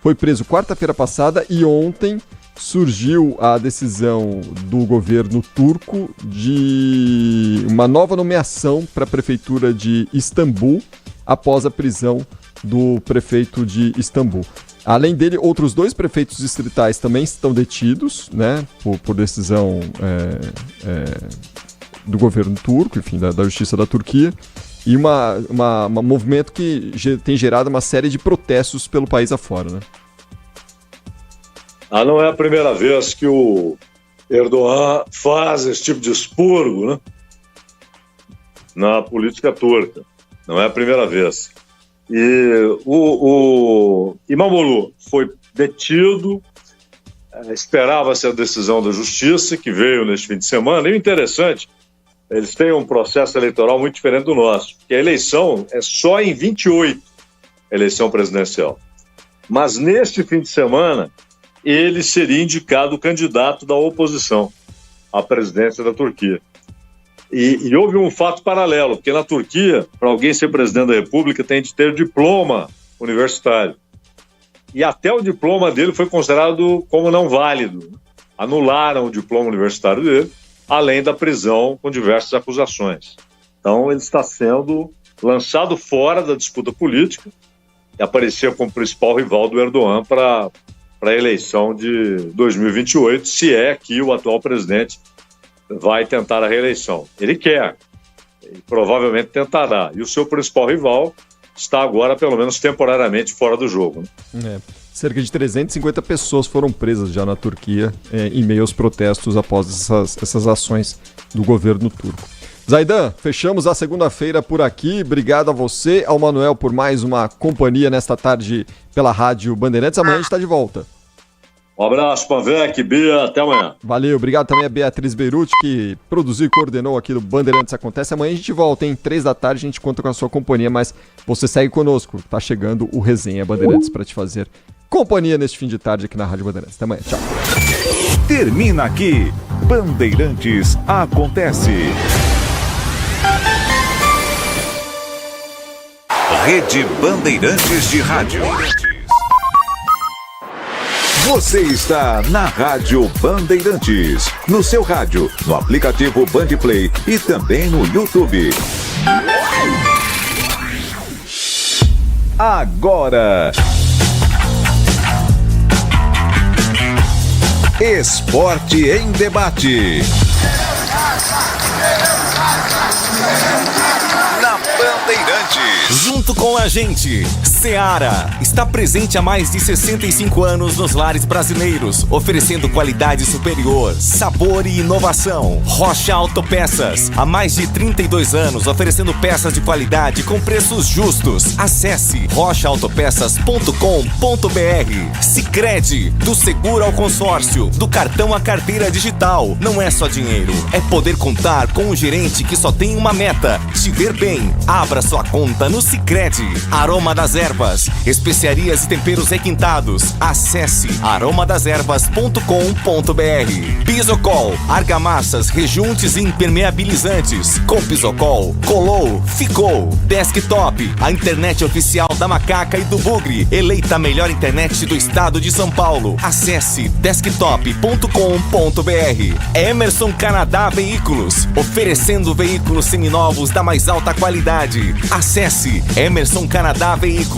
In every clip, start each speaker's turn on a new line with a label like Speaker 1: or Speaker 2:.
Speaker 1: foi preso quarta-feira passada e ontem surgiu a decisão do governo turco de uma nova nomeação para a prefeitura de Istambul após a prisão do prefeito de Istambul. Além dele, outros 2 prefeitos distritais também estão detidos, né, por decisão do governo turco, enfim, da justiça da Turquia, e um movimento que tem gerado uma série de protestos pelo país afora, né?
Speaker 2: Não é a primeira vez que o Erdogan faz esse tipo de expurgo, né, na política turca. Não é a primeira vez. E o Imamoglu foi detido, esperava-se a decisão da justiça, que veio neste fim de semana. E o interessante, eles têm um processo eleitoral muito diferente do nosso, porque a eleição é só em 28, a eleição presidencial. Mas neste fim de semana, ele seria indicado candidato da oposição à presidência da Turquia. E houve um fato paralelo, porque na Turquia, para alguém ser presidente da República, tem de ter diploma universitário. E até o diploma dele foi considerado como não válido. Anularam o diploma universitário dele, além da prisão com diversas acusações. Então, ele está sendo lançado fora da disputa política e aparecia como principal rival do Erdogan para a eleição de 2028, se é que o atual presidente vai tentar a reeleição. Ele quer, e provavelmente tentará. E o seu principal rival está agora, pelo menos temporariamente, fora do jogo, né?
Speaker 1: Cerca de 350 pessoas foram presas já na Turquia em meio aos protestos após essas ações do governo turco. Zaidan, fechamos a segunda-feira por aqui. Obrigado a você, ao Manuel, por mais uma companhia nesta tarde pela Rádio Bandeirantes. Amanhã a gente está de volta.
Speaker 2: Um abraço, Pavec, Bia, até amanhã.
Speaker 1: Valeu, obrigado também a Beatriz Beirute, que produziu e coordenou aqui do Bandeirantes Acontece. Amanhã a gente volta, hein? 3 da tarde a gente conta com a sua companhia, mas você segue conosco. Tá chegando o Resenha Bandeirantes para te fazer companhia neste fim de tarde aqui na Rádio Bandeirantes. Até amanhã, tchau.
Speaker 3: Termina aqui, Bandeirantes Acontece. Rede Bandeirantes de Rádio. Você está na Rádio Bandeirantes, no seu rádio, no aplicativo Bandplay e também no YouTube. Agora, Esporte em Debate. Na Bandeirantes.
Speaker 4: Junto com a gente, Seara está presente há mais de 65 anos nos lares brasileiros, oferecendo qualidade superior, sabor e inovação. Rocha Autopeças, há mais de 32 anos, oferecendo peças de qualidade com preços justos. Acesse rochaautopeças.com.br. Sicredi, do seguro ao consórcio, do cartão à carteira digital. Não é só dinheiro, é poder contar com um gerente que só tem uma meta: te ver bem. Abra sua conta no Sicredi. Aroma das Ervas, especiarias e temperos requintados. Acesse aromadeservas.com.br. Pisocol, argamassas, rejuntes e impermeabilizantes. Com Pisocol, colou, ficou. Desktop, a internet oficial da Macaca e do Bugre, eleita a melhor internet do estado de São Paulo. Acesse desktop.com.br. Emerson Canadá Veículos, oferecendo veículos seminovos da mais alta qualidade. Acesse emersoncanadaveículos.com.br.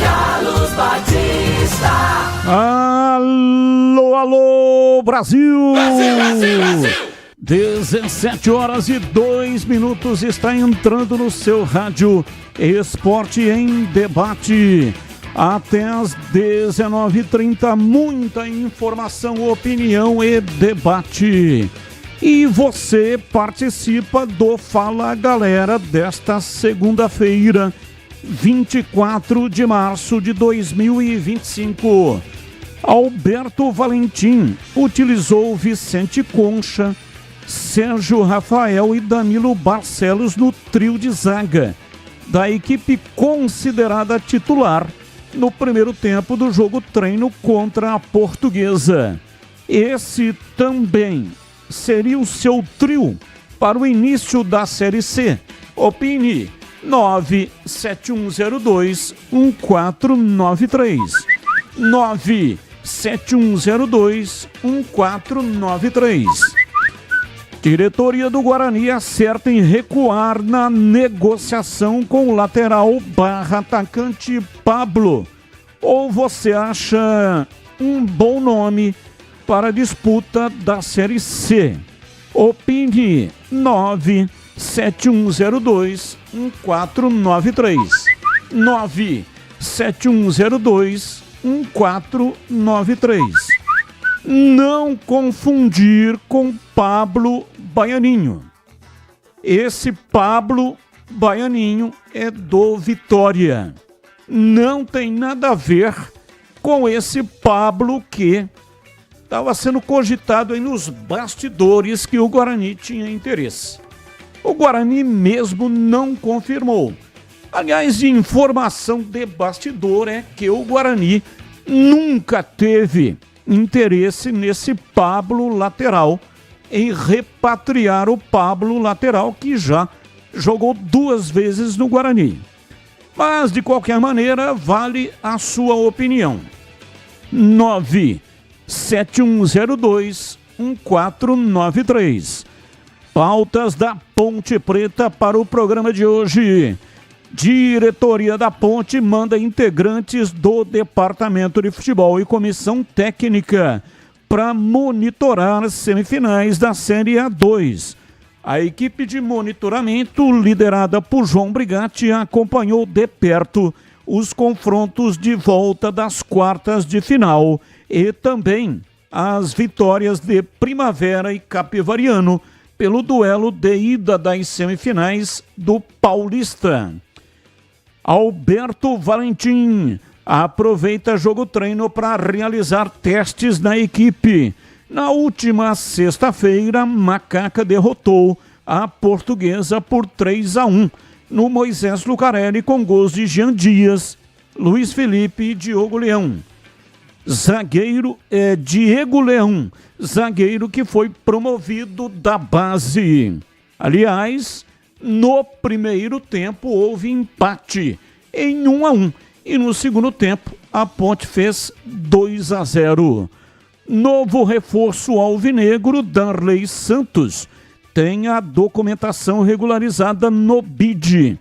Speaker 5: Carlos Batista.
Speaker 6: Alô, alô, Brasil!
Speaker 5: Brasil, Brasil, Brasil!
Speaker 6: 17h02 está entrando no seu rádio Esporte em Debate. Até às 19h30, muita informação, opinião e debate. E você participa do Fala Galera desta segunda-feira, 24 de março de 2025. Alberto Valentim utilizou Vicente Concha, Sérgio Rafael e Danilo Barcelos no trio de zaga da equipe considerada titular no primeiro tempo do jogo treino contra a Portuguesa. Esse também seria o seu trio para o início da Série C. Opine, 97102-1493. 97102-1493. Diretoria do Guarani acerta em recuar na negociação com o lateral /atacante Pablo. Ou você acha um bom nome para a disputa da Série C? Opine 97102-1493. 97102-1493. Não confundir com Pablo Baianinho. Esse Pablo Baianinho é do Vitória. Não tem nada a ver com esse Pablo que estava sendo cogitado aí nos bastidores que o Guarani tinha interesse. O Guarani mesmo não confirmou. Aliás, de informação de bastidor é que o Guarani nunca teve interesse nesse Pablo lateral, em repatriar o Pablo lateral que já jogou 2 vezes no Guarani. Mas, de qualquer maneira, vale a sua opinião. 97102-1493. Pautas da Ponte Preta para o programa de hoje. Diretoria da Ponte manda integrantes do Departamento de Futebol e Comissão Técnica para monitorar as semifinais da Série A2. A equipe de monitoramento, liderada por João Brigatti, acompanhou de perto os confrontos de volta das quartas de final e também as vitórias de Primavera e Capivariano pelo duelo de ida das semifinais do Paulista. Alberto Valentim aproveita jogo-treino para realizar testes na equipe. Na última sexta-feira, Macaca derrotou a Portuguesa por 3-1 no Moisés Lucarelli com gols de Jean Dias, Luiz Felipe e Diogo Leão. Diego Leão, zagueiro que foi promovido da base. Aliás, no primeiro tempo houve empate em 1-1 e no segundo tempo a Ponte fez 2-0. Novo reforço alvinegro, Darley Santos, tem a documentação regularizada no BID.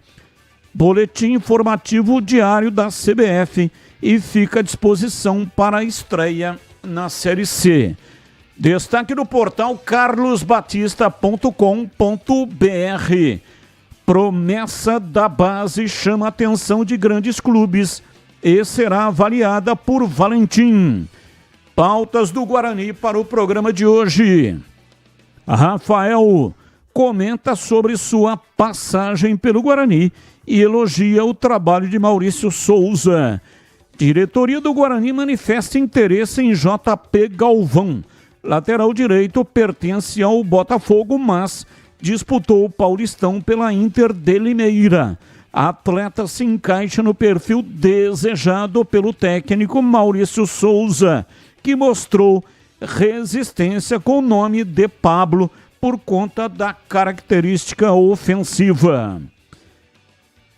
Speaker 6: Boletim informativo diário da CBF e fica à disposição para a estreia na Série C. Destaque do portal carlosbatista.com.br. Promessa da base chama a atenção de grandes clubes e será avaliada por Valentim. Pautas do Guarani para o programa de hoje. Rafael comenta sobre sua passagem pelo Guarani e elogia o trabalho de Maurício Souza. Diretoria do Guarani manifesta interesse em JP Galvão. Lateral direito pertence ao Botafogo, mas disputou o Paulistão pela Inter de Limeira. Atleta se encaixa no perfil desejado pelo técnico Maurício Souza, que mostrou resistência com o nome de Pablo por conta da característica ofensiva.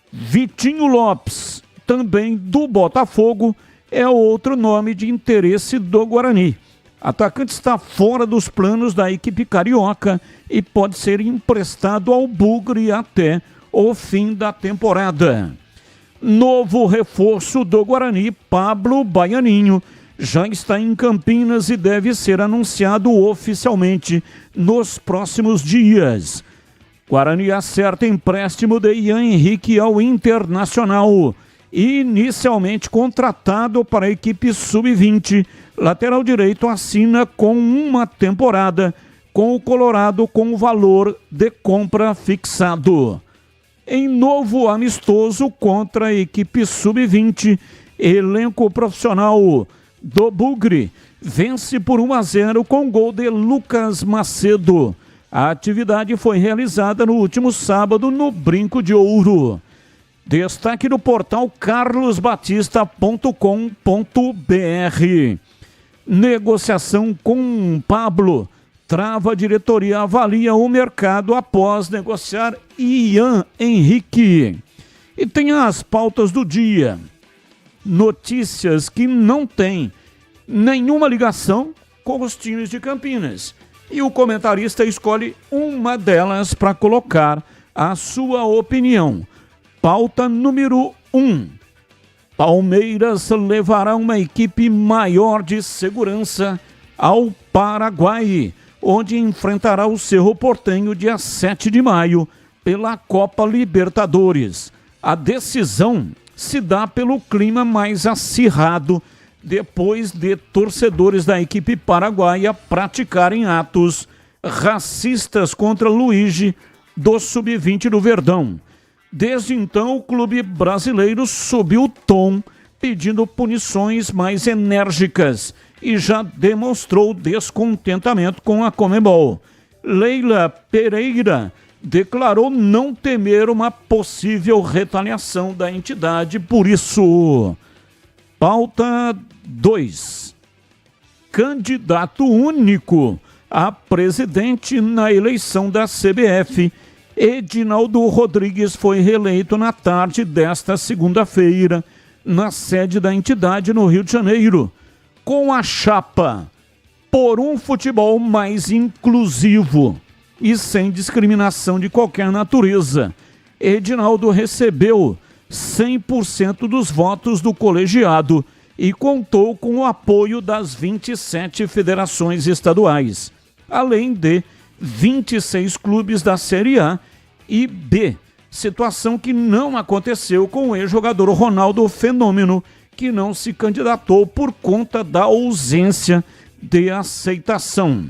Speaker 6: Vitinho Lopes, também do Botafogo, é outro nome de interesse do Guarani. Atacante está fora dos planos da equipe carioca e pode ser emprestado ao Bugre até o fim da temporada. Novo reforço do Guarani, Pablo Baianinho, já está em Campinas e deve ser anunciado oficialmente nos próximos dias. Guarani acerta empréstimo de Ian Henrique ao Internacional. Inicialmente contratado para a equipe sub-20, lateral direito assina com 1 temporada com o Colorado com o valor de compra fixado. Em novo amistoso contra a equipe sub-20, elenco profissional do Bugre vence por 1-0 com gol de Lucas Macedo. A atividade foi realizada no último sábado no Brinco de Ouro. Destaque do portal carlosbatista.com.br. Negociação com Pablo. Trava a diretoria, avalia o mercado após negociar Ian Henrique. E tem as pautas do dia. Notícias que não têm nenhuma ligação com os times de Campinas. E o comentarista escolhe uma delas para colocar a sua opinião. Pauta número 1. Palmeiras levará uma equipe maior de segurança ao Paraguai, onde enfrentará o Cerro Porteño dia 7 de maio pela Copa Libertadores. A decisão se dá pelo clima mais acirrado depois de torcedores da equipe paraguaia praticarem atos racistas contra Luigi do Sub-20 do Verdão. Desde então, o clube brasileiro subiu o tom, pedindo punições mais enérgicas e já demonstrou descontentamento com a Conmebol. Leila Pereira declarou não temer uma possível retaliação da entidade por isso. Pauta 2. Candidato único a presidente na eleição da CBF. Edinaldo Rodrigues foi reeleito na tarde desta segunda-feira na sede da entidade no Rio de Janeiro, com a chapa Por um Futebol Mais Inclusivo e sem discriminação de qualquer natureza. Edinaldo recebeu 100% dos votos do colegiado e contou com o apoio das 27 federações estaduais, além de 26 clubes da Série A e B, situação que não aconteceu com o ex-jogador Ronaldo Fenômeno, que não se candidatou por conta da ausência de aceitação.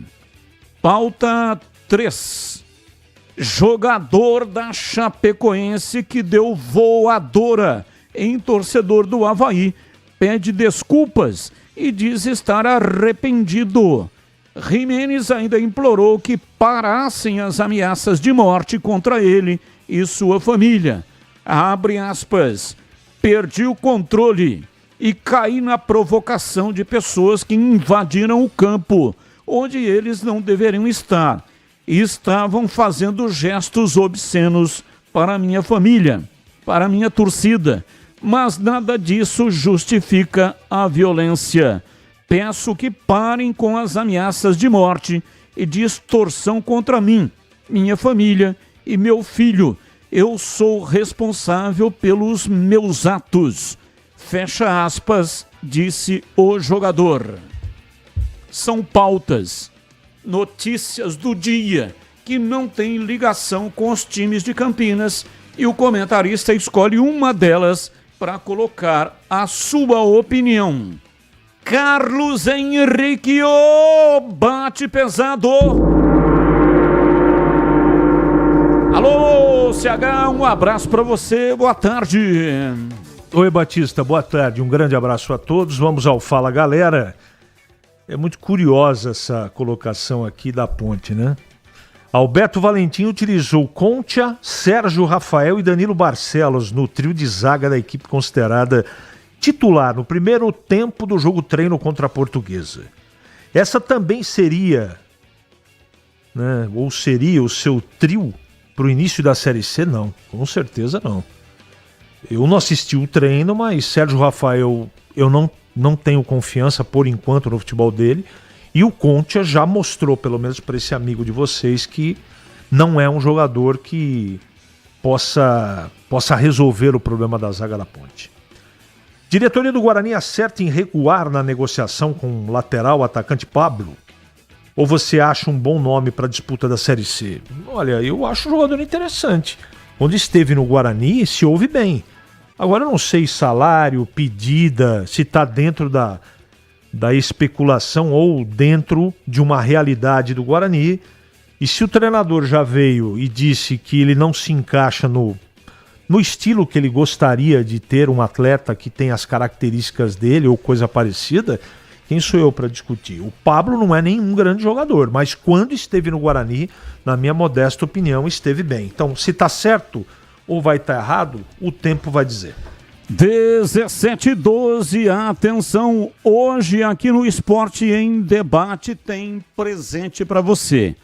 Speaker 6: Pauta 3. Jogador da Chapecoense que deu voadora em torcedor do Avaí pede desculpas e diz estar arrependido. Jimenez ainda implorou que parassem as ameaças de morte contra ele e sua família. Abre aspas. Perdi o controle e caí na provocação de pessoas que invadiram o campo, onde eles não deveriam estar, e estavam fazendo gestos obscenos para minha família, para minha torcida, mas nada disso justifica a violência. Peço que parem com as ameaças de morte e de extorsão contra mim, minha família e meu filho. Eu sou responsável pelos meus atos. Fecha aspas, disse o jogador. São pautas, notícias do dia que não tem ligação com os times de Campinas e o comentarista escolhe uma delas para colocar a sua opinião. Carlos Henrique, bate pesado. Alô, CH, um abraço para você, boa tarde.
Speaker 7: Oi, Batista, boa tarde, um grande abraço a todos. Vamos ao Fala Galera. É muito curiosa essa colocação aqui da Ponte, né? Alberto Valentim utilizou Concha, Sérgio Rafael e Danilo Barcelos no trio de zaga da equipe considerada titular no primeiro tempo do jogo treino contra a Portuguesa. Essa também seria, né, ou seria o seu trio para o início da Série C? Não, com certeza não. Eu não assisti o treino, mas Sérgio Rafael eu não tenho confiança por enquanto no futebol dele. E o Concha já mostrou, pelo menos para esse amigo de vocês, que não é um jogador que possa resolver o problema da zaga da Ponte. Diretoria do Guarani acerta em recuar na negociação com o lateral atacante Pablo? Ou você acha um bom nome para a disputa da Série C? Olha, eu acho um jogador interessante. Quando esteve no Guarani, se ouve bem. Agora eu não sei salário, pedida, se está dentro da especulação ou dentro de uma realidade do Guarani. E se o treinador já veio e disse que ele não se encaixa no estilo que ele gostaria de ter um atleta que tem as características dele ou coisa parecida, quem sou eu para discutir? O Pablo não é nenhum grande jogador, mas quando esteve no Guarani, na minha modesta opinião, esteve bem. Então, se está certo ou vai estar errado, o tempo vai dizer.
Speaker 6: 17h12, atenção, hoje aqui no Esporte em Debate tem presente para você.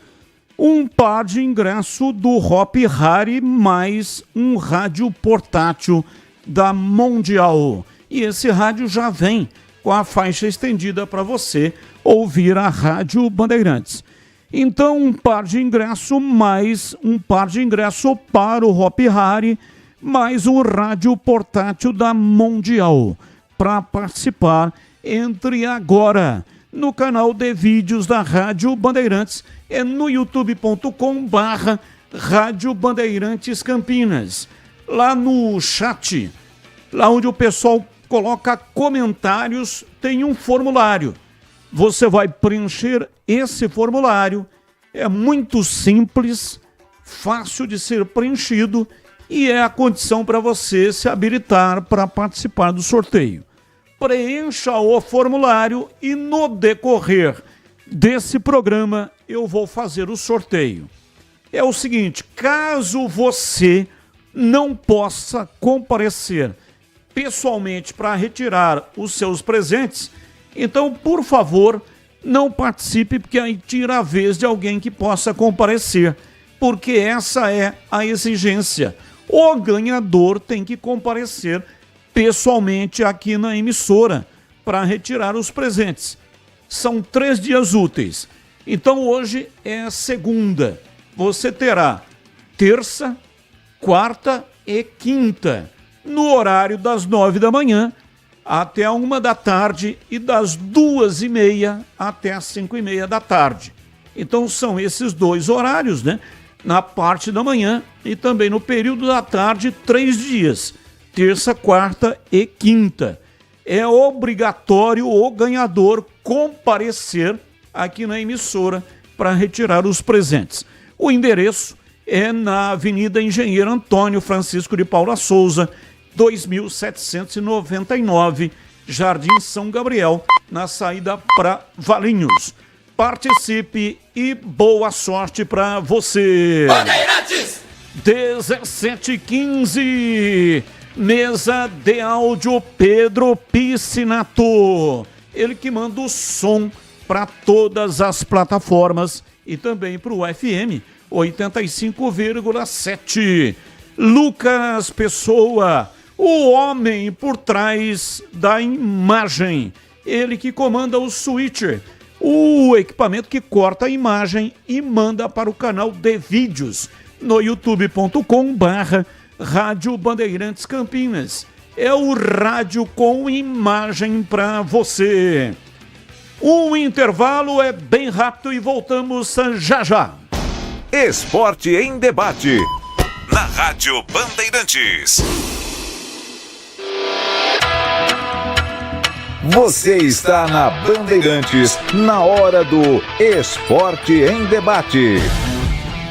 Speaker 6: um par de ingresso do Hopi Hari mais um rádio portátil da Mundial. E esse rádio já vem com a faixa estendida para você ouvir a Rádio Bandeirantes. Então, um par de ingresso mais um par de ingresso para o Hopi Hari mais um rádio portátil da Mundial. Para participar, entre agora no canal de vídeos da Rádio Bandeirantes, é no youtube.com/Rádio Bandeirantes Campinas. Lá no chat, lá onde o pessoal coloca comentários, tem um formulário. Você vai preencher esse formulário, é muito simples, fácil de ser preenchido e é a condição para você se habilitar para participar do sorteio. Preencha o formulário e no decorrer desse programa eu vou fazer o sorteio. É o seguinte, caso você não possa comparecer pessoalmente para retirar os seus presentes, então, por favor, não participe, porque aí tira a vez de alguém que possa comparecer, porque essa é a exigência. O ganhador tem que comparecer pessoalmente aqui na emissora para retirar os presentes. São 3 dias úteis. Então, hoje é segunda. Você terá terça, quarta e quinta, no horário das 9 da manhã até a 1 da tarde e das 2h30 até as 5h30 da tarde. Então são esses 2 horários, né? Na parte da manhã e também no período da tarde, 3 dias, terça, quarta e quinta. É obrigatório o ganhador comparecer aqui na emissora para retirar os presentes. O endereço é na Avenida Engenheiro Antônio Francisco de Paula Souza, 2799, Jardim São Gabriel, na saída para Valinhos. Participe e boa sorte para você.
Speaker 5: Bandeirantes!
Speaker 6: 17h15, mesa de áudio Pedro Piscinato. Ele que manda o som para todas as plataformas e também para o FM 85,7. Lucas Pessoa, o homem por trás da imagem. Ele que comanda o switcher, o equipamento que corta a imagem e manda para o canal de vídeos no youtube.com/Rádio Bandeirantes Campinas. É o rádio com imagem para você. Um intervalo é bem rápido e voltamos já já.
Speaker 3: Esporte em debate. Na Rádio Bandeirantes. Você está na Bandeirantes, na hora do Esporte em Debate.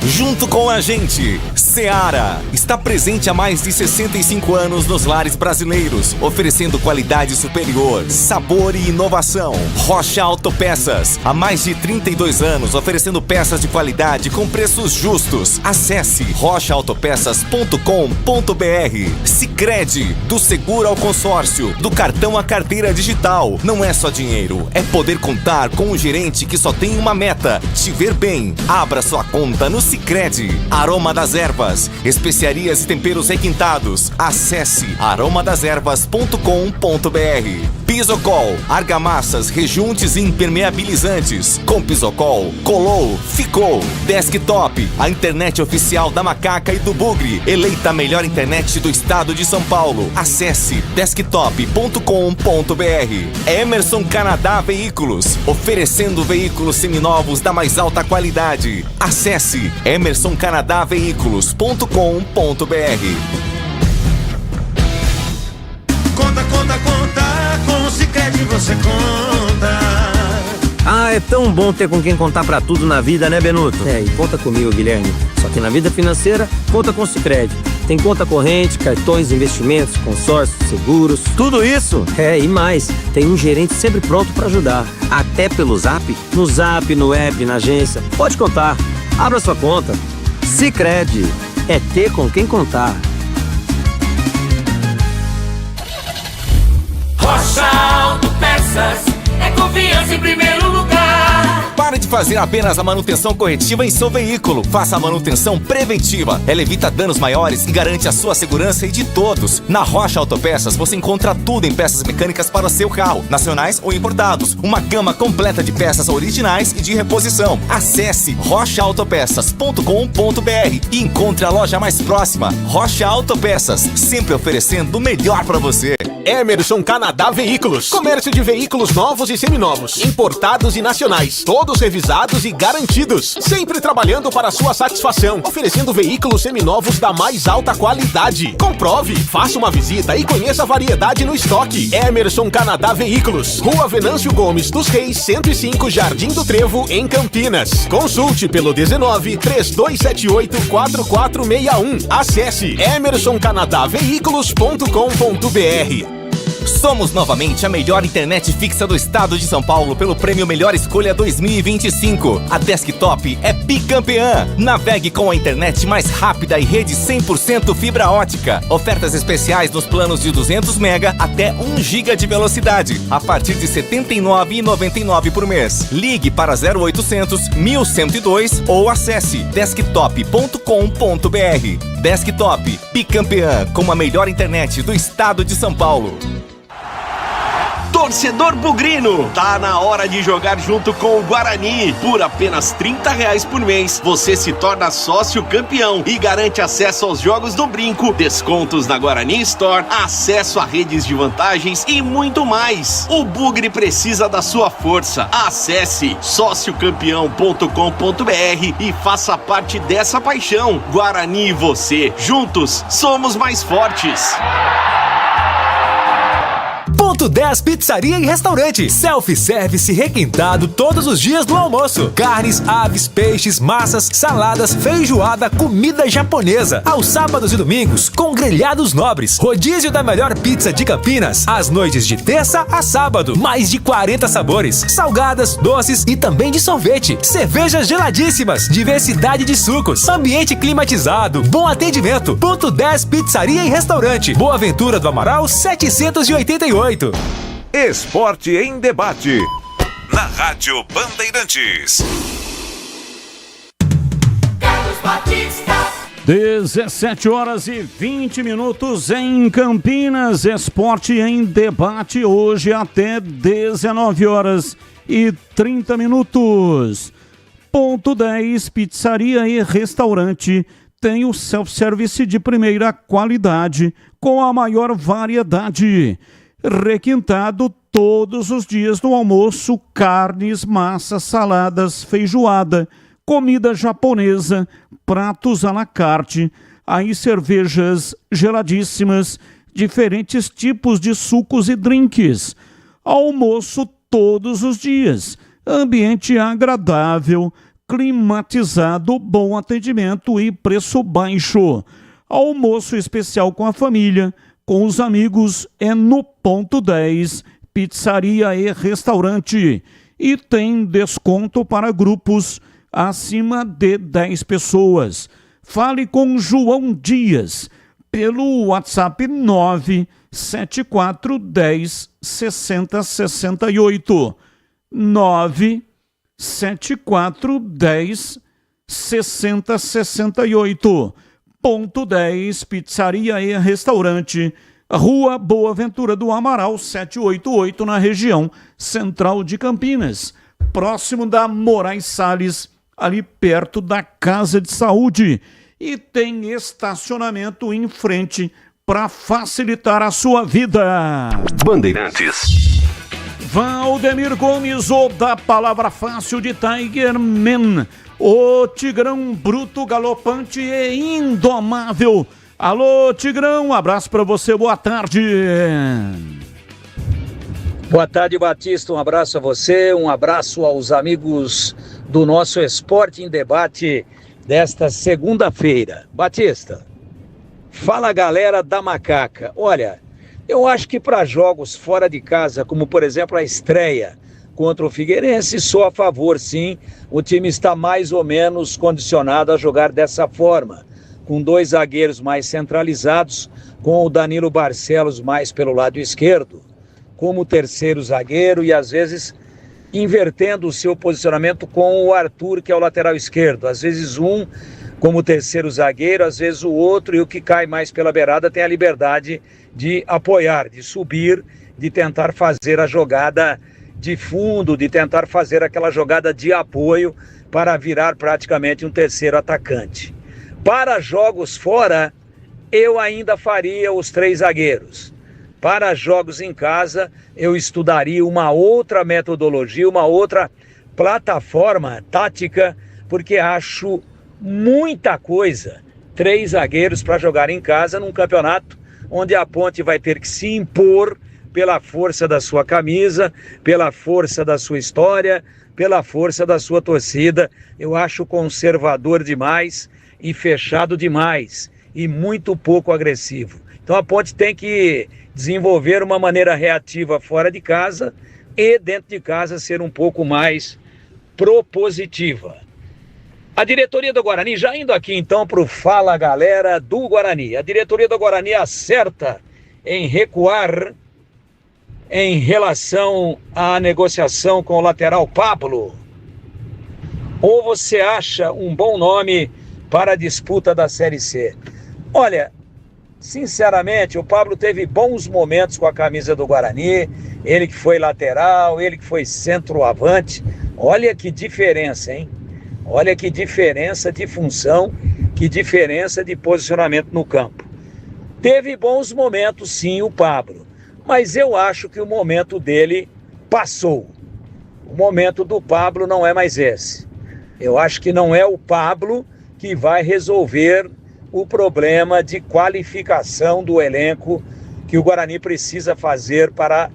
Speaker 4: Junto com a gente, Seara está presente há mais de 65 anos nos lares brasileiros, oferecendo qualidade superior, sabor e inovação. Rocha Autopeças, há mais de 32 anos oferecendo peças de qualidade com preços justos. Acesse rochaautopeças.com.br. Sicredi, do seguro ao consórcio, do cartão à carteira digital. Não é só dinheiro, é poder contar com um gerente que só tem uma meta: te ver bem. Abra sua conta no Sicredi. Aroma das Ervas, especiarias e temperos requintados. Acesse aromadeservas.com.br. Pisocol, argamassas, rejuntes e impermeabilizantes. Com Pisocol, colou, ficou. Desktop, a internet oficial da Macaca e do Bugre, eleita a melhor internet do estado de São Paulo. Acesse desktop.com.br. Emerson Canadá Veículos, oferecendo veículos seminovos da mais alta qualidade. Acesse emersoncanadaveículos.com.br.
Speaker 8: Conta, conta, conta, com o Sicredi você conta.
Speaker 9: Ah, é tão bom ter com quem contar pra tudo na vida, né, Benuto?
Speaker 10: É, e conta comigo, Guilherme. Só que na vida financeira, conta com o Sicredi. Tem conta corrente, cartões, investimentos, consórcios, seguros.
Speaker 9: Tudo isso?
Speaker 10: É, e mais. Tem um gerente sempre pronto pra ajudar. Até pelo Zap. No Zap, no app, na agência. Pode contar. Abra sua conta. Sicredi. É ter com quem contar.
Speaker 5: Rocha Autopeças é confiança em primeiro lugar.
Speaker 4: Pare de fazer apenas a manutenção corretiva em seu veículo. Faça a manutenção preventiva. Ela evita danos maiores e garante a sua segurança e de todos. Na Rocha Autopeças você encontra tudo em peças mecânicas para o seu carro, nacionais ou importados. Uma gama completa de peças originais e de reposição. Acesse rochaautopeças.com.br e encontre a loja mais próxima. Rocha Autopeças, sempre oferecendo o melhor para você.
Speaker 11: Emerson Canadá Veículos. Comércio de veículos novos e seminovos, importados e nacionais, todos revisados e garantidos. Sempre trabalhando para sua satisfação, oferecendo veículos seminovos da mais alta qualidade. Comprove, faça uma visita e conheça a variedade no estoque. Emerson Canadá Veículos, Rua Venâncio Gomes dos Reis, 105, Jardim do Trevo, em Campinas. Consulte pelo 19-3278-4461. Acesse emersoncanadaveículos.com.br.
Speaker 4: Somos novamente a melhor internet fixa do estado de São Paulo pelo prêmio Melhor Escolha 2025. A Desktop é bicampeã. Navegue com a internet mais rápida e rede 100% fibra ótica. Ofertas especiais nos planos de 200 mega até 1 giga de velocidade, a partir de R$ 79,99 por mês. Ligue para 0800 1102 ou acesse desktop.com.br. Desktop, bicampeã com a melhor internet do estado de São Paulo.
Speaker 12: Torcedor bugrino, tá na hora de jogar junto com o Guarani. Por apenas R$30 por mês, você se torna sócio campeão e garante acesso aos jogos do Brinco, descontos na Guarani Store, acesso a redes de vantagens e muito mais. O Bugre precisa da sua força. Acesse sociocampeão.com.br e faça parte dessa paixão. Guarani e você, juntos, somos mais fortes.
Speaker 13: Ponto 10 Pizzaria e Restaurante. Self-service requintado todos os dias do almoço. Carnes, aves, peixes, massas, saladas, feijoada, comida japonesa. Aos sábados e domingos, com grelhados nobres. Rodízio da melhor pizza de Campinas. Às noites de terça a sábado. Mais de 40 sabores. Salgadas, doces e também de sorvete. Cervejas geladíssimas. Diversidade de sucos. Ambiente climatizado. Bom atendimento. Ponto 10 Pizzaria e Restaurante. Boa Ventura do Amaral 788.
Speaker 3: Esporte em Debate, na Rádio Bandeirantes.
Speaker 5: Carlos Batista.
Speaker 6: 17h20 em Campinas. Esporte em Debate hoje até 19h30. Ponto 10 Pizzaria e Restaurante tem o self-service de primeira qualidade com a maior variedade. Requintado todos os dias no almoço, carnes, massas, saladas, feijoada, comida japonesa, pratos à la carte, aí cervejas geladíssimas, diferentes tipos de sucos e drinks. Almoço todos os dias, ambiente agradável, climatizado, bom atendimento e preço baixo. Almoço especial com a família, com os amigos, é no Ponto 10, Pizzaria e Restaurante. E tem desconto para grupos acima de 10 pessoas. Fale com João Dias pelo WhatsApp 97410 6068. 97410 6068. Ponto 10, Pizzaria e Restaurante, Rua Boa Ventura do Amaral, 788, na região central de Campinas, próximo da Moraes Salles, ali perto da Casa de Saúde. E tem estacionamento em frente para facilitar a sua vida.
Speaker 12: Bandeirantes.
Speaker 6: Valdemir Gomes, o da palavra fácil de Tiger Man. O Tigrão bruto, galopante e indomável. Alô, Tigrão, um abraço para você, boa tarde.
Speaker 14: Boa tarde, Batista, um abraço a você, um abraço aos amigos do nosso Esporte em Debate desta segunda-feira. Batista, fala galera da Macaca. Olha, eu acho que para jogos fora de casa, como por exemplo a estreia contra o Figueirense, sou a favor, sim. O time está mais ou menos condicionado a jogar dessa forma, com 2 zagueiros mais centralizados, com o Danilo Barcelos mais pelo lado esquerdo, como terceiro zagueiro, e às vezes invertendo o seu posicionamento com o Arthur, que é o lateral esquerdo. Às vezes um como terceiro zagueiro, às vezes o outro, e o que cai mais pela beirada tem a liberdade de apoiar, de subir, de tentar fazer a jogada de fundo, de tentar fazer aquela jogada de apoio para virar praticamente um terceiro atacante. Para jogos fora, eu ainda faria os 3 zagueiros. Para jogos em casa, eu estudaria uma outra metodologia, uma outra plataforma tática, porque acho muita coisa 3 zagueiros para jogar em casa num campeonato onde a Ponte vai ter que se impor pela força da sua camisa, pela força da sua história, pela força da sua torcida. Eu acho conservador demais e fechado demais e muito pouco agressivo. Então a Ponte tem que desenvolver uma maneira reativa fora de casa e dentro de casa ser um pouco mais propositiva. A diretoria do Guarani, já indo aqui então para o Fala Galera do Guarani, a diretoria do Guarani acerta em recuar em relação à negociação com o lateral Pablo? Ou você acha um bom nome para a disputa da Série C? Olha, sinceramente, o Pablo teve bons momentos com a camisa do Guarani, ele que foi lateral, ele que foi centroavante. Olha que diferença, hein? Olha que diferença de função, que diferença de posicionamento no campo. Teve bons momentos, sim, o Pablo, mas eu acho que o momento dele passou. O momento do Pablo não é mais esse. Eu acho que não é o Pablo que vai resolver o problema de qualificação do elenco que o Guarani precisa fazer para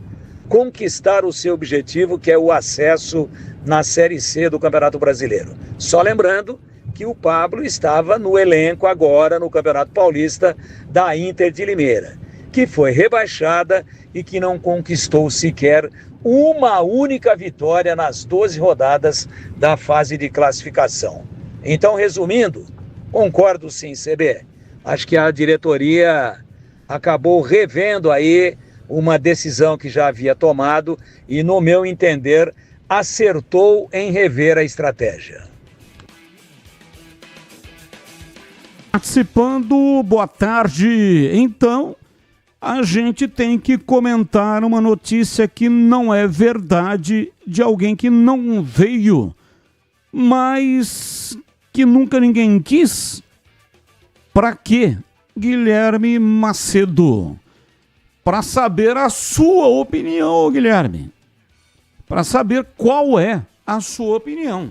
Speaker 14: conquistar o seu objetivo, que é o acesso na Série C do Campeonato Brasileiro. Só lembrando que o Pablo estava no elenco agora no Campeonato Paulista da Inter de Limeira, que foi rebaixada e que não conquistou sequer uma única vitória nas 12 rodadas da fase de classificação. Então, resumindo, concordo sim, CB. Acho que a diretoria acabou revendo aí uma decisão que já havia tomado e, no meu entender, acertou em rever a estratégia.
Speaker 6: Participando, boa tarde. Então, a gente tem que comentar uma notícia que não é verdade, de alguém que não veio, mas que nunca ninguém quis. Para quê? Guilherme Macedo. Para saber a sua opinião, Guilherme. Para saber qual é a sua opinião.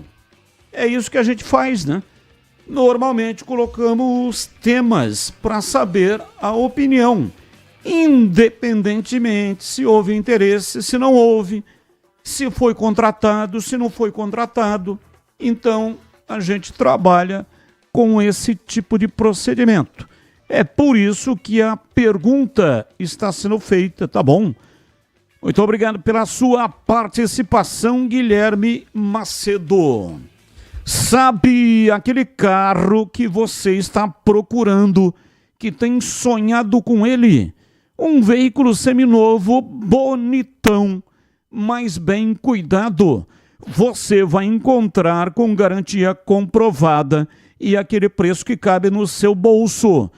Speaker 6: É isso que a gente faz, né? Normalmente colocamos temas para saber a opinião, independentemente se houve interesse, se não houve, se foi contratado, se não foi contratado. Então, a gente trabalha com esse tipo de procedimento. É por isso que a pergunta está sendo feita, tá bom? Muito obrigado pela sua participação, Guilherme Macedo. Sabe aquele carro que você está procurando, que tem sonhado com ele? Um veículo seminovo, bonitão, mas bem cuidado. Você vai encontrar com garantia comprovada e aquele preço que cabe no seu bolso.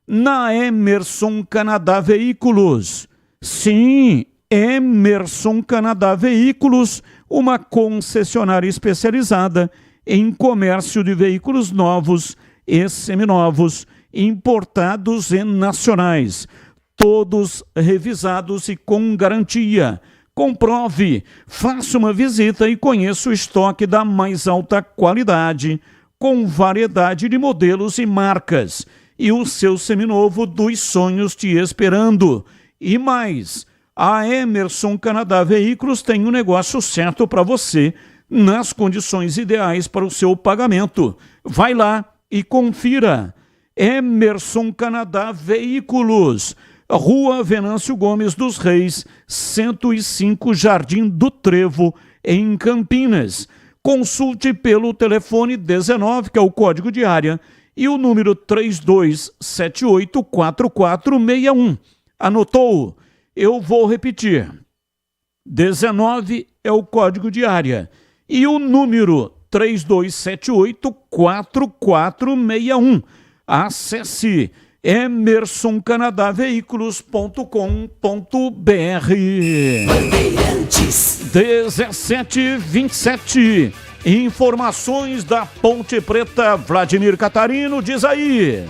Speaker 6: Na Emerson Canadá Veículos. Sim, Emerson Canadá Veículos, uma concessionária especializada em comércio de veículos novos e seminovos, importados e nacionais, todos revisados e com garantia. Comprove, faça uma visita e conheça o estoque da mais alta qualidade, com variedade de modelos e marcas, e o seu seminovo dos sonhos te esperando. E mais, a Emerson Canadá Veículos tem um negócio certo para você, nas condições ideais para o seu pagamento. Vai lá e confira. Emerson Canadá Veículos, Rua Venâncio Gomes dos Reis, 105, Jardim do Trevo, em Campinas. Consulte pelo telefone 19, que é o código de área, e o número 32784461. Anotou? Eu vou repetir. 19 é o código de área. E o número 3278-4461. Acesse emersoncanadaveículos.com.br. 17h27. Informações da Ponte Preta. Vladimir Catarino, diz aí.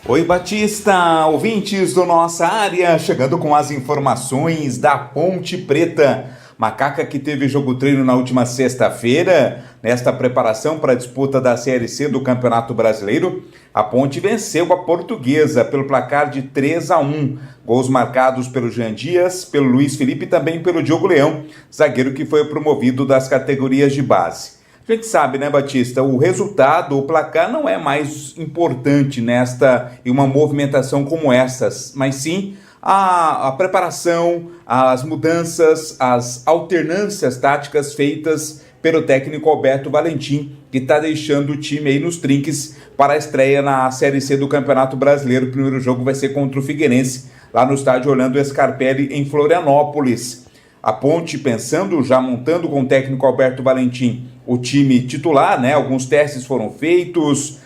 Speaker 15: Oi, Batista, ouvintes do Nossa Área, chegando com as informações da Ponte Preta. Macaca que teve jogo treino na última sexta-feira, nesta preparação para a disputa da Série C do Campeonato Brasileiro, a Ponte venceu a Portuguesa pelo placar de 3-1. Gols marcados pelo Jean Dias, pelo Luiz Felipe e também pelo Diogo Leão, zagueiro que foi promovido das categorias de base. A gente sabe, né, Batista, o resultado, o placar não é mais importante em uma movimentação como essas, mas sim a preparação, as mudanças, as alternâncias táticas feitas pelo técnico Alberto Valentim, que está deixando o time aí nos trinques para a estreia na Série C do Campeonato Brasileiro. O primeiro jogo vai ser contra o Figueirense, lá no estádio Orlando Scarpelli, em Florianópolis. A Ponte montando com o técnico Alberto Valentim o time titular, né? Alguns testes foram feitos.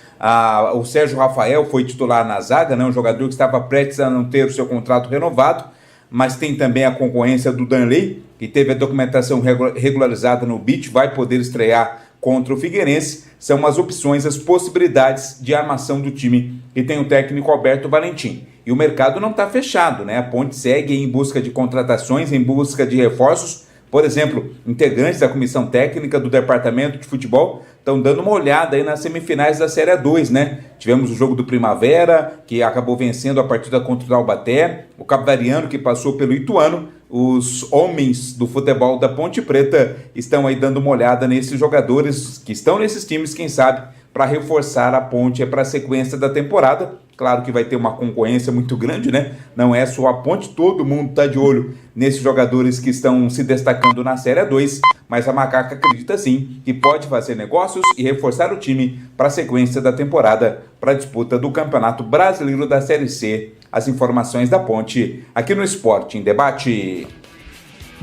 Speaker 15: O Sérgio Rafael foi titular na zaga, né? Um jogador que estava prestes a não ter o seu contrato renovado, mas tem também a concorrência do Danley, que teve a documentação regularizada no BIT, vai poder estrear contra o Figueirense. São as opções, as possibilidades de armação do time que tem o técnico Alberto Valentim. E o mercado não está fechado, né? A Ponte segue em busca de contratações, em busca de reforços. Por exemplo, integrantes da comissão técnica do departamento de futebol estão dando uma olhada aí nas semifinais da Série A2, né? Tivemos o jogo do Primavera, que acabou vencendo a partida contra o Taubaté, o Capivariano, que passou pelo Ituano. Os homens do futebol da Ponte Preta estão aí dando uma olhada nesses jogadores que estão nesses times, quem sabe, para reforçar a Ponte para a sequência da temporada. Claro que vai ter uma concorrência muito grande, né? Não é só a Ponte, todo mundo está de olho nesses jogadores que estão se destacando na Série A2, mas a Macaca acredita sim que pode fazer negócios e reforçar o time para a sequência da temporada, para a disputa do Campeonato Brasileiro da Série C. As informações da Ponte aqui no Esporte em Debate.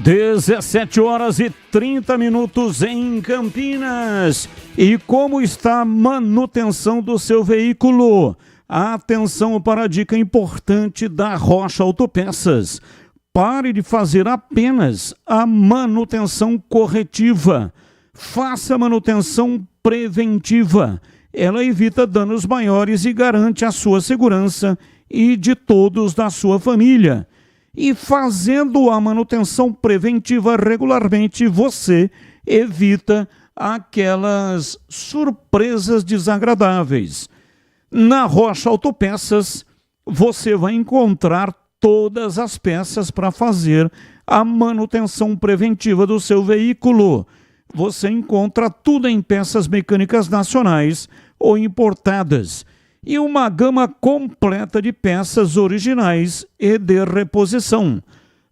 Speaker 6: 17h30 em Campinas. E como está a manutenção do seu veículo? Atenção para a dica importante da Rocha Autopeças. Pare de fazer apenas a manutenção corretiva. Faça a manutenção preventiva. Ela evita danos maiores e garante a sua segurança e de todos da sua família. E fazendo a manutenção preventiva regularmente, você evita aquelas surpresas desagradáveis. Na Rocha Autopeças, você vai encontrar todas as peças para fazer a manutenção preventiva do seu veículo. Você encontra tudo em peças mecânicas nacionais ou importadas e uma gama completa de peças originais e de reposição.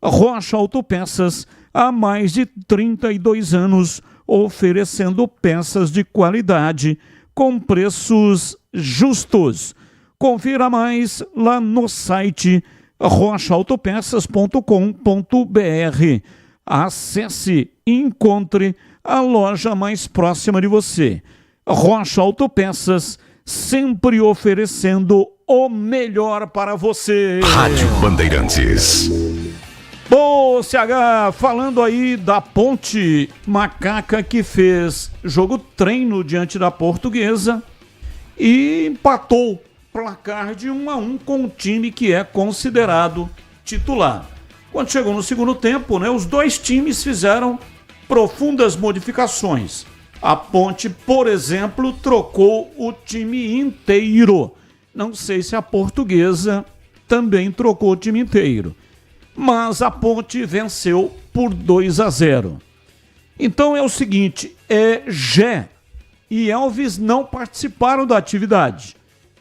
Speaker 6: Rocha Autopeças, há mais de 32 anos, oferecendo peças de qualidade com preços justos. Confira mais lá no site rochaautopeças.com.br. Acesse e encontre a loja mais próxima de você. Rocha Autopeças, sempre oferecendo o melhor para você.
Speaker 3: Rádio Bandeirantes.
Speaker 6: Bom, CH, falando aí da Ponte, Macaca que fez jogo treino diante da Portuguesa e empatou placar de 1-1 com o time que é considerado titular. Quando chegou no segundo tempo, né, os dois times fizeram profundas modificações. A Ponte, por exemplo, trocou o time inteiro. Não sei se a Portuguesa também trocou o time inteiro. Mas a Ponte venceu por 2-0. Então é o seguinte, Gé e Elvis não participaram da atividade.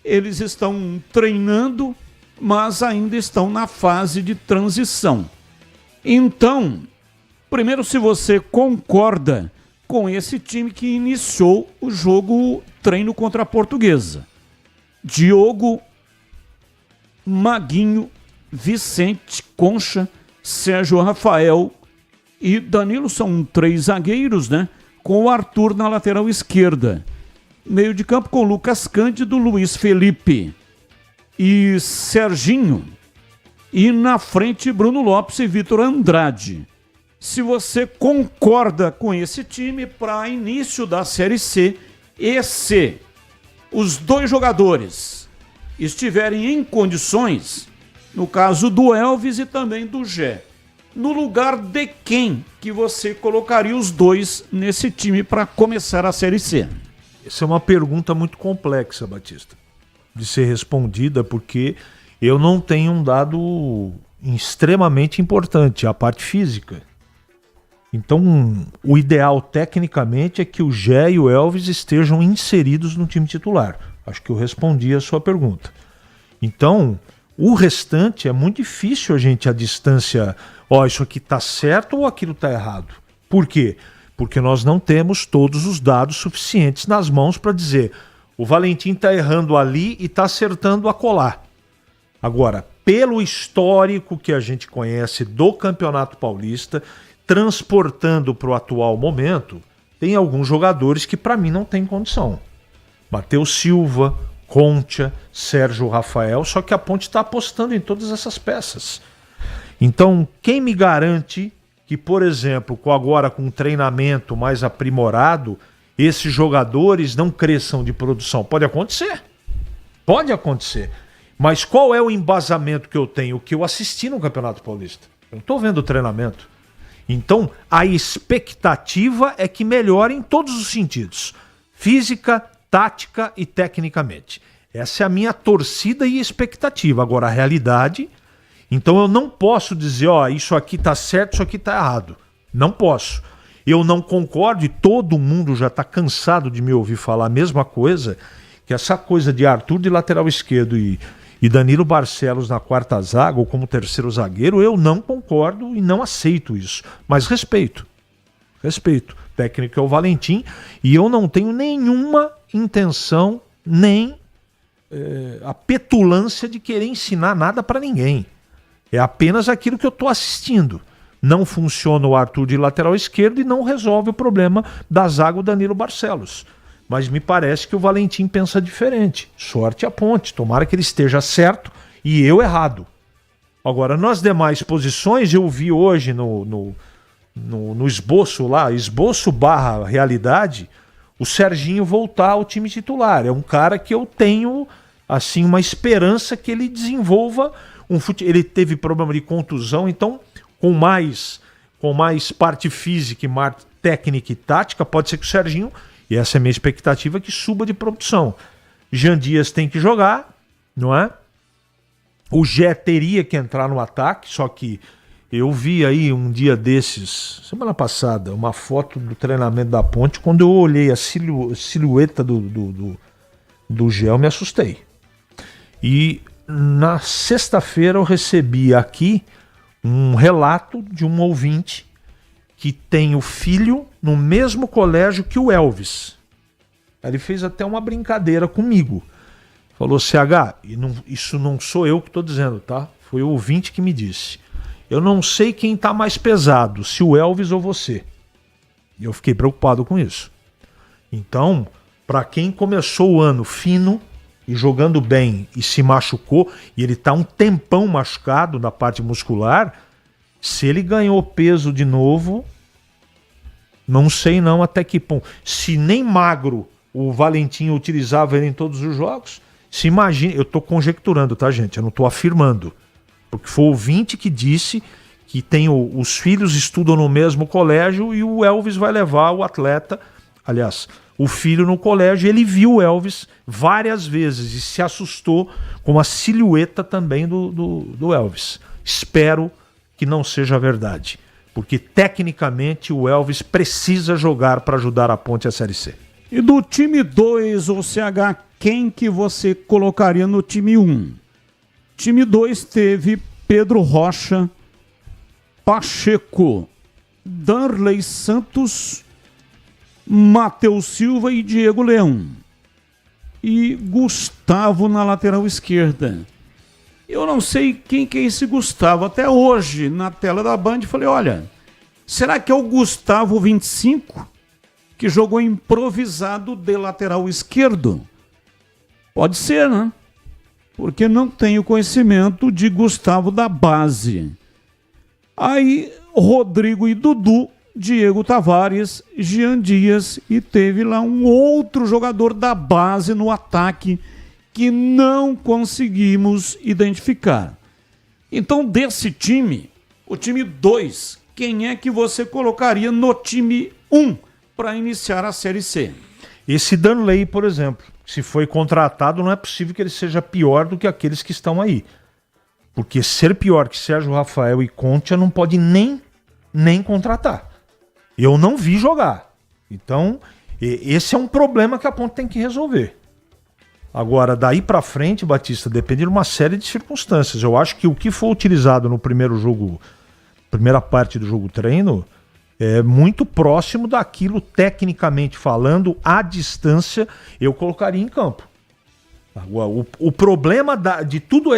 Speaker 6: Eles estão treinando, mas ainda estão na fase de transição. Então, primeiro, se você concorda com esse time que iniciou o jogo treino contra a Portuguesa. Diogo, Maguinho, Vicente, Concha, Sérgio Rafael e Danilo são 3 zagueiros, né? Com o Arthur na lateral esquerda. Meio de campo com Lucas Cândido, Luiz Felipe e Serginho. E na frente Bruno Lopes e Vitor Andrade. Se você concorda com esse time para início da Série C, e se os 2 jogadores estiverem em condições, no caso do Elvis e também do Gé, no lugar de quem que você colocaria os 2 nesse time para começar a Série C?
Speaker 7: Essa é uma pergunta muito complexa, Batista, de ser respondida, porque eu não tenho um dado extremamente importante, a parte física. Então, o ideal tecnicamente é que o Gé e o Elvis estejam inseridos no time titular. Acho que eu respondi a sua pergunta. Então, o restante é muito difícil a gente, à distância, isso aqui está certo ou aquilo está errado. Por quê? Porque nós não temos todos os dados suficientes nas mãos para dizer o Valentim está errando ali e está acertando acolá. Agora, pelo histórico que a gente conhece do Campeonato Paulista, transportando para o atual momento, tem alguns jogadores que para mim não tem condição. Matheus Silva, Concha, Sérgio Rafael, só que a Ponte está apostando em todas essas peças. Então, quem me garante que, por exemplo, agora com um treinamento mais aprimorado, esses jogadores não cresçam de produção? Pode acontecer. Pode acontecer. Mas qual é o embasamento que eu tenho? O que eu assisti no Campeonato Paulista. Eu não estou vendo o treinamento. Então, a expectativa é que melhore em todos os sentidos. Física, tática e tecnicamente. Essa é a minha torcida e expectativa. Agora, a realidade... Então eu não posso dizer, isso aqui tá certo, isso aqui tá errado. Não posso. Eu não concordo e todo mundo já tá cansado de me ouvir falar a mesma coisa, que essa coisa de Arthur de lateral esquerdo e Danilo Barcelos na quarta zaga ou como terceiro zagueiro, eu não concordo e não aceito isso. Mas respeito. Respeito. O técnico é o Valentim e eu não tenho nenhuma intenção, nem a petulância de querer ensinar nada para ninguém. É apenas aquilo que eu estou assistindo. Não funciona o Arthur de lateral esquerdo e não resolve o problema da zaga o Danilo Barcelos. Mas me parece que o Valentim pensa diferente. Sorte a Ponte. Tomara que ele esteja certo e eu errado. Agora, nas demais posições, eu vi hoje no esboço lá, esboço/realidade, o Serginho voltar ao time titular. É um cara que eu tenho assim uma esperança que ele desenvolva ele teve problema de contusão, então com mais parte física e mais técnica e tática, pode ser que o Serginho, e essa é a minha expectativa, que suba de produção. Jean Dias tem que jogar, não é? O Gé teria que entrar no ataque, só que eu vi aí um dia desses, semana passada, uma foto do treinamento da Ponte, quando eu olhei a silhueta do Gé, eu me assustei. E na sexta-feira eu recebi aqui um relato de um ouvinte que tem o filho no mesmo colégio que o Elvis. Ele fez até uma brincadeira comigo. Falou, CH, isso não sou eu que estou dizendo, tá? Foi o ouvinte que me disse. Eu não sei quem está mais pesado, se o Elvis ou você. E eu fiquei preocupado com isso. Então, para quem começou o ano fino e jogando bem e se machucou, e ele está um tempão machucado na parte muscular, se ele ganhou peso de novo, não sei não até que ponto. Se nem magro o Valentim utilizava ele em todos os jogos, se imagina, eu estou conjecturando, tá, gente? Eu não estou afirmando. Porque foi o ouvinte que disse que os filhos estudam no mesmo colégio e o Elvis vai levar o atleta, aliás, o filho no colégio, ele viu o Elvis várias vezes e se assustou com a silhueta também do Elvis. Espero que não seja verdade, porque tecnicamente o Elvis precisa jogar para ajudar a Ponte a Série C.
Speaker 6: E do time 2, ou CH, quem que você colocaria no time 1? Time 2 teve Pedro Rocha, Pacheco, Darley Santos, Matheus Silva e Diego Leão. E Gustavo na lateral esquerda. Eu não sei quem que é esse Gustavo. Até hoje, na tela da Band, falei, olha, Será que é o Gustavo 25, que jogou improvisado de lateral esquerdo? Pode ser, né? Porque não tenho conhecimento de Gustavo da base. Aí, Rodrigo e Dudu, Diego Tavares, Jean Dias, e teve lá um outro jogador da base no ataque que não conseguimos identificar. Então, desse time, o time 2, quem é que você colocaria no time 1 para iniciar a Série C?
Speaker 7: Esse Danley, por exemplo, se foi contratado, não é possível que ele seja pior do que aqueles que estão aí. Porque ser pior que Sérgio Rafael e Concha não pode nem contratar. Eu não vi jogar. Então, esse é um problema que a Ponte tem que resolver. Agora, daí pra frente, Batista, depende de uma série de circunstâncias. Eu acho que o que foi utilizado no primeiro jogo, primeira parte do jogo treino, é muito próximo daquilo, tecnicamente falando, à distância, eu colocaria em campo. Agora, o problema de tudo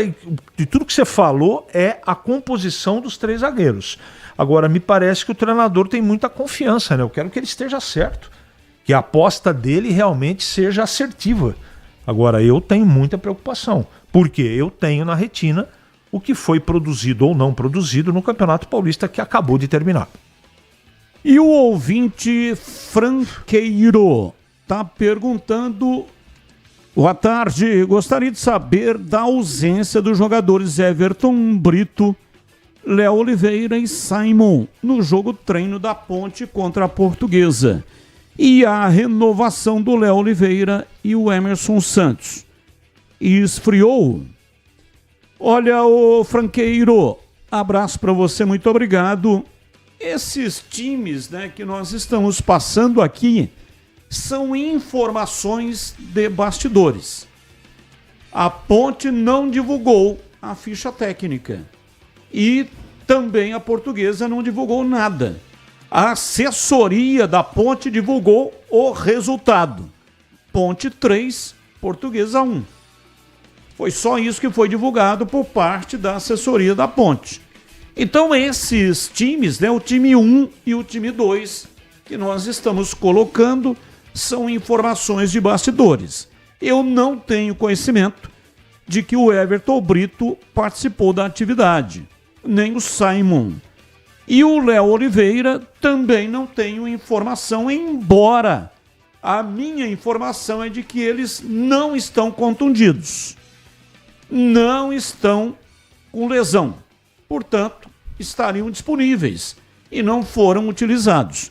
Speaker 7: que você falou é a composição dos 3 zagueiros. Agora, me parece que o treinador tem muita confiança, né? Eu quero que ele esteja certo, que a aposta dele realmente seja assertiva. Agora, eu tenho muita preocupação, porque eu tenho na retina o que foi produzido ou não produzido no Campeonato Paulista que acabou de terminar.
Speaker 6: E o ouvinte Franqueiro está perguntando: boa tarde, gostaria de saber da ausência dos jogadores Everton Brito, Léo Oliveira e Simon no jogo treino da Ponte contra a Portuguesa, e a renovação do Léo Oliveira e o Emerson Santos. Esfriou? Olha, ô Franqueiro, abraço para você, muito obrigado. Esses times, né, que nós estamos passando aqui são informações de bastidores. A Ponte não divulgou a ficha técnica e também a Portuguesa não divulgou nada. A assessoria da Ponte divulgou o resultado. Ponte 3, Portuguesa 1. Foi só isso que foi divulgado por parte da assessoria da Ponte. Então esses times, né, o time 1 e o time 2, que nós estamos colocando, são informações de bastidores. Eu não tenho conhecimento de que o Everton Brito participou da atividade, nem o Simon. E o Léo Oliveira também não tenho informação, embora a minha informação é de que eles não estão contundidos, não estão com lesão. Portanto, estariam disponíveis e não foram utilizados.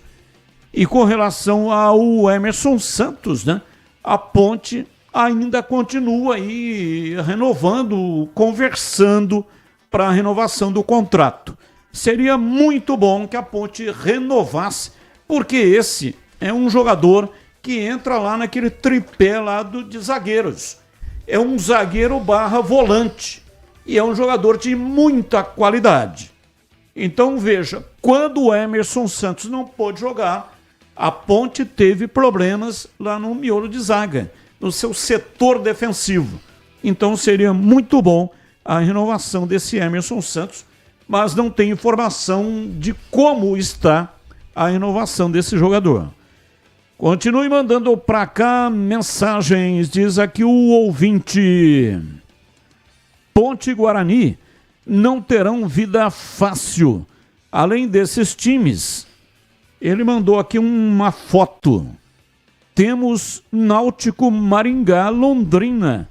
Speaker 6: E com relação ao Emerson Santos, né, a Ponte ainda continua aí renovando, conversando para a renovação do contrato. Seria muito bom que a Ponte renovasse, porque esse é um jogador que entra lá naquele tripé lá de zagueiros. É um zagueiro / volante. E é um jogador de muita qualidade. Então veja, quando o Emerson Santos não pôde jogar, a Ponte teve problemas lá no miolo de zaga, no seu setor defensivo. Então seria muito bom a renovação desse Emerson Santos, mas não tem informação de como está a renovação desse jogador. Continue mandando para cá mensagens, diz aqui o ouvinte: Ponte e Guarani não terão vida fácil. Além desses times, ele mandou aqui uma foto. Temos Náutico, Maringá, Londrina,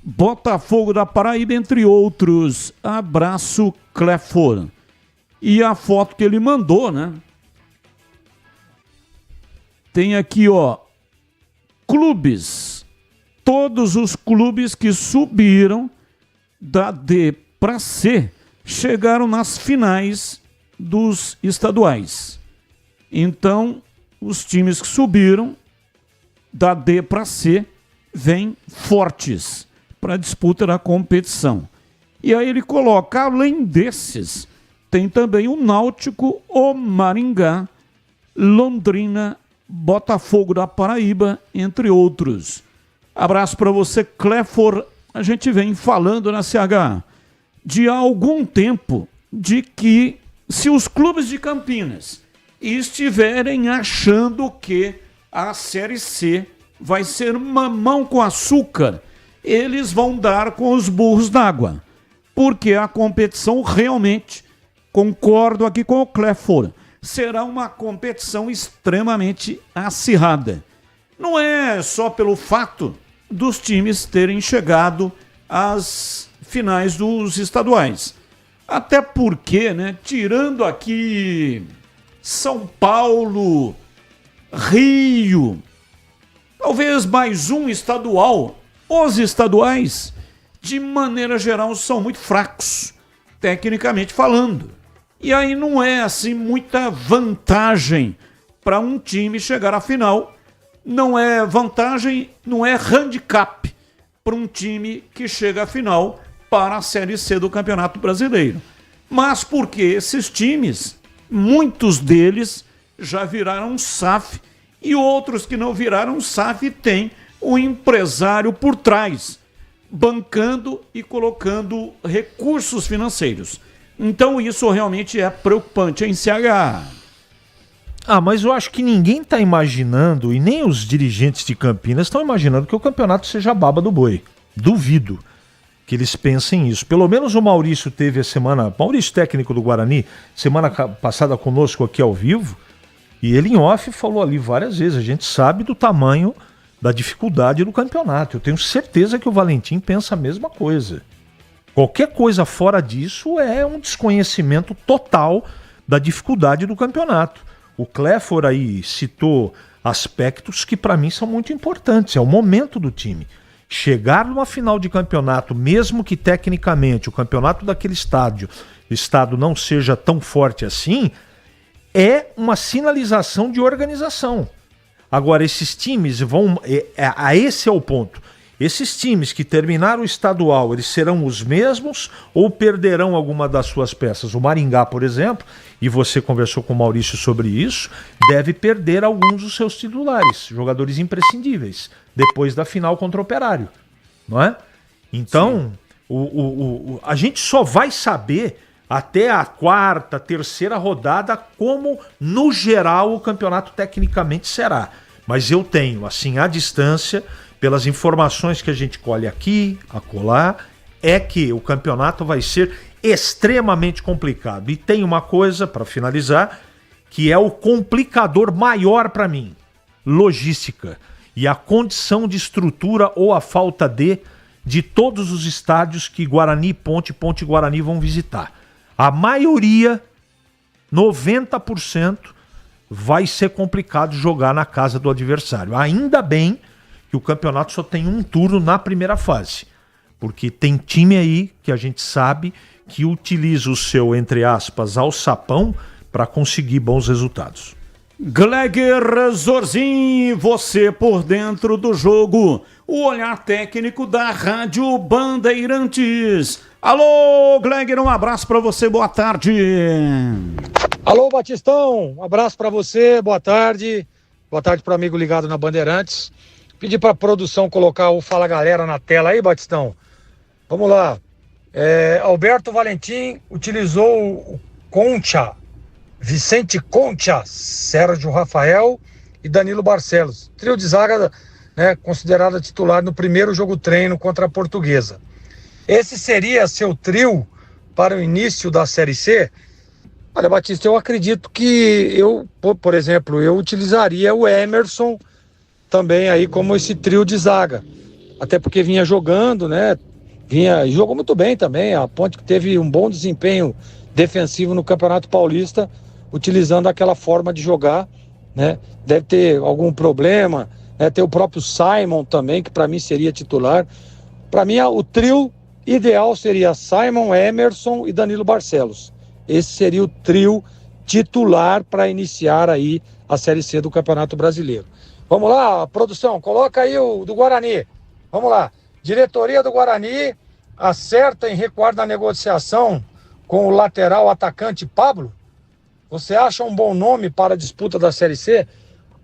Speaker 6: Botafogo da Paraíba, entre outros. Abraço, Clefor. E a foto que ele mandou, né? Tem aqui, ó, clubes. Todos os clubes que subiram da D para C chegaram nas finais dos estaduais. Então, os times que subiram da D para C vêm fortes para a disputa da competição. E aí ele coloca, além desses, tem também o Náutico, o Maringá, Londrina, Botafogo da Paraíba, entre outros. Abraço para você, Clefor. A gente vem falando na CH de há algum tempo de que se os clubes de Campinas e estiverem achando que a Série C vai ser mamão com açúcar, eles vão dar com os burros d'água. Porque a competição realmente, concordo aqui com o Clifford, será uma competição extremamente acirrada. Não é só pelo fato dos times terem chegado às finais dos estaduais. Até porque, né, tirando aqui São Paulo, Rio, talvez mais um estadual, os estaduais, de maneira geral, são muito fracos, tecnicamente falando. E aí não é assim muita vantagem para um time chegar à final. Não é vantagem, não é handicap para um time que chega à final para a Série C do Campeonato Brasileiro. Mas porque esses times, muitos deles já viraram SAF e outros que não viraram SAF têm um empresário por trás, bancando e colocando recursos financeiros. Então isso realmente é preocupante, hein, CH?
Speaker 7: Mas eu acho que ninguém está imaginando, e nem os dirigentes de Campinas estão imaginando que o campeonato seja a baba do boi. Duvido que eles pensem isso. Pelo menos o Maurício teve a semana... Maurício, técnico do Guarani, semana passada conosco aqui ao vivo, e ele em off falou ali várias vezes, a gente sabe do tamanho da dificuldade do campeonato. Eu tenho certeza que o Valentim pensa a mesma coisa. Qualquer coisa fora disso é um desconhecimento total da dificuldade do campeonato. O Clifford aí citou aspectos que para mim são muito importantes. É o momento do time. Chegar numa final de campeonato, mesmo que tecnicamente o campeonato daquele estado não seja tão forte assim, é uma sinalização de organização. Agora, esses times vão... esse é o ponto. Esses times que terminaram o estadual, eles serão os mesmos ou perderão alguma das suas peças? O Maringá, por exemplo, e você conversou com o Maurício sobre isso, deve perder alguns dos seus titulares, jogadores imprescindíveis, depois da final contra o Operário, não é? Então, a gente só vai saber até a quarta, terceira rodada como, no geral, o campeonato tecnicamente será. Mas eu tenho, assim, à distância, pelas informações que a gente colhe aqui, acolá, é que o campeonato vai ser extremamente complicado. E tem uma coisa, para finalizar, que é o complicador maior para mim: logística. E a condição de estrutura ou a falta de todos os estádios que Guarani, Ponte e Guarani vão visitar. A maioria, 90%, vai ser complicado jogar na casa do adversário. Ainda bem que o campeonato só tem um turno na primeira fase, porque tem time aí que a gente sabe que utiliza o seu, entre aspas, alçapão para conseguir bons resultados.
Speaker 6: Gleger Zorzin, você por dentro do jogo, o olhar técnico da Rádio Bandeirantes. Alô, Gleger, um abraço para você, boa tarde.
Speaker 16: Alô, Batistão, um abraço para você, boa tarde. Boa tarde para o amigo ligado na Bandeirantes. Pedir para a produção colocar o Fala Galera na tela aí, Batistão. Vamos lá. Alberto Valentim utilizou o Concha, Vicente Concha, Sérgio Rafael e Danilo Barcelos. Trio de zaga, né, considerada titular no primeiro jogo treino contra a Portuguesa. Esse seria seu trio para o início da Série C? Olha, Batista, eu acredito que por exemplo, eu utilizaria o Emerson também aí como esse trio de zaga. Até porque vinha jogando, né? Jogou muito bem também. A Ponte que teve um bom desempenho defensivo no Campeonato Paulista, utilizando aquela forma de jogar, né? Deve ter algum problema, né? Tem o próprio Simon também, que para mim seria titular. Para mim, o trio ideal seria Simon, Emerson e Danilo Barcelos. Esse seria o trio titular para iniciar aí a Série C do Campeonato Brasileiro. Vamos lá, produção, coloca aí o do Guarani. Vamos lá. Diretoria do Guarani acerta em recuar da negociação com o lateral atacante Pablo? Você acha um bom nome para a disputa da Série C?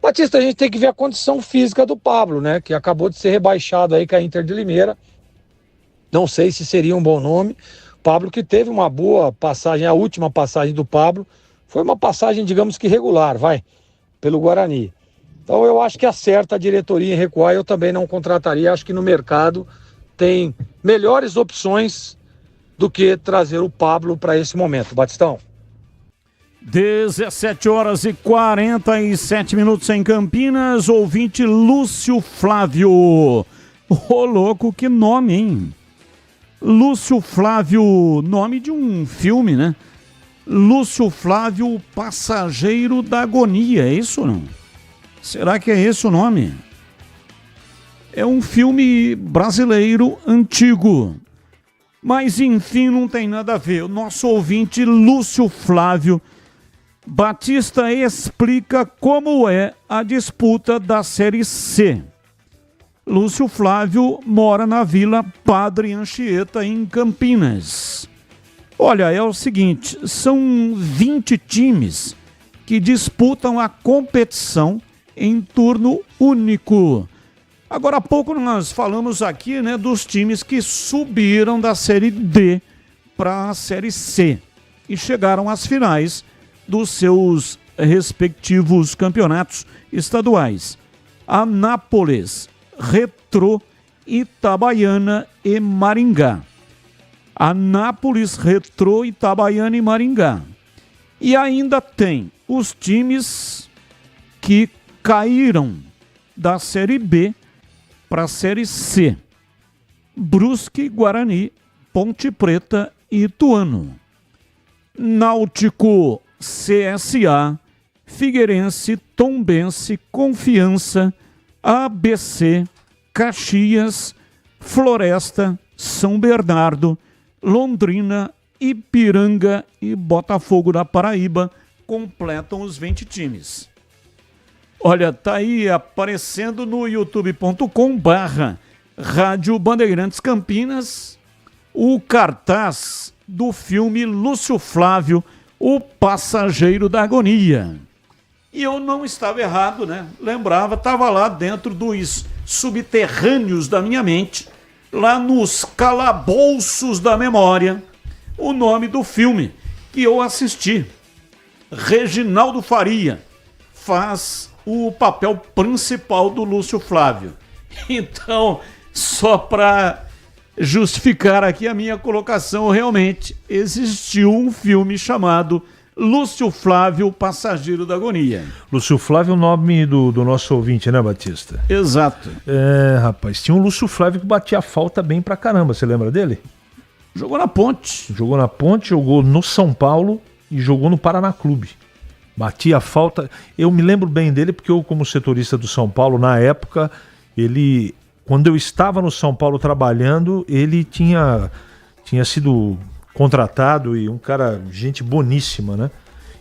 Speaker 16: Batista, a gente tem que ver a condição física do Pablo, né? Que acabou de ser rebaixado aí com a Inter de Limeira. Não sei se seria um bom nome. Pablo que teve uma boa passagem, a última passagem do Pablo foi uma passagem, digamos que regular, pelo Guarani. Então eu acho que acerta a diretoria em recuar, eu também não contrataria, acho que no mercado tem melhores opções do que trazer o Pablo para esse momento. Batistão.
Speaker 6: 17h47 em Campinas, ouvinte Lúcio Flávio. Ô, louco, que nome, hein? Lúcio Flávio, nome de um filme, né? Lúcio Flávio, Passageiro da Agonia, é isso ou não? Será que é esse o nome? É um filme brasileiro antigo. Mas, enfim, não tem nada a ver. O nosso ouvinte Lúcio Flávio Batista explica como é a disputa da Série C. Lúcio Flávio mora na Vila Padre Anchieta, em Campinas. Olha, é o seguinte, são 20 times que disputam a competição em turno único. Agora há pouco nós falamos aqui, né, dos times que subiram da Série D para a Série C e chegaram às finais dos seus respectivos campeonatos estaduais. Anápolis, Retrô, Itabaiana e Maringá. Anápolis, Retrô, Itabaiana e Maringá. E ainda tem os times que caíram da Série B para a Série C. Brusque, Guarani, Ponte Preta e Ituano. Náutico, CSA, Figueirense, Tombense, Confiança, ABC, Caxias, Floresta, São Bernardo, Londrina, Ipiranga e Botafogo da Paraíba completam os 20 times. Olha, tá aí aparecendo no youtube.com/Rádio Bandeirantes Campinas o cartaz do filme Lúcio Flávio, O Passageiro da Agonia. E eu não estava errado, né? Lembrava, estava lá dentro dos subterrâneos da minha mente, lá nos calabouços da memória, o nome do filme que eu assisti. Reginaldo Faria faz o papel principal do Lúcio Flávio. Então, só para justificar aqui a minha colocação, realmente existiu um filme chamado Lúcio Flávio, Passageiro da Agonia.
Speaker 7: Lúcio Flávio é o nome do nosso ouvinte, né, Batista?
Speaker 6: Exato.
Speaker 7: É, rapaz, tinha um Lúcio Flávio que batia falta bem pra caramba, você lembra dele?
Speaker 6: Jogou na Ponte.
Speaker 7: Jogou na Ponte, jogou no São Paulo e jogou no Paraná Clube. Batia falta. Eu me lembro bem dele porque eu, como setorista do São Paulo, na época, quando eu estava no São Paulo trabalhando, ele tinha sido contratado e um cara, gente boníssima, né?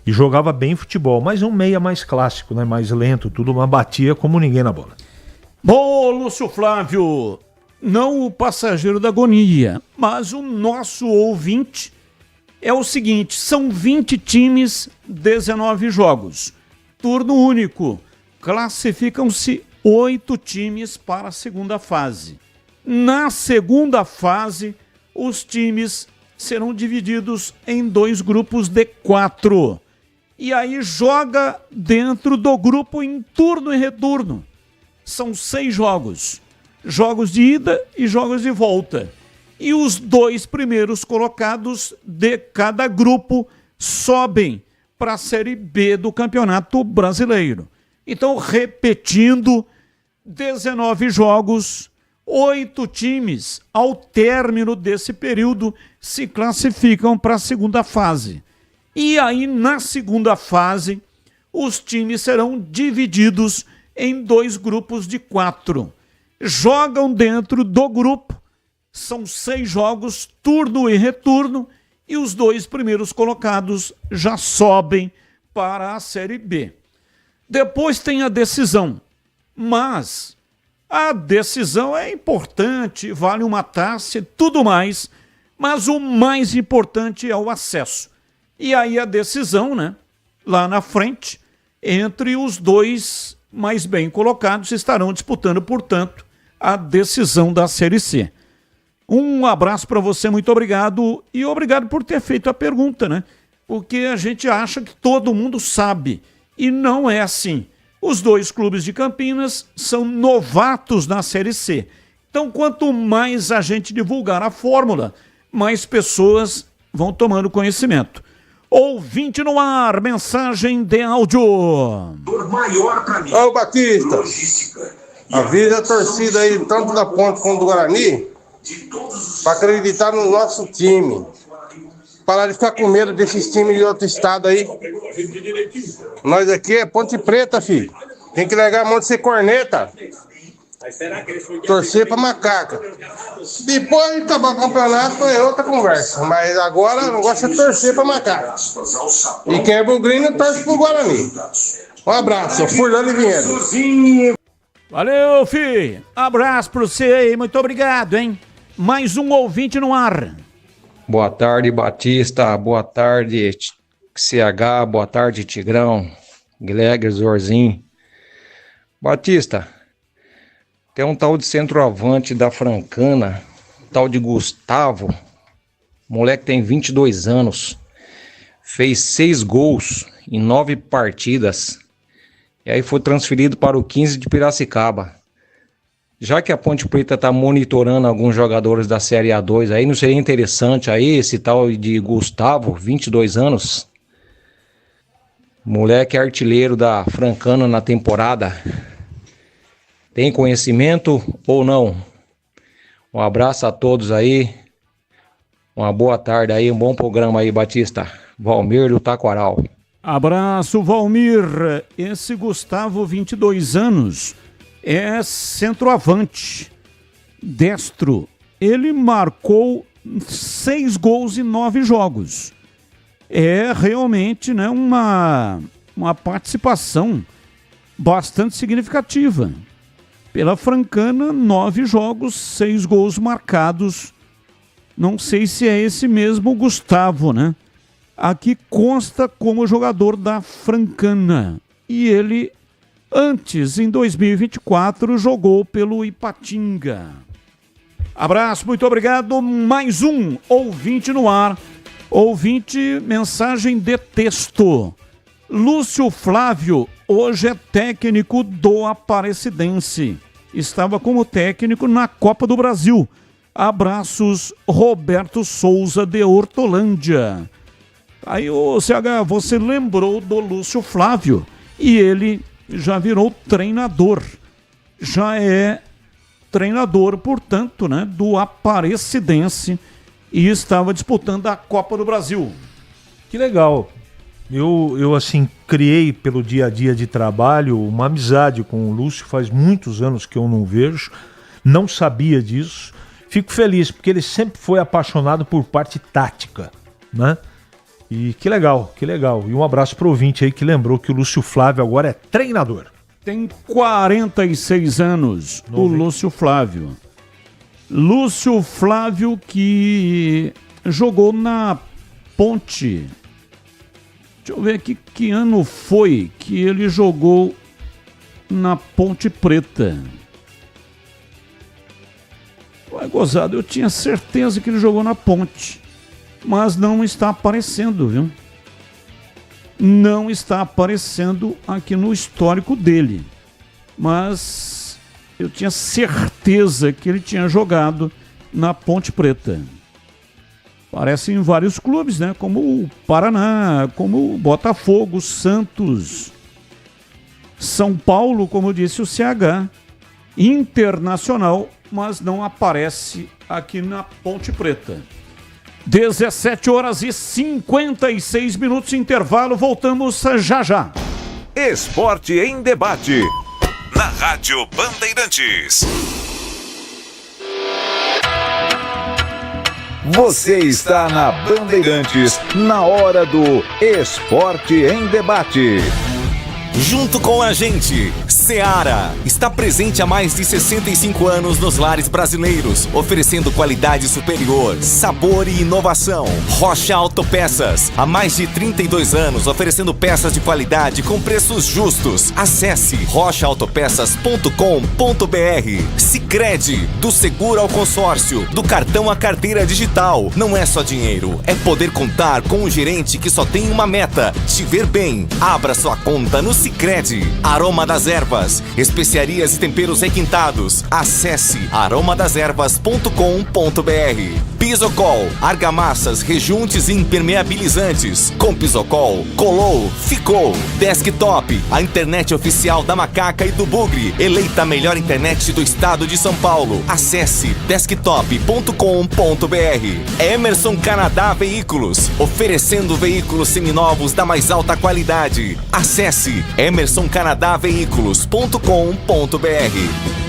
Speaker 7: E jogava bem futebol, mas um meia mais clássico, né? Mais lento, tudo, mas batia como ninguém na bola.
Speaker 6: Bom, Lúcio Flávio, não o Passageiro da Agonia, mas o nosso ouvinte é o seguinte, são 20 times, 19 jogos, turno único, classificam-se 8 times para a segunda fase. Na segunda fase, os times serão divididos em 2 grupos de 4. E aí joga dentro do grupo em turno e retorno. São 6 jogos. Jogos de ida e jogos de volta. E os 2 primeiros colocados de cada grupo sobem para a Série B do Campeonato Brasileiro. Então, repetindo, 19 jogos, 8 times, ao término desse período, se classificam para a segunda fase. E aí, na segunda fase, os times serão divididos em 2 grupos de 4. Jogam dentro do grupo, são 6 jogos, turno e retorno, e os 2 primeiros colocados já sobem para a Série B. Depois tem a decisão, mas a decisão é importante, vale uma taça e tudo mais, mas o mais importante é o acesso. E aí a decisão, né, lá na frente, entre os 2 mais bem colocados, estarão disputando, portanto, a decisão da Série C. Um abraço para você, muito obrigado, e obrigado por ter feito a pergunta, né? porque a gente acha que todo mundo sabe, e não é assim. Os dois clubes de Campinas são novatos na Série C. Então, quanto mais a gente divulgar a fórmula, mais pessoas vão tomando conhecimento. Ouvinte no ar, mensagem de áudio.
Speaker 17: Ô Batista, avisa a torcida aí, tanto da Ponte quanto do Guarani, para acreditar no nosso time. Parar de ficar com medo desses times de outro estado aí. Nós aqui é Ponte Preta, filho. Tem que largar a mão de ser corneta. Torcer pra macaca. Depois de acabar o campeonato é outra conversa. Mas agora o negócio é torcer pra macaca. E quem é bugrino torce pro Guarani. Um abraço, Furlano e Vinhedo.
Speaker 6: Valeu, filho. Abraço pra você aí, muito obrigado, hein? Mais um ouvinte no ar.
Speaker 18: Boa tarde, Batista. Boa tarde, CH. Boa tarde, Tigrão. Gleger, Zorzinho. Batista, tem um tal de centroavante da Francana, tal de Gustavo. Moleque tem 22 anos. Fez 6 gols em 9 partidas. E aí foi transferido para o 15 de Piracicaba. Já que a Ponte Preta está monitorando alguns jogadores da Série A2, aí não seria interessante aí esse tal de Gustavo, 22 anos? Moleque artilheiro da Francana na temporada. Tem conhecimento ou não? Um abraço a todos aí. Uma boa tarde aí, um bom programa aí, Batista. Valmir do Taquaral.
Speaker 6: Abraço, Valmir. Esse Gustavo, 22 anos, é centroavante, destro. Ele marcou 6 gols em 9 jogos. É realmente, né, uma participação bastante significativa. Pela Francana, 9 jogos, 6 gols marcados. Não sei se é esse mesmo Gustavo, né? Aqui consta como jogador da Francana. E ele, antes, em 2024, jogou pelo Ipatinga. Abraço, muito obrigado. Mais um ouvinte no ar. Ouvinte, mensagem de texto. Lúcio Flávio, hoje é técnico do Aparecidense. Estava como técnico na Copa do Brasil. Abraços, Roberto Souza de Hortolândia. Aí, CH, você lembrou do Lúcio Flávio e ele já virou treinador. Já é treinador, portanto, né, do Aparecidense e estava disputando a Copa do Brasil.
Speaker 7: Que legal. Eu assim, criei pelo dia a dia de trabalho uma amizade com o Lúcio, faz muitos anos que eu não vejo, não sabia disso. Fico feliz, porque ele sempre foi apaixonado por parte tática, né? E que legal, que legal. E um abraço pro ouvinte aí que lembrou que o Lúcio Flávio agora é treinador.
Speaker 6: Tem 46 anos, o Lúcio Flávio. Lúcio Flávio que jogou na Ponte. Deixa eu ver aqui que ano foi que ele jogou na Ponte Preta. Ué, gozado, eu tinha certeza que ele jogou na Ponte, mas não está aparecendo, viu? Não está aparecendo aqui no histórico dele. Mas eu tinha certeza que ele tinha jogado na Ponte Preta. Aparece em vários clubes, né? Como o Paraná, como o Botafogo, Santos, São Paulo, como disse o CH, Internacional, mas não aparece aqui na Ponte Preta. 17h56, intervalo, voltamos já já.
Speaker 3: Esporte em debate, na Rádio Bandeirantes. Você está na Bandeirantes, na hora do Esporte em Debate.
Speaker 4: Junto com a gente, Seara está presente há mais de 65 anos nos lares brasileiros, oferecendo qualidade superior, sabor e inovação. Rocha Autopeças, há mais de 32 anos, oferecendo peças de qualidade com preços justos. Acesse rochaautopeças.com.br. Sicredi, do seguro ao consórcio, do cartão à carteira digital. Não é só dinheiro, é poder contar com um gerente que só tem uma meta: te ver bem. Abra sua conta no Sicredi. Aroma das Ervas, especiarias e temperos requintados. Acesse aromadeservas.com.br. Pisocol, argamassas, rejuntes e impermeabilizantes. Com Pisocol, colou, ficou. Desktop, a internet oficial da Macaca e do Bugre, eleita a melhor internet do estado de São Paulo. Acesse desktop.com.br. Emerson Canadá Veículos, oferecendo veículos seminovos da mais alta qualidade. Acesse emersoncanadaveículos.com.br.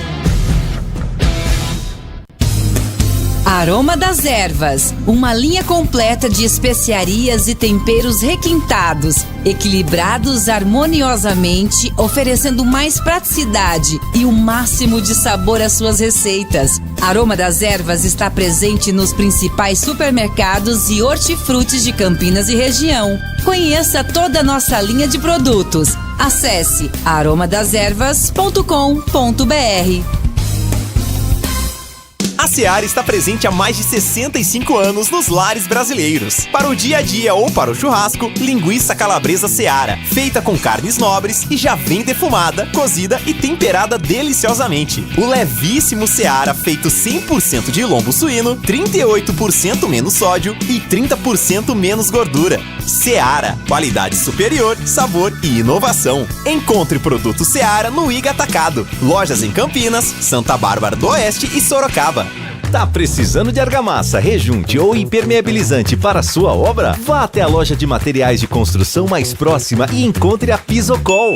Speaker 19: Aroma das Ervas, uma linha completa de especiarias e temperos requintados, equilibrados harmoniosamente, oferecendo mais praticidade e o máximo de sabor às suas receitas. Aroma das Ervas está presente nos principais supermercados e hortifrutis de Campinas e região. Conheça toda a nossa linha de produtos. Acesse aromadeservas.com.br.
Speaker 11: A Seara está presente há mais de 65 anos nos lares brasileiros. Para o dia a dia ou para o churrasco, linguiça calabresa Seara, feita com carnes nobres e já vem defumada, cozida e temperada deliciosamente. O levíssimo Seara, feito 100% de lombo suíno, 38% menos sódio e 30% menos gordura. Seara, qualidade superior, sabor e inovação. Encontre produto Seara no Iga Atacado. Lojas em Campinas, Santa Bárbara do Oeste e Sorocaba.
Speaker 20: Tá precisando de argamassa, rejunte ou impermeabilizante para a sua obra? Vá até a loja de materiais de construção mais próxima e encontre a Pisocol.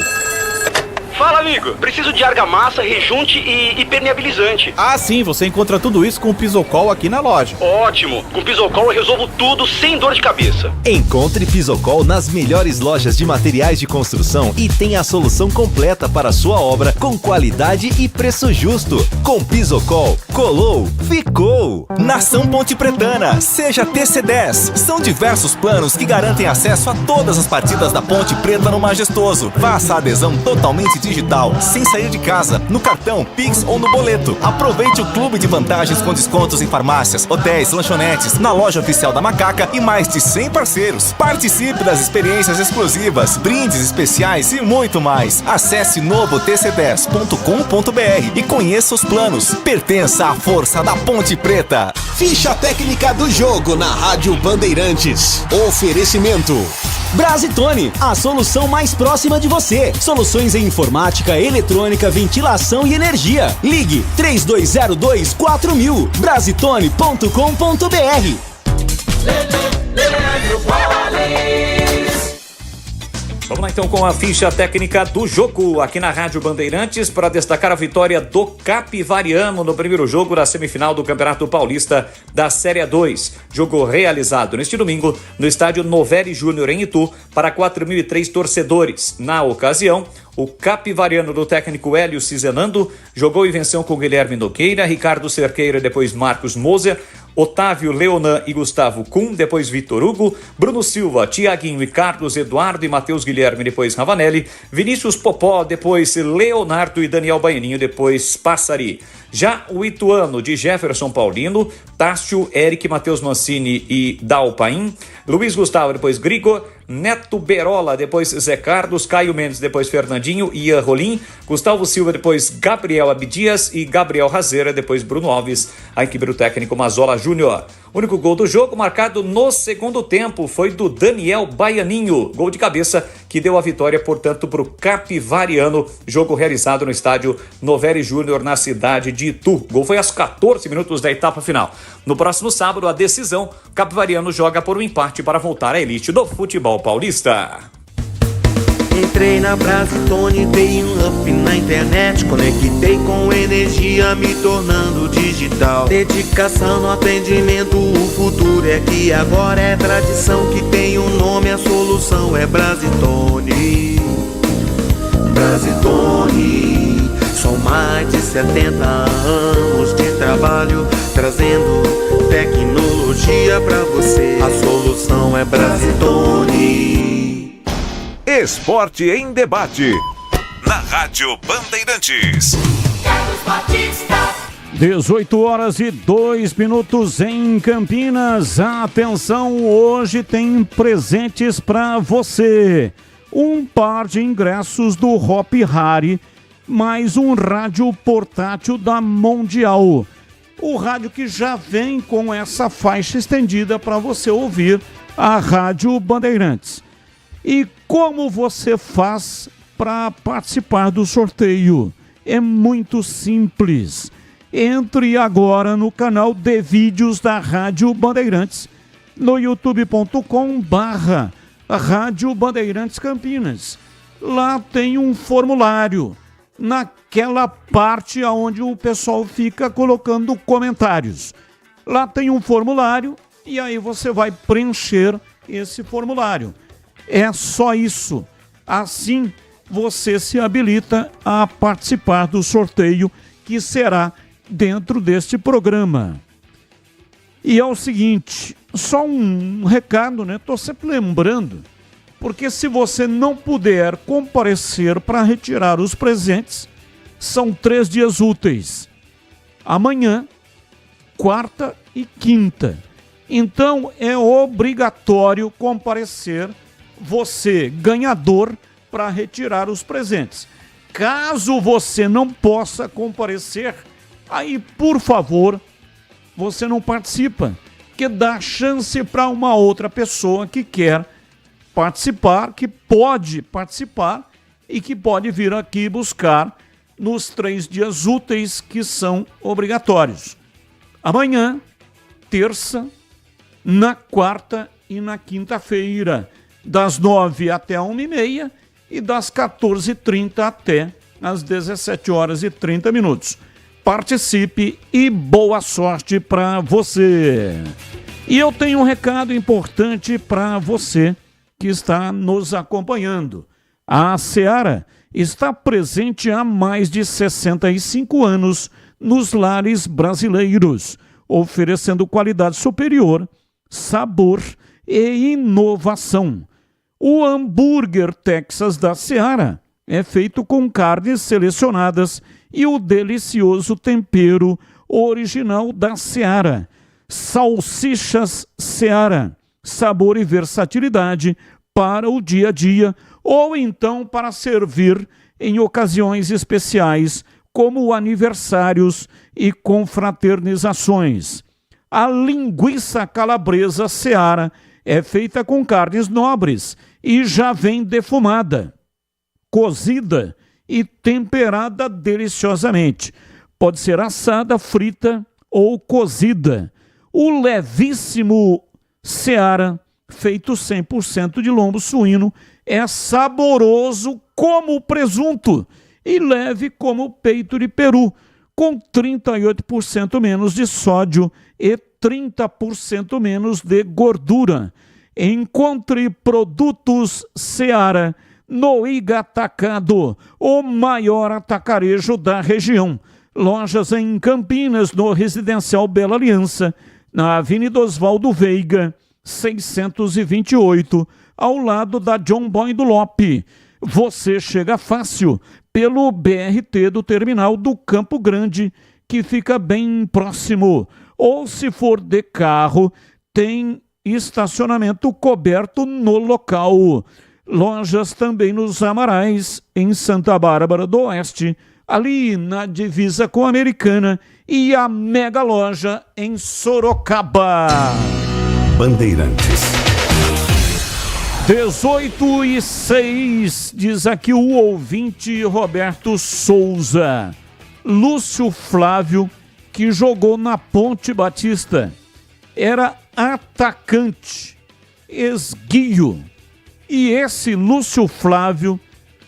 Speaker 21: Fala, amigo. Preciso de argamassa, rejunte e impermeabilizante.
Speaker 22: Ah, sim. Você encontra tudo isso com o Pisocol aqui na loja.
Speaker 21: Ótimo. Com o Pisocol eu resolvo tudo sem dor de cabeça.
Speaker 20: Encontre Pisocol nas melhores lojas de materiais de construção e tenha a solução completa para a sua obra com qualidade e preço justo. Com Pisocol, colou, ficou.
Speaker 4: Nação Ponte Pretana, seja TC10. São diversos planos que garantem acesso a todas as partidas da Ponte Preta no Majestoso. Faça a adesão totalmente digital, sem sair de casa, no cartão, Pix ou no boleto. Aproveite o clube de vantagens com descontos em farmácias, hotéis, lanchonetes, na loja oficial da Macaca e mais de 100 parceiros. Participe das experiências exclusivas, brindes especiais e muito mais. Acesse novotc10.com.br e conheça os planos. Pertença à força da Ponte Preta.
Speaker 11: Ficha técnica do jogo na Rádio Bandeirantes. Oferecimento
Speaker 23: Brasitone, a solução mais próxima de você. Soluções em informática, eletrônica, ventilação e energia. Ligue 3202-4000. Brasitone.com.br.
Speaker 24: Vamos lá então com a ficha técnica do jogo aqui na Rádio Bandeirantes para destacar a vitória do Capivariano no primeiro jogo da semifinal do Campeonato Paulista da Série A2. Jogo realizado neste domingo no estádio Novelli Júnior em Itu para 4.003 torcedores. Na ocasião, o Capivariano do técnico Hélio Cizenando jogou e venceu com Guilherme Nogueira, Ricardo Cerqueira e depois Marcos Moser, Otávio Leonan e Gustavo Kuhn, depois Vitor Hugo, Bruno Silva, Tiaguinho e Carlos Eduardo e Matheus Guilherme, depois Ravanelli, Vinícius Popó, depois Leonardo e Daniel Baianinho, depois Passari. Já o ituano de Jefferson Paulino, Tássio, Eric, Matheus Mancini e Dalpaim, Luiz Gustavo, depois Grigor, Neto Berola, depois Zé Carlos, Caio Mendes, depois Fernandinho e Ian Rolim, Gustavo Silva, depois Gabriel Abdias e Gabriel Razeira, depois Bruno Alves, a equipe do técnico Mazola Júnior. O único gol do jogo marcado no segundo tempo foi do Daniel Baianinho, gol de cabeça que deu a vitória, portanto, para o Capivariano, jogo realizado no estádio Novelli Júnior na cidade de Itu. O gol foi aos 14 minutos da etapa final. No próximo sábado, a decisão, o Capivariano joga por um empate para voltar à elite do futebol paulista.
Speaker 8: Entrei na Brasitone, dei um up na internet, conectei com energia, me tornando digital. Dedicação no atendimento, o futuro é aqui agora, é tradição que tem um nome, a solução é Brasitone. Brasitone. São mais de 70 anos de trabalho, trazendo tecnologia pra você. A solução é Brasitone.
Speaker 3: Esporte em debate. Na Rádio Bandeirantes.
Speaker 5: Carlos Batista.
Speaker 6: 18h02 em Campinas. Atenção, hoje tem presentes para você. Um par de ingressos do Hop Hari, mais um rádio portátil da Mundial. O rádio que já vem com essa faixa estendida para você ouvir a Rádio Bandeirantes. E como você faz para participar do sorteio? É muito simples. Entre agora no canal de vídeos da Rádio Bandeirantes, no youtube.com/Rádio Bandeirantes Campinas. Lá tem um formulário, naquela parte onde o pessoal fica colocando comentários. Lá tem um formulário e aí você vai preencher esse formulário. É só isso. Assim você se habilita a participar do sorteio que será dentro deste programa. E é o seguinte, só um recado, né? Estou sempre lembrando, porque se você não puder comparecer para retirar os presentes, são 3 dias úteis. Amanhã, quarta e quinta. Então é obrigatório comparecer, você, ganhador, para retirar os presentes. Caso você não possa comparecer, aí, por favor, você não participa, que dá chance para uma outra pessoa que quer participar, que pode participar e que pode vir aqui buscar nos 3 dias úteis que são obrigatórios. Amanhã, terça, na quarta e na quinta-feira, das 9 até 1h30 e das 14h30 até as 17h30. Participe e boa sorte para você. E eu tenho um recado importante para você que está nos acompanhando. A Seara está presente há mais de 65 anos nos lares brasileiros, oferecendo qualidade superior, sabor e inovação. O hambúrguer Texas da Seara é feito com carnes selecionadas e o delicioso tempero original da Seara. Salsichas Seara, sabor e versatilidade para o dia a dia ou então para servir em ocasiões especiais como aniversários e confraternizações. A linguiça calabresa Seara é feita com carnes nobres e já vem defumada, cozida e temperada deliciosamente. Pode ser assada, frita ou cozida. O levíssimo Seara, feito 100% de lombo suíno, é saboroso como presunto e leve como peito de peru, com 38% menos de sódio e 30% menos de gordura. Encontre produtos Seara no Iga Atacado, o maior atacarejo da região. Lojas em Campinas, no Residencial Bela Aliança, na Avenida Oswaldo Veiga, 628, ao lado da John Boy do Lope. Você chega fácil pelo BRT do terminal do Campo Grande, que fica bem próximo. Ou se for de carro, tem estacionamento coberto no local. Lojas também nos Amarais, em Santa Bárbara do Oeste, ali na divisa com a Americana, e a mega loja em Sorocaba.
Speaker 3: Bandeirantes.
Speaker 6: 18h06, diz aqui o ouvinte Roberto Souza. Lúcio Flávio, que jogou na Ponte Batista, era atacante, esguio. E esse Lúcio Flávio,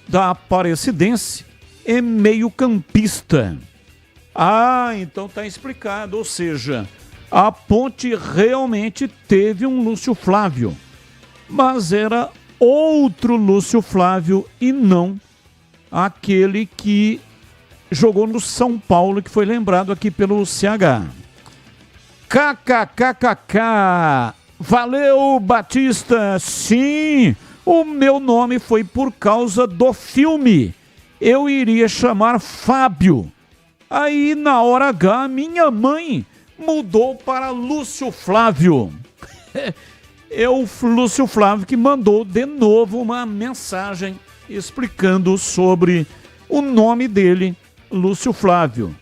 Speaker 6: da Aparecidense, é meio-campista. Ah, então tá explicado. Ou seja, a Ponte realmente teve um Lúcio Flávio, mas era outro Lúcio Flávio e não aquele que jogou no São Paulo, que foi lembrado aqui pelo CH. KKKKK. Valeu, Batista. Sim, o meu nome foi por causa do filme. Eu iria chamar Fábio. Aí, na hora H, minha mãe mudou para Lúcio Flávio. Lúcio Flávio, que mandou de novo uma mensagem explicando sobre o nome dele, Lúcio Flávio.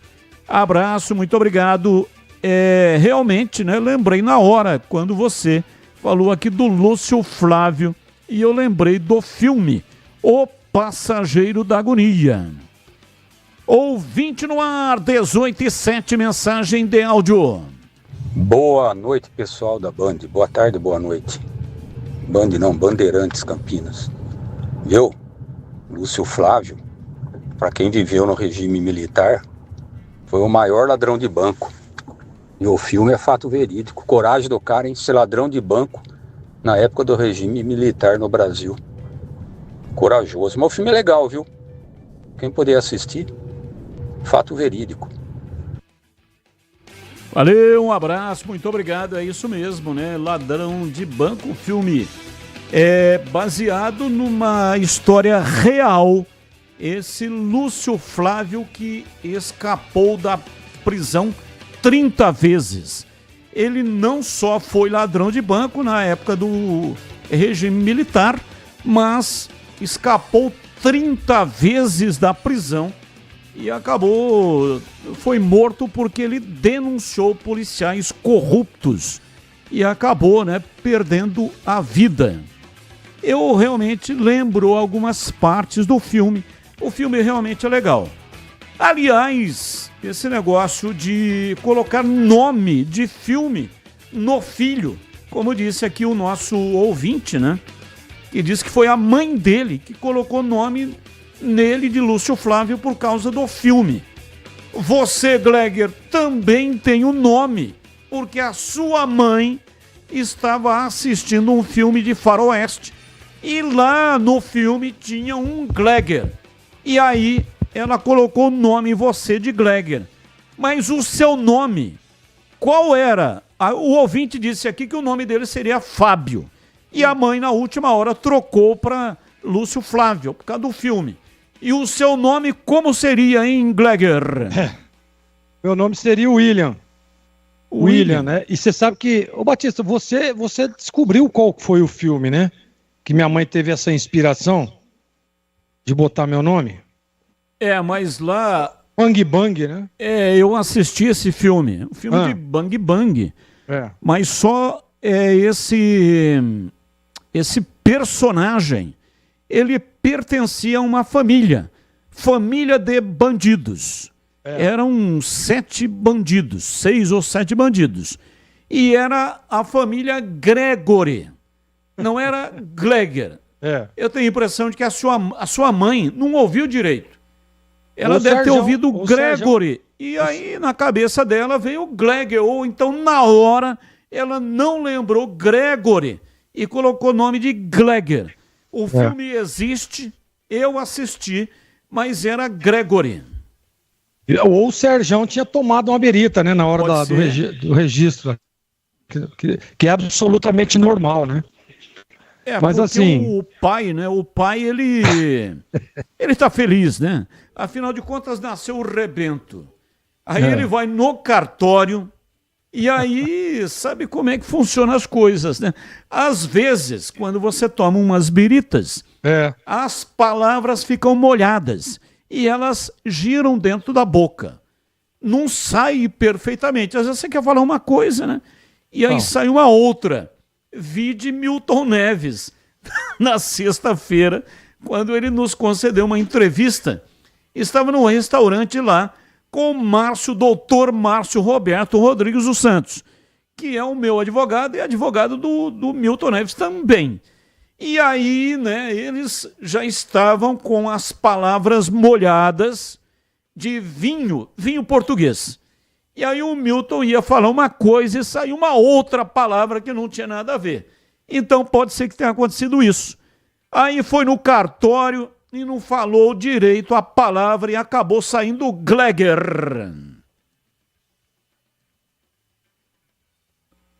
Speaker 6: Abraço, muito obrigado. Realmente, né, lembrei na hora, quando você falou aqui do Lúcio Flávio, e eu lembrei do filme O Passageiro da Agonia. Ouvinte no ar, 18h07, mensagem de áudio.
Speaker 1: Boa noite, pessoal da Band. Boa tarde, boa noite. Band não, Bandeirantes Campinas. Viu? Lúcio Flávio, para quem viveu no regime militar, foi o maior ladrão de banco. E o filme é fato verídico. Coragem do cara em ser ladrão de banco na época do regime militar no Brasil. Corajoso. Mas o filme é legal, viu? Quem puder assistir, fato verídico.
Speaker 6: Valeu, um abraço, muito obrigado, é isso mesmo, né? Ladrão de banco, o filme é baseado numa história real. Esse Lúcio Flávio que escapou da prisão 30 vezes. Ele não só foi ladrão de banco na época do regime militar, mas escapou 30 vezes da prisão e foi morto porque ele denunciou policiais corruptos e acabou, né, perdendo a vida. Eu realmente lembro algumas partes do filme. O filme realmente é legal. Aliás, esse negócio de colocar nome de filme no filho, como disse aqui o nosso ouvinte, né? Que disse que foi a mãe dele que colocou nome nele de Lúcio Flávio por causa do filme. Você, Gleger, também tem o nome, porque a sua mãe estava assistindo um filme de faroeste e lá no filme tinha um Gleger. E aí ela colocou o nome em você de Gleger. Mas o seu nome, qual era? O ouvinte disse aqui que o nome dele seria Fábio. E a mãe, na última hora, trocou para Lúcio Flávio, por causa do filme. E o seu nome, como seria, hein, Gleger?
Speaker 16: Meu nome seria William. William, né? E você sabe que... Ô, Batista, você descobriu qual foi o filme, né? Que minha mãe teve essa inspiração de botar meu nome?
Speaker 6: Mas lá...
Speaker 16: Bang Bang, né?
Speaker 6: Eu assisti esse filme. O filme de Bang Bang. Mas só esse personagem, ele pertencia a uma família de bandidos. Eram 7 bandidos, 6 ou 7 bandidos. E era a família Gregory, não era Gleger. Eu tenho a impressão de que a sua mãe não ouviu direito. Ela deve ter ouvido Gregory. E aí, na cabeça dela, veio Gleger. Ou então, na hora, ela não lembrou Gregory e colocou o nome de Gleger. O filme existe, eu assisti, mas era Gregory.
Speaker 16: Ou o Serjão tinha tomado uma berita, né, na hora do registro. Que é absolutamente normal, né?
Speaker 6: Mas assim, o pai, né? O pai, ele tá feliz, né? Afinal de contas, nasceu o rebento. Aí ele vai no cartório e aí sabe como é que funcionam as coisas, né? Às vezes, quando você toma umas biritas, as palavras ficam molhadas e elas giram dentro da boca. Não sai perfeitamente. Às vezes você quer falar uma coisa, né? E aí sai uma outra. Vide Milton Neves, na sexta-feira, quando ele nos concedeu uma entrevista. Estava num restaurante lá com o doutor Márcio Roberto Rodrigues dos Santos, que é o meu advogado e advogado do Milton Neves também. E aí, né, eles já estavam com as palavras molhadas de vinho português. E aí o Milton ia falar uma coisa e saiu uma outra palavra que não tinha nada a ver. Então pode ser que tenha acontecido isso. Aí foi no cartório, e não falou direito a palavra e acabou saindo Gleger.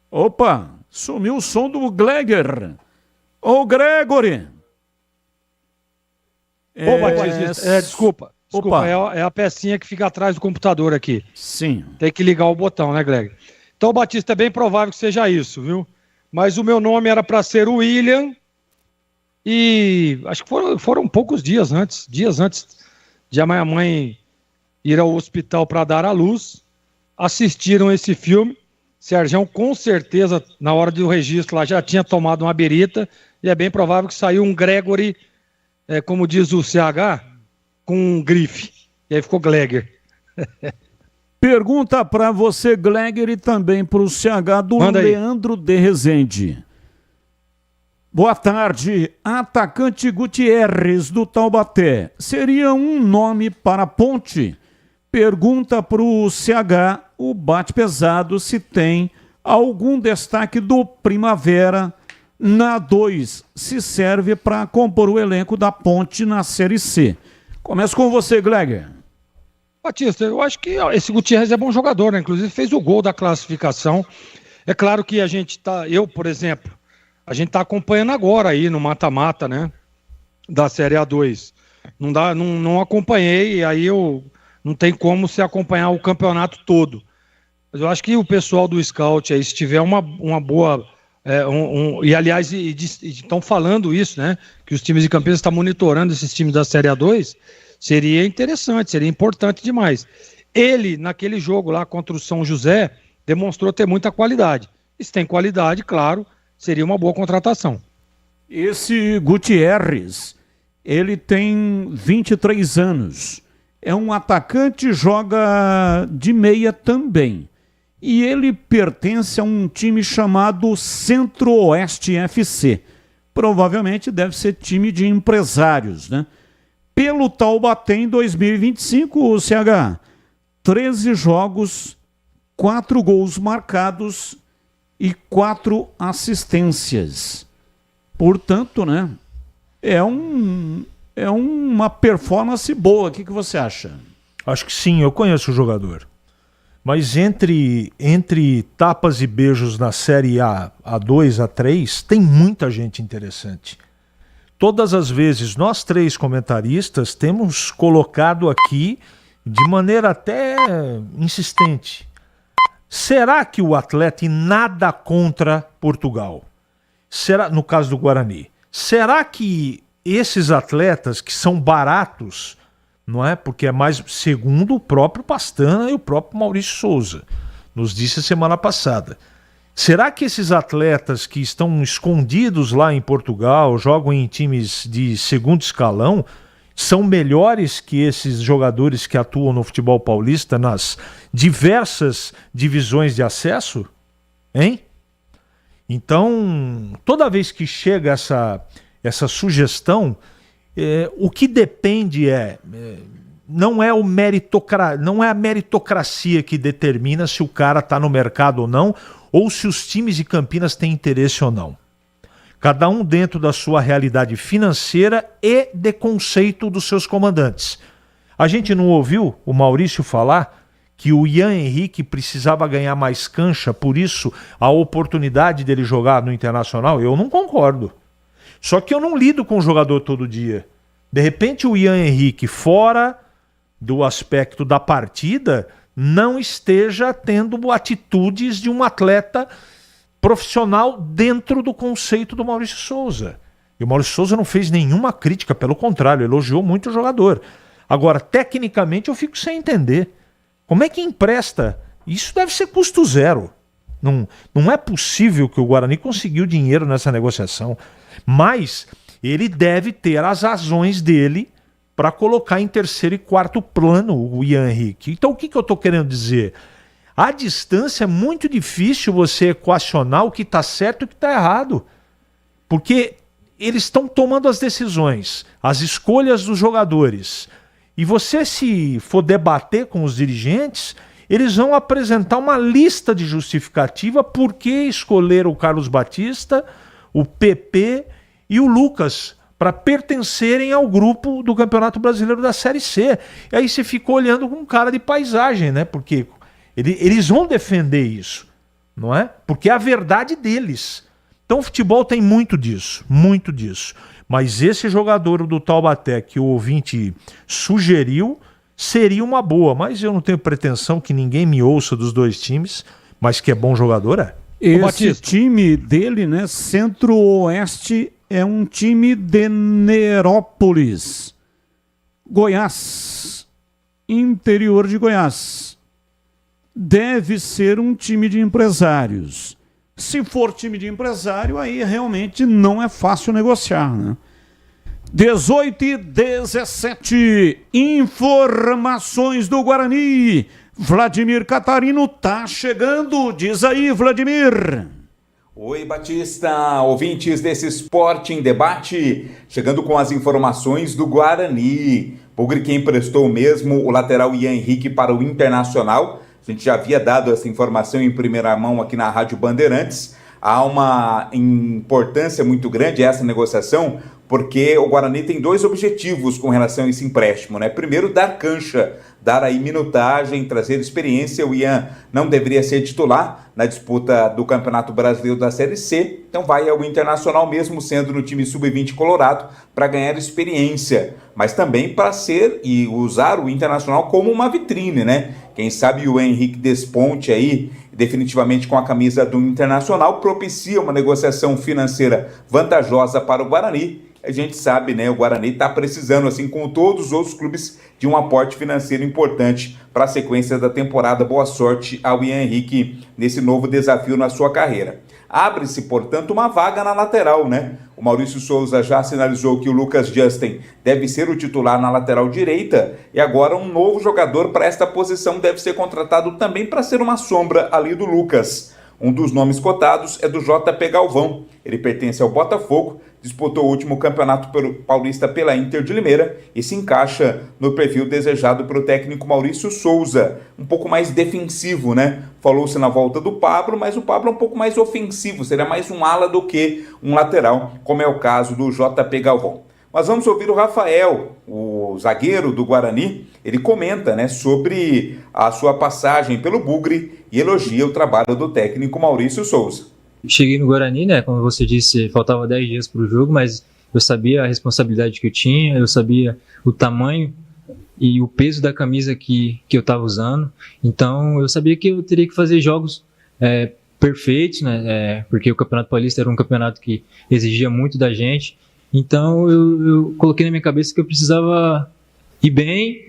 Speaker 6: Opa, sumiu o som do Gleger. Ô, Gregory.
Speaker 16: Ô, Batista, desculpa, é a pecinha que fica atrás do computador aqui.
Speaker 6: Sim.
Speaker 16: Tem que ligar o botão, né, Gleger? Então, Batista, é bem provável que seja isso, viu? Mas o meu nome era para ser William e acho que foram poucos dias antes de a minha mãe ir ao hospital para dar à luz, assistiram esse filme. Sergião, com certeza, na hora do registro lá, já tinha tomado uma birita e é bem provável que saiu um Gregory, como diz o CH, com um grife. E aí ficou Gleger.
Speaker 6: Pergunta para você, Gleger, e também para o CH do Leandro de Rezende. Boa tarde. Atacante Gutierrez do Taubaté seria um nome para a Ponte? Pergunta para o CH, o bate-pesado, se tem algum destaque do Primavera na 2, se serve para compor o elenco da Ponte na Série C. Começo com você, Gleger.
Speaker 16: Batista, eu acho que esse Gutierrez é bom jogador, né? Inclusive fez o gol da classificação. É claro que a gente eu, por exemplo, a gente tá acompanhando agora aí no mata-mata, né? Da Série A2. Não acompanhei, e aí não tem como se acompanhar o campeonato todo. Mas eu acho que o pessoal do Scout aí, se tiver uma boa... e aliás, estão falando isso, né? Que os times de Campinas estão monitorando esses times da Série A2. Seria interessante, seria importante demais. Ele, naquele jogo lá contra o São José, demonstrou ter muita qualidade. E se tem qualidade, claro, seria uma boa contratação.
Speaker 6: Esse Gutierrez, ele tem 23 anos. É um atacante, joga de meia também. E ele pertence a um time chamado Centro-Oeste FC. Provavelmente deve ser time de empresários, né? Pelo Taubaté em 2025, o CH, 13 jogos, 4 gols marcados e 4 assistências. Portanto, né, é uma performance boa. O que você acha?
Speaker 7: Acho que sim, eu conheço o jogador. Mas entre tapas e beijos na Série A, A2, A3, tem muita gente interessante. Todas as vezes, nós 3 comentaristas temos colocado aqui, de maneira até insistente, será que o atleta, e nada contra Portugal, será, no caso do Guarani, será que esses atletas que são baratos, não é? Porque é mais, segundo o próprio Pastana e o próprio Maurício Souza, nos disse semana passada, será que esses atletas que estão escondidos lá em Portugal, jogam em times de segundo escalão, são melhores que esses jogadores que atuam no futebol paulista nas diversas divisões de acesso? Hein? Então, toda vez que chega essa sugestão, o que depende não é a meritocracia que determina se o cara está no mercado ou não, ou se os times de Campinas têm interesse ou não. Cada um dentro da sua realidade financeira e de conceito dos seus comandantes. A gente não ouviu o Maurício falar que o Ian Henrique precisava ganhar mais cancha, por isso a oportunidade dele jogar no Internacional? Eu não concordo. Só que eu não lido com o jogador todo dia. De repente o Ian Henrique, fora do aspecto da partida, não esteja tendo atitudes de um atleta profissional dentro do conceito do Maurício Souza. E o Maurício Souza não fez nenhuma crítica, pelo contrário, elogiou muito o jogador. Agora, tecnicamente, eu fico sem entender. Como é que empresta? Isso deve ser custo zero. Não é possível que o Guarani conseguiu dinheiro nessa negociação. Mas ele deve ter as razões dele para colocar em terceiro e quarto plano o Ian Henrique. Então o que eu estou querendo dizer? À distância é muito difícil você equacionar o que está certo e o que está errado. Porque eles estão tomando as decisões, as escolhas dos jogadores. E você, se for debater com os dirigentes, eles vão apresentar uma lista de justificativa por que escolher o Carlos Batista, o PP e o Lucas para pertencerem ao grupo do Campeonato Brasileiro da Série C. E aí você ficou olhando com cara de paisagem, né? Porque eles vão defender isso, não é? Porque é a verdade deles. Então o futebol tem muito disso, muito disso. Mas esse jogador do Taubaté que o ouvinte sugeriu seria uma boa, mas eu não tenho pretensão que ninguém me ouça dos dois times, mas que é bom jogador, é.
Speaker 6: Esse time dele, né, Centro-Oeste, é um time de Nerópolis, Goiás, interior de Goiás. Deve ser um time de empresários. Se for time de empresário, aí realmente não é fácil negociar, né? 18h17, informações do Guarani. Vladimir Catarino tá chegando, diz aí, Vladimir.
Speaker 15: Oi, Batista, ouvintes desse Esporte em Debate, chegando com as informações do Guarani. Bugre que emprestou mesmo o lateral Ian Henrique para o Internacional. A gente já havia dado essa informação em primeira mão aqui na Rádio Bandeirantes. Há uma importância muito grande essa negociação, porque o Guarani tem dois objetivos com relação a esse empréstimo, né? Primeiro, dar cancha, dar aí minutagem, trazer experiência. O Ian não deveria ser titular na disputa do Campeonato Brasileiro da Série C, então vai ao Internacional mesmo sendo no time sub-20 colorado para ganhar experiência, mas também para ser e usar o Internacional como uma vitrine, né? Quem sabe o Henrique desponte aí definitivamente com a camisa do Internacional, propicia uma negociação financeira vantajosa para o Guarani. A gente sabe, né, o Guarani está precisando, assim como todos os outros clubes, de um aporte financeiro importante para a sequência da temporada. Boa sorte ao Ian Henrique nesse novo desafio na sua carreira. Abre-se, portanto, uma vaga na lateral, né? O Maurício Souza já sinalizou que o Lucas Justin deve ser o titular na lateral direita e agora um novo jogador para esta posição deve ser contratado também para ser uma sombra ali do Lucas. Um dos nomes cotados é do JP Galvão. Ele pertence ao Botafogo, disputou o último campeonato paulista pela Inter de Limeira e se encaixa no perfil desejado pelo técnico Maurício Souza. Um pouco mais defensivo, né? Falou-se na volta do Pablo, mas o Pablo é um pouco mais ofensivo, seria mais um ala do que um lateral, como é o caso do JP Galvão. Mas vamos ouvir o Rafael, o zagueiro do Guarani. Ele comenta, né, sobre a sua passagem pelo Bugre e elogia o trabalho do técnico Maurício Souza.
Speaker 2: Cheguei no Guarani, né, como você disse, faltava 10 dias para o jogo, mas eu sabia a responsabilidade que eu tinha, eu sabia o tamanho e o peso da camisa que eu estava usando. Então eu sabia que eu teria que fazer jogos perfeitos, né, porque o Campeonato Paulista era um campeonato que exigia muito da gente. Então eu coloquei na minha cabeça que eu precisava ir bem.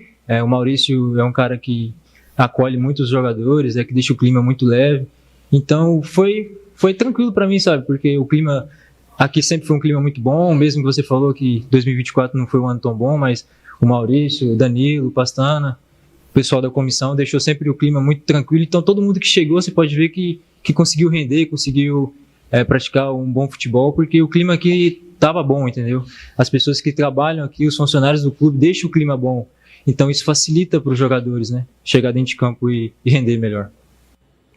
Speaker 2: O Maurício é um cara que acolhe muitos jogadores, que deixa o clima muito leve. Então foi tranquilo para mim, sabe? Porque o clima aqui sempre foi um clima muito bom, mesmo que você falou que 2024 não foi um ano tão bom, mas o Maurício, o Danilo, o Pastana, o pessoal da comissão deixou sempre o clima muito tranquilo. Então todo mundo que chegou, você pode ver que conseguiu render, conseguiu praticar um bom futebol, porque o clima aqui estava bom, entendeu? As pessoas que trabalham aqui, os funcionários do clube, deixam o clima bom. Então isso facilita para os jogadores, né? Chegar dentro de campo e render melhor.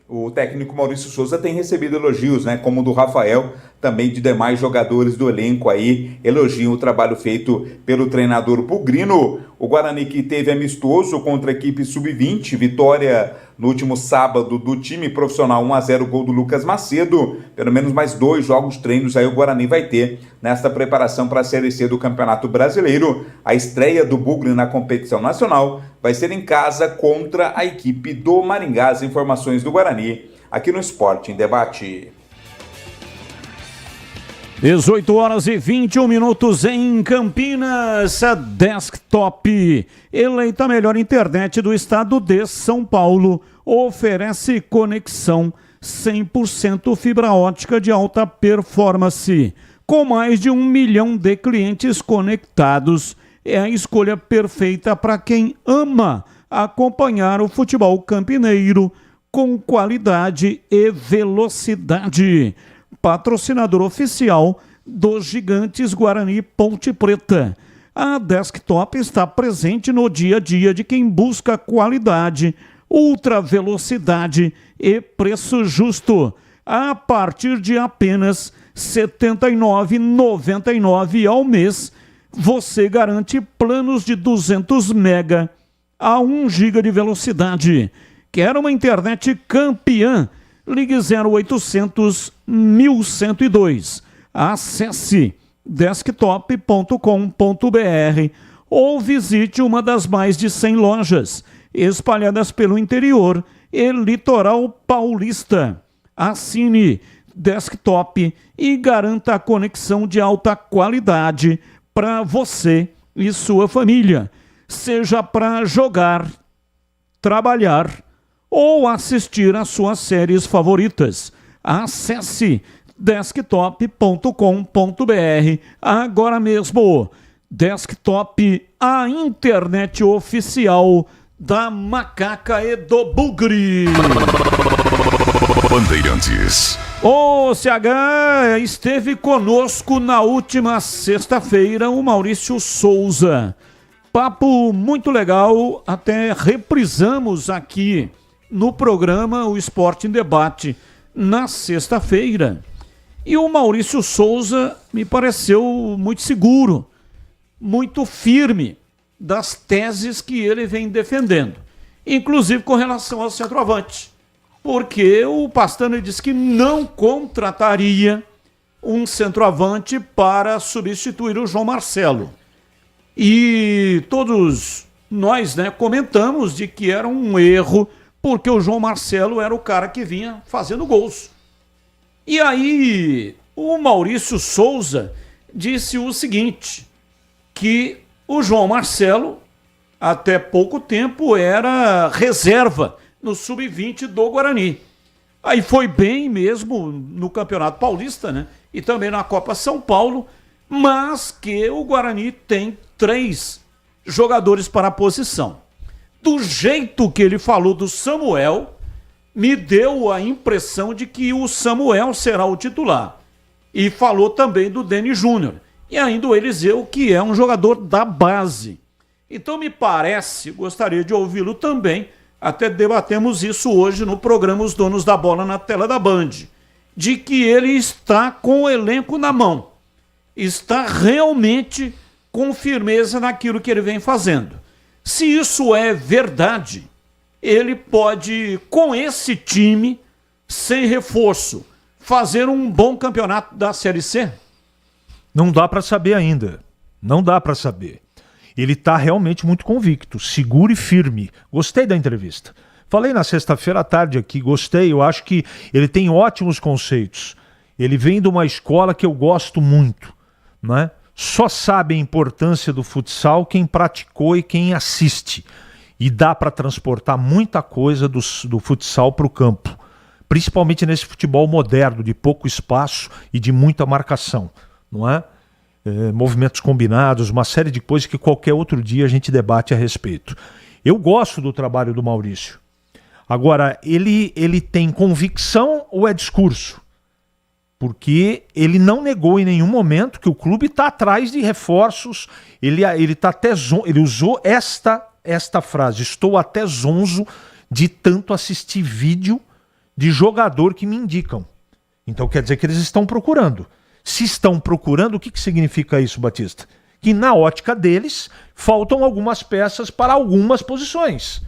Speaker 15: O técnico Maurício Souza tem recebido elogios, né, como o do Rafael, também de demais jogadores do elenco aí, elogiam o trabalho feito pelo treinador bugrino. O Guarani que teve amistoso contra a equipe sub-20, vitória no último sábado do time profissional 1-0, gol do Lucas Macedo. Pelo menos mais 2 jogos treinos aí o Guarani vai ter nesta preparação para a Série C do Campeonato Brasileiro. A estreia do Bugre na competição nacional vai ser em casa contra a equipe do Maringá. As informações do Guarani aqui no Esporte em Debate.
Speaker 6: 18h21 em Campinas. A Desktop, eleita a melhor internet do estado de São Paulo, oferece conexão 100% fibra ótica de alta performance. Com mais de 1 milhão de clientes conectados, é a escolha perfeita para quem ama acompanhar o futebol campineiro com qualidade e velocidade. Patrocinador oficial dos Gigantes Guarani Ponte Preta. A Desktop está presente no dia a dia de quem busca qualidade, ultra velocidade e preço justo. A partir de apenas 79,99 ao mês. Você garante planos de 200 mega a 1 giga de velocidade. Quer uma internet campeã? Ligue 0800 1102. Acesse desktop.com.br ou visite uma das mais de 100 lojas espalhadas pelo interior e litoral paulista. Assine Desktop e garanta a conexão de alta qualidade para você e sua família, seja para jogar, trabalhar ou assistir às suas séries favoritas. Acesse desktop.com.br agora mesmo. Desktop, a internet oficial da Macaca e do Bugre.
Speaker 3: Bandeirantes.
Speaker 6: O CH esteve conosco na última sexta-feira, o Maurício Souza. Papo muito legal, até reprisamos aqui no programa o Esporte em Debate na sexta-feira. E o Maurício Souza me pareceu muito seguro, muito firme das teses que ele vem defendendo, inclusive com relação ao centroavante, porque o Pastana disse que não contrataria um centroavante para substituir o João Marcelo. E todos nós, comentamos de que era um erro, porque o João Marcelo era o cara que vinha fazendo gols. E aí o Maurício Souza disse o seguinte, que o João Marcelo, até pouco tempo, era reserva no Sub-20 do Guarani. Aí foi bem mesmo no Campeonato Paulista, e também na Copa São Paulo, mas que o Guarani tem 3 jogadores para a posição. Do jeito que ele falou do Samuel, me deu a impressão de que o Samuel será o titular. E falou também do Deni Júnior. E ainda o Eliseu, que é um jogador da base. Então me parece, gostaria de ouvi-lo também, até debatemos isso hoje no programa Os Donos da Bola na tela da Band, de que ele está com o elenco na mão. Está realmente com firmeza naquilo que ele vem fazendo. Se isso é verdade, ele pode, com esse time, sem reforço, fazer um bom campeonato da Série C?
Speaker 7: Não dá para saber ainda. Não dá para saber. Ele está realmente muito convicto, seguro e firme. Gostei da entrevista. Falei na sexta-feira à tarde aqui, gostei. Eu acho que ele tem ótimos conceitos. Ele vem de uma escola que eu gosto muito, né? Só sabe a importância do futsal quem praticou e quem assiste. E dá para transportar muita coisa do futsal para o campo. Principalmente nesse futebol moderno, de pouco espaço e de muita marcação, não é? Movimentos combinados, uma série de coisas que qualquer outro dia a gente debate a respeito. Eu gosto do trabalho do Maurício. Agora, ele tem convicção ou é discurso? Porque ele não negou em nenhum momento que o clube está atrás de reforços. Ele usou esta frase: estou até zonzo de tanto assistir vídeo de jogador que me indicam. Então quer dizer que eles estão procurando. Se estão procurando, o que significa isso, Batista? Que na ótica deles faltam algumas peças para algumas posições.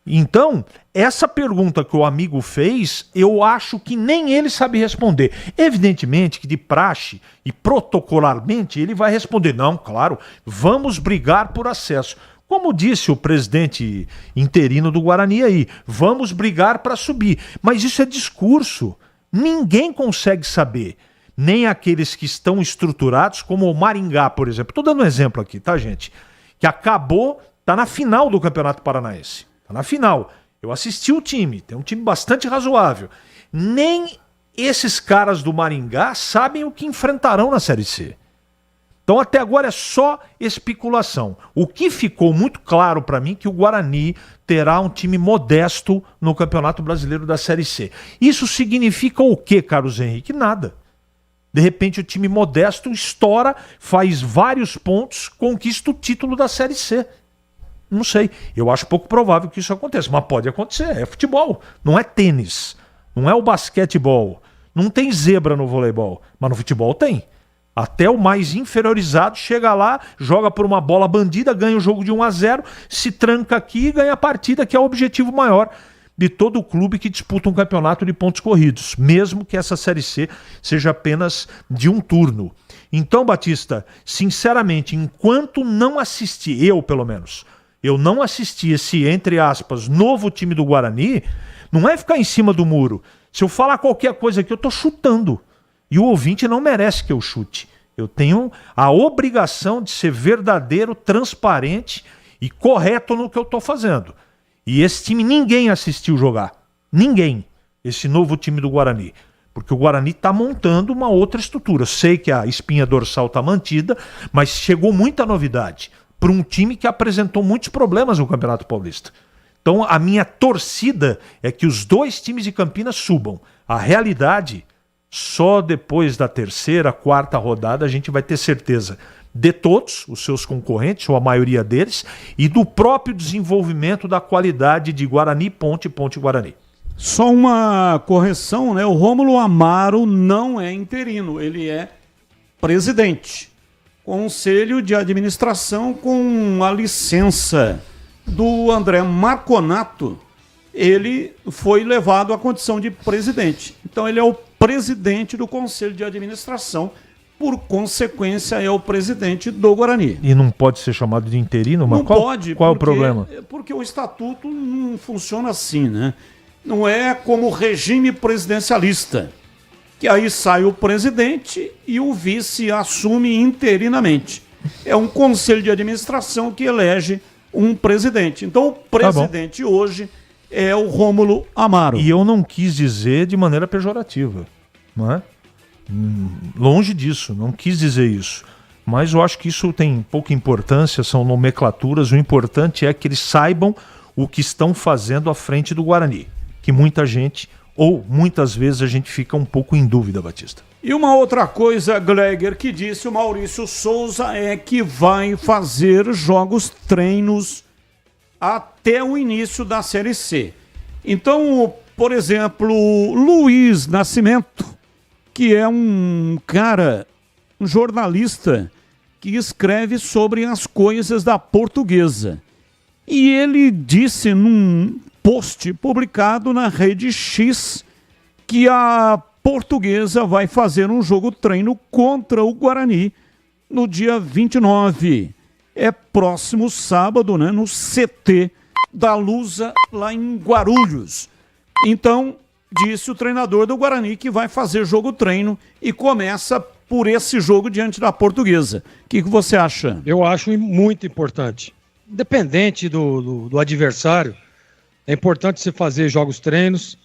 Speaker 7: Então, essa pergunta que o amigo fez, eu acho que nem ele sabe responder. Evidentemente que de praxe e protocolarmente ele vai responder, não, claro, vamos brigar por acesso. Como disse o presidente interino do Guarani aí, vamos brigar para subir. Mas isso é discurso. Ninguém consegue saber. Nem aqueles que estão estruturados, como o Maringá, por exemplo. Estou dando um exemplo aqui, tá, gente? Que acabou, está na final do Campeonato Paranaense. Está na final. Eu assisti o time, tem um time bastante razoável. Nem esses caras do Maringá sabem o que enfrentarão na Série C. Então até agora é só especulação. O que ficou muito claro para mim é que o Guarani terá um time modesto no Campeonato Brasileiro da Série C. Isso significa o quê, Carlos Henrique? Nada. De repente o time modesto estoura, faz vários pontos, conquista o título da Série C. Não sei. Eu acho pouco provável que isso aconteça, mas pode acontecer. É futebol, não é tênis, não é o basquetebol, Não tem zebra no voleibol, mas no futebol tem. Até o mais inferiorizado chega lá, joga por uma bola bandida, ganha o jogo de 1-0, se tranca aqui e ganha a partida, que é o objetivo maior de todo clube que disputa um campeonato de pontos corridos, mesmo que essa Série C seja apenas de um turno. Então, Batista, sinceramente, enquanto não assisti, eu pelo menos, eu não assisti esse, entre aspas, novo time do Guarani, não é ficar em cima do muro. Se eu falar qualquer coisa aqui, eu tô chutando. E o ouvinte não merece que eu chute. Eu tenho a obrigação de ser verdadeiro, transparente e correto no que eu estou fazendo. E esse time ninguém assistiu jogar. Ninguém. Esse novo time do Guarani. Porque o Guarani está montando uma outra estrutura. Eu sei que a espinha dorsal está mantida, mas chegou muita novidade para um time que apresentou muitos problemas no Campeonato Paulista. Então a minha torcida é que os dois times de Campinas subam. A realidade... Só depois da terceira, quarta rodada a gente vai ter certeza de todos os seus concorrentes, ou a maioria deles, e do próprio desenvolvimento da qualidade de Guarani, Ponte Guarani.
Speaker 6: Só uma correção, né? O Rômulo Amaro não é interino, ele é presidente. Conselho de administração com a licença do André Marconato, ele foi levado à condição de presidente. Então ele é o presidente do Conselho de Administração, por consequência é o presidente do Guarani.
Speaker 7: E não pode ser chamado de interino? Mas
Speaker 6: não pode.
Speaker 7: Qual é o problema?
Speaker 6: Porque o estatuto não funciona assim, né? Não é como regime presidencialista, que aí sai o presidente e o vice assume interinamente. É um conselho de administração que elege um presidente. Então o presidente hoje é o Rômulo Amaro.
Speaker 7: E eu não quis dizer de maneira pejorativa, não é? Longe disso, não quis dizer isso. Mas eu acho que isso tem pouca importância, são nomenclaturas. O importante é que eles saibam o que estão fazendo à frente do Guarani. Que muita gente, ou muitas vezes a gente fica um pouco em dúvida, Batista.
Speaker 6: E uma outra coisa, Gleger, que disse o Maurício Souza é que vai fazer jogos treinos até o início da Série C. Então, por exemplo, Luiz Nascimento, que é um cara, um jornalista que escreve sobre as coisas da Portuguesa. E ele disse num post publicado na Rede X que a Portuguesa vai fazer um jogo treino contra o Guarani no dia 29. É próximo sábado, né, no CT da Lusa, lá em Guarulhos. Então, disse o treinador do Guarani que vai fazer jogo-treino e começa por esse jogo diante da Portuguesa. O que você acha?
Speaker 16: Eu acho muito importante. Independente do adversário, é importante você fazer jogos-treinos,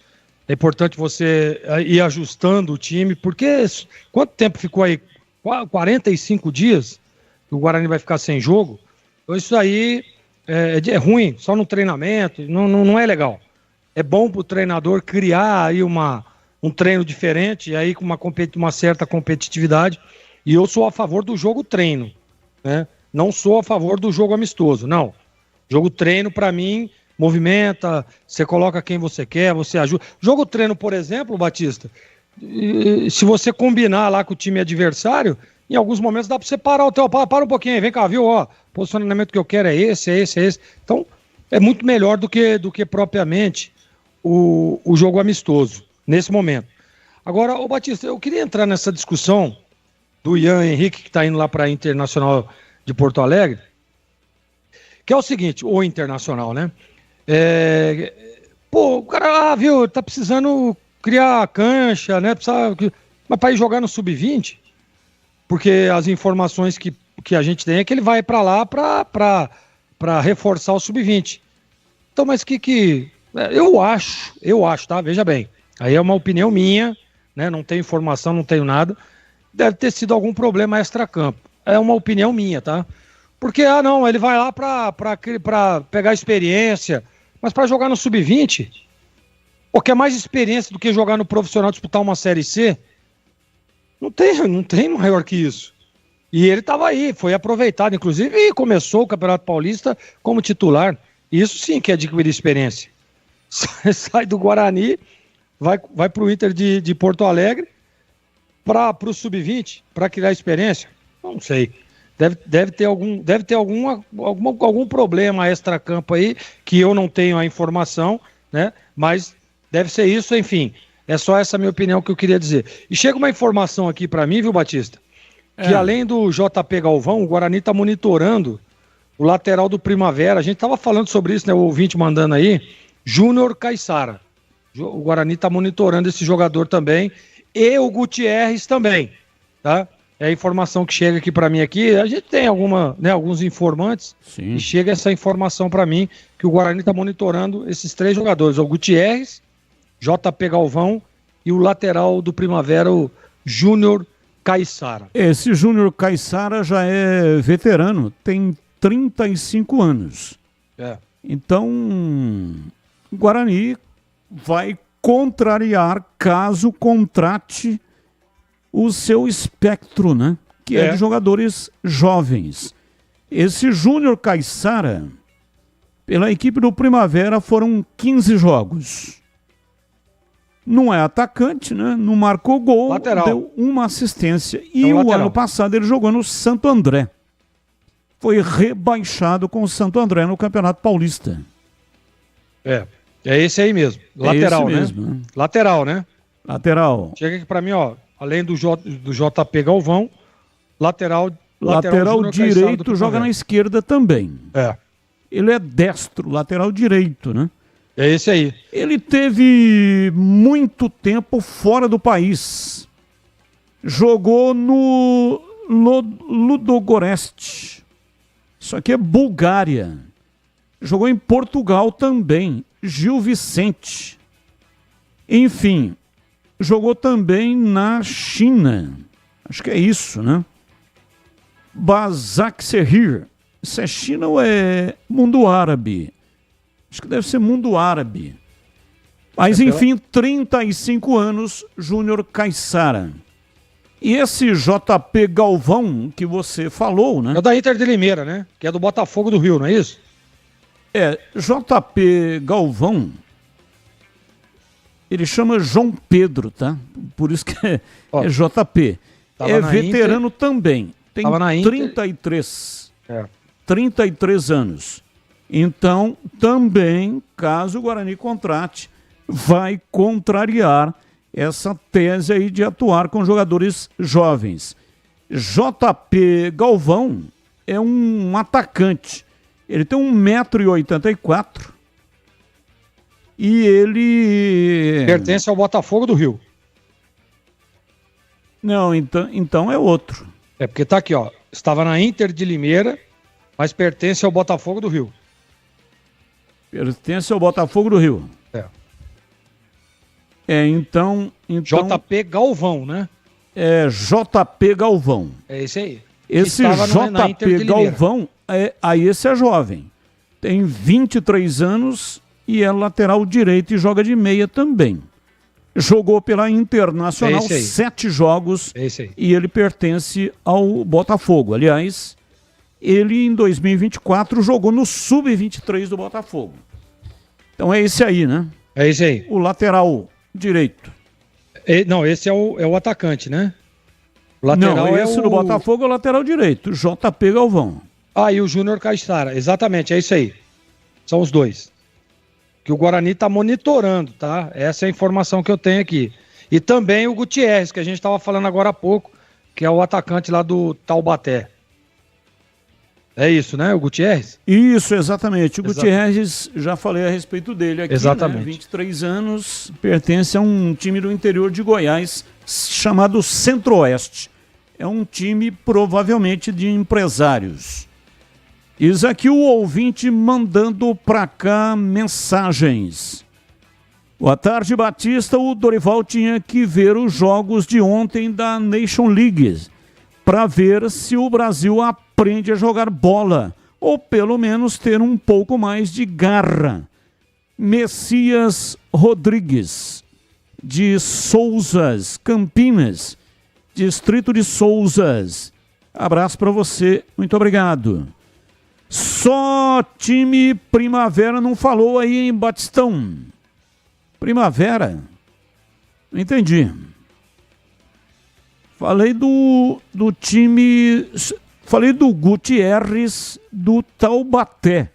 Speaker 16: é importante você ir ajustando o time, porque quanto tempo ficou aí? 45 dias? O Guarani vai ficar sem jogo, então isso aí é ruim, só no treinamento, não é legal. É bom para o treinador criar aí um treino diferente, aí com uma certa competitividade, e eu sou a favor do jogo treino, né? Não sou a favor do jogo amistoso, não. Jogo treino, para mim, movimenta, você coloca quem você quer, você ajuda. Jogo treino, por exemplo, Batista, se você combinar lá com o time adversário, em alguns momentos dá para você parar o teu... Para um pouquinho aí, vem cá, viu? Ó, posicionamento que eu quero é esse. Então, é muito melhor do que propriamente o jogo amistoso, nesse momento. Agora, ô Batista, eu queria entrar nessa discussão do Ian Henrique, que está indo lá para a Internacional de Porto Alegre, que é o seguinte, o Internacional, né? O cara, viu, tá precisando criar cancha, né? Mas para ir jogar no Sub-20... Porque as informações que a gente tem é que ele vai para lá para reforçar o Sub-20. Então, mas eu acho, tá? Veja bem, aí é uma opinião minha, né? Não tenho informação, não tenho nada. Deve ter sido algum problema extracampo. É uma opinião minha, tá? Porque, não, ele vai lá para pegar experiência, mas para jogar no Sub-20, o que é mais experiência do que jogar no profissional, disputar uma Série C? Não tem maior que isso. E ele estava aí, foi aproveitado, inclusive, e começou o Campeonato Paulista como titular. Isso sim que é adquirir experiência. Sai do Guarani vai para o Inter de Porto Alegre para o Sub-20, para criar experiência. Não sei. Deve ter algum problema extra-campo aí, que eu não tenho a informação, né? Mas deve ser isso, enfim. É só essa minha opinião que eu queria dizer. E chega uma informação aqui para mim, viu, Batista? Que além do JP Galvão, o Guarani está monitorando o lateral do Primavera. A gente estava falando sobre isso, né? O ouvinte mandando aí. Júnior Caissara. O Guarani está monitorando esse jogador também. E o Gutierrez também, tá? É a informação que chega aqui para mim aqui. A gente tem alguns informantes.
Speaker 6: Sim.
Speaker 16: E chega essa informação para mim que o Guarani está monitorando esses 3 jogadores. O Gutierrez, JP Galvão e o lateral do Primavera, o Júnior Caissara.
Speaker 6: Esse Júnior Caissara já é veterano, tem 35 anos. Então, o Guarani vai contrariar caso contrate o seu espectro, né? Que é de jogadores jovens. Esse Júnior Caissara, pela equipe do Primavera, foram 15 jogos. Não é atacante, né? Não marcou gol,
Speaker 16: lateral.
Speaker 6: Deu uma assistência. E o ano passado ele jogou no Santo André. Foi rebaixado com o Santo André no Campeonato Paulista.
Speaker 16: É esse aí mesmo. Lateral,
Speaker 6: esse
Speaker 16: né?
Speaker 6: mesmo, né?
Speaker 16: Lateral, né?
Speaker 6: Lateral.
Speaker 16: Chega aqui pra mim, ó. Além do JP Galvão, lateral
Speaker 6: direito, joga na esquerda também. Ele é destro, lateral direito, né?
Speaker 16: É esse aí.
Speaker 6: Ele teve muito tempo fora do país. Jogou no Ludogorets. Isso aqui é Bulgária. Jogou em Portugal também. Gil Vicente. Enfim, jogou também na China. Acho que é isso, né? Basaksehir. Isso é China ou é mundo árabe? Acho que deve ser mundo árabe. Mas, enfim, 35 anos, Júnior Caissara. E esse JP Galvão que você falou, né?
Speaker 16: É o da Inter de Limeira, né? Que é do Botafogo do Rio, não é isso?
Speaker 6: JP Galvão, ele chama João Pedro, tá? Por isso que é JP. É veterano Inter, também. Tem 33. 33 anos. Então, também, caso o Guarani contrate, vai contrariar essa tese aí de atuar com jogadores jovens. JP Galvão é um atacante. Ele tem 1,84 m e ele...
Speaker 16: Pertence ao Botafogo do Rio.
Speaker 6: Não, então é outro.
Speaker 16: É porque tá aqui, ó. Estava na Inter de Limeira, mas pertence ao Botafogo do Rio.
Speaker 6: Pertence ao Botafogo do Rio. Então...
Speaker 16: JP Galvão, né?
Speaker 6: É JP Galvão.
Speaker 16: É esse aí.
Speaker 6: Esse JP Galvão, aí esse é jovem. Tem 23 anos e é lateral direito e joga de meia também. Jogou pela Internacional 7 jogos e ele pertence ao Botafogo. Aliás, ele em 2024 jogou no Sub-23 do Botafogo. Então é esse aí, né?
Speaker 16: É esse aí.
Speaker 6: O lateral direito.
Speaker 16: Não, esse é o atacante, né? O lateral
Speaker 6: não, esse do Botafogo é o lateral direito, JP Galvão.
Speaker 16: E o Júnior Caissara, exatamente, é isso aí. São os dois. Que o Guarani está monitorando, tá? Essa é a informação que eu tenho aqui. E também o Gutierrez, que a gente estava falando agora há pouco, que é o atacante lá do Taubaté. É isso, né? O Gutierrez?
Speaker 6: Isso, exatamente. O Gutierrez, já falei a respeito dele aqui.
Speaker 16: Exatamente.
Speaker 6: Né? 23 anos, pertence a um time do interior de Goiás, chamado Centro-Oeste. É um time provavelmente de empresários. Diz aqui o ouvinte mandando pra cá mensagens. Boa tarde, Batista. O Dorival tinha que ver os jogos de ontem da Nation League para ver se o Brasil aprende a jogar bola, ou pelo menos ter um pouco mais de garra. Messias Rodrigues, de Souzas, Campinas, distrito de Souzas. Abraço para você, muito obrigado. Só time Primavera não falou aí em Batistão. Primavera? Não entendi. Falei do time... Falei do Gutierrez do Taubaté,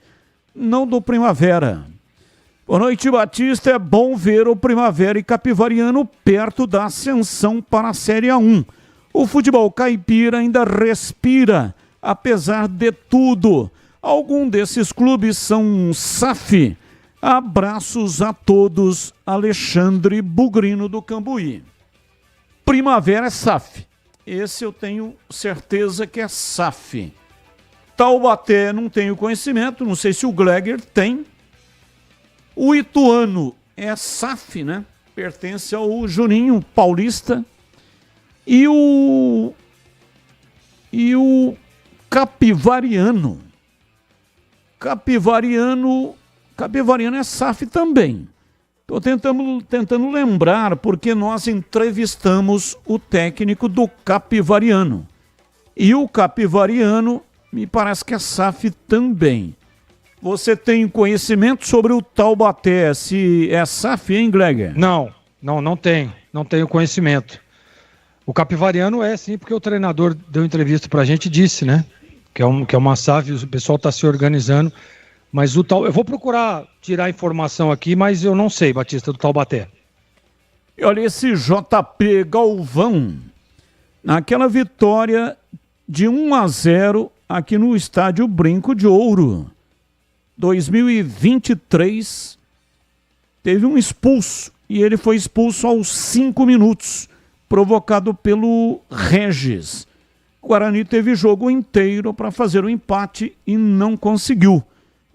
Speaker 6: não do Primavera. Boa noite, Batista. É bom ver o Primavera e Capivariano perto da ascensão para a Série A1. O futebol caipira ainda respira, apesar de tudo. Alguns desses clubes são SAF. Abraços a todos, Alexandre Bugrino do Cambuí. Primavera é SAF. Esse eu tenho certeza que é SAF. Taubaté não tenho conhecimento, não sei se o Gleger tem. O Ituano é SAF, né? Pertence ao Juninho Paulista. E o Capivariano. Capivariano é SAF também. Estou tentando lembrar, porque nós entrevistamos o técnico do Capivariano. E o Capivariano me parece que é SAF também. Você tem conhecimento sobre o Taubaté, se é SAF, hein, Gleger?
Speaker 16: Não tenho. Não tenho conhecimento. O Capivariano é sim, porque o treinador deu entrevista pra gente e disse, né? Que é uma SAF, o pessoal está se organizando. Mas eu vou procurar tirar a informação aqui, mas eu não sei, Batista, do Taubaté.
Speaker 6: E olha esse JP Galvão, naquela vitória de 1-0 aqui no Estádio Brinco de Ouro. 2023, teve um expulso, e ele foi expulso aos 5 minutos, provocado pelo Regis. O Guarani teve jogo inteiro para fazer o empate e não conseguiu.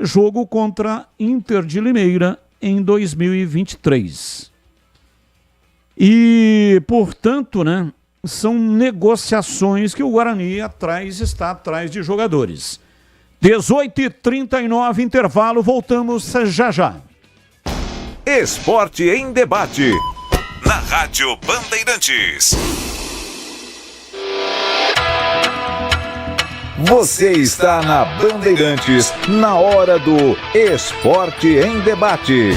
Speaker 6: Jogo contra Inter de Limeira em 2023. E, portanto, né, são negociações que o Guarani está atrás de jogadores. 18h39, intervalo, voltamos já.
Speaker 3: Esporte em debate. Na Rádio Bandeirantes. Você está na Bandeirantes, na hora do Esporte em Debate.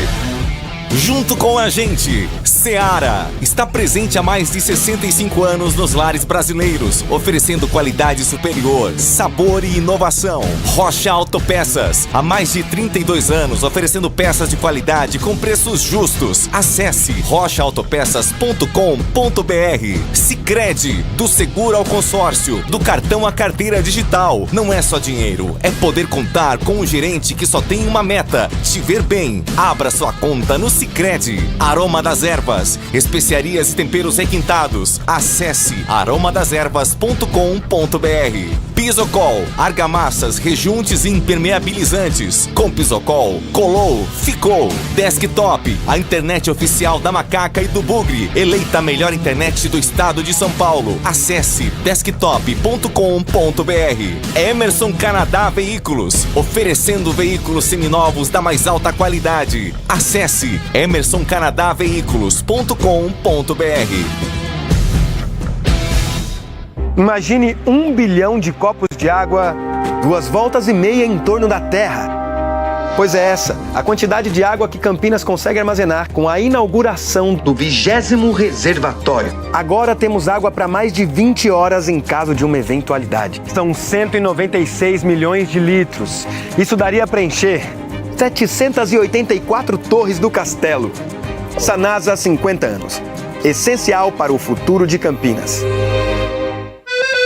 Speaker 4: Junto com a gente, Seara está presente há mais de 65 anos nos lares brasileiros, oferecendo qualidade superior, sabor e inovação. Rocha Autopeças, há mais de 32 anos, oferecendo peças de qualidade com preços justos. Acesse rochaautopeças.com.br. Sicredi, do seguro ao consórcio, do cartão à carteira digital. Não é só dinheiro, é poder contar com um gerente que só tem uma meta: te ver bem. Abra sua conta no Sicredi. Aroma das Ervas, especiarias e temperos requintados. Acesse aromadeservas.com.br. Pisocol, argamassas, rejuntes e impermeabilizantes. Com Pisocol, colou, ficou. Desktop, a internet oficial da Macaca e do Bugre, eleita a melhor internet do estado de São Paulo. Acesse desktop.com.br. Emerson Canadá Veículos, oferecendo veículos seminovos da mais alta qualidade. Acesse emersoncanadaveículos.com.br.
Speaker 9: Imagine 1 bilhão de copos de água, 2,5 voltas em torno da Terra. Pois é essa, a quantidade de água que Campinas consegue armazenar com a inauguração do 20º reservatório. Agora temos água para mais de 20 horas em caso de uma eventualidade. São 196 milhões de litros. Isso daria para encher 784 torres do Castelo. Sanasa há 50 anos. Essencial para o futuro de Campinas.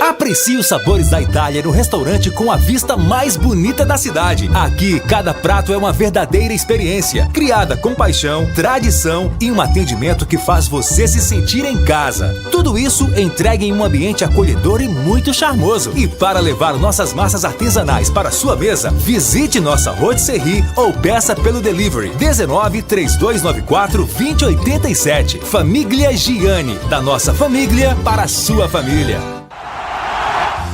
Speaker 23: Aprecie os sabores da Itália no restaurante com a vista mais bonita da cidade. Aqui, cada prato é uma verdadeira experiência, criada com paixão, tradição e um atendimento que faz você se sentir em casa. Tudo isso entregue em um ambiente acolhedor e muito charmoso. E para levar nossas massas artesanais para sua mesa, visite nossa rotisserie ou peça pelo delivery 19 3294 2087. Família Gianni, da nossa família para a sua família.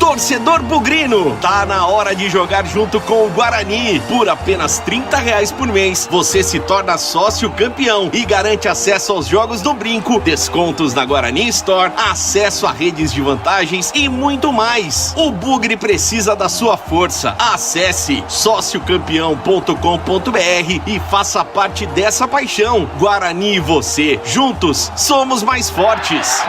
Speaker 10: Torcedor bugrino, tá na hora de jogar junto com o Guarani. Por apenas R$30 por mês, você se torna sócio campeão e garante acesso aos jogos do Brinco, descontos na Guarani Store, acesso a redes de vantagens e muito mais. O Bugre precisa da sua força. Acesse sociocampeão.com.br e faça parte dessa paixão. Guarani e você, juntos, somos mais fortes.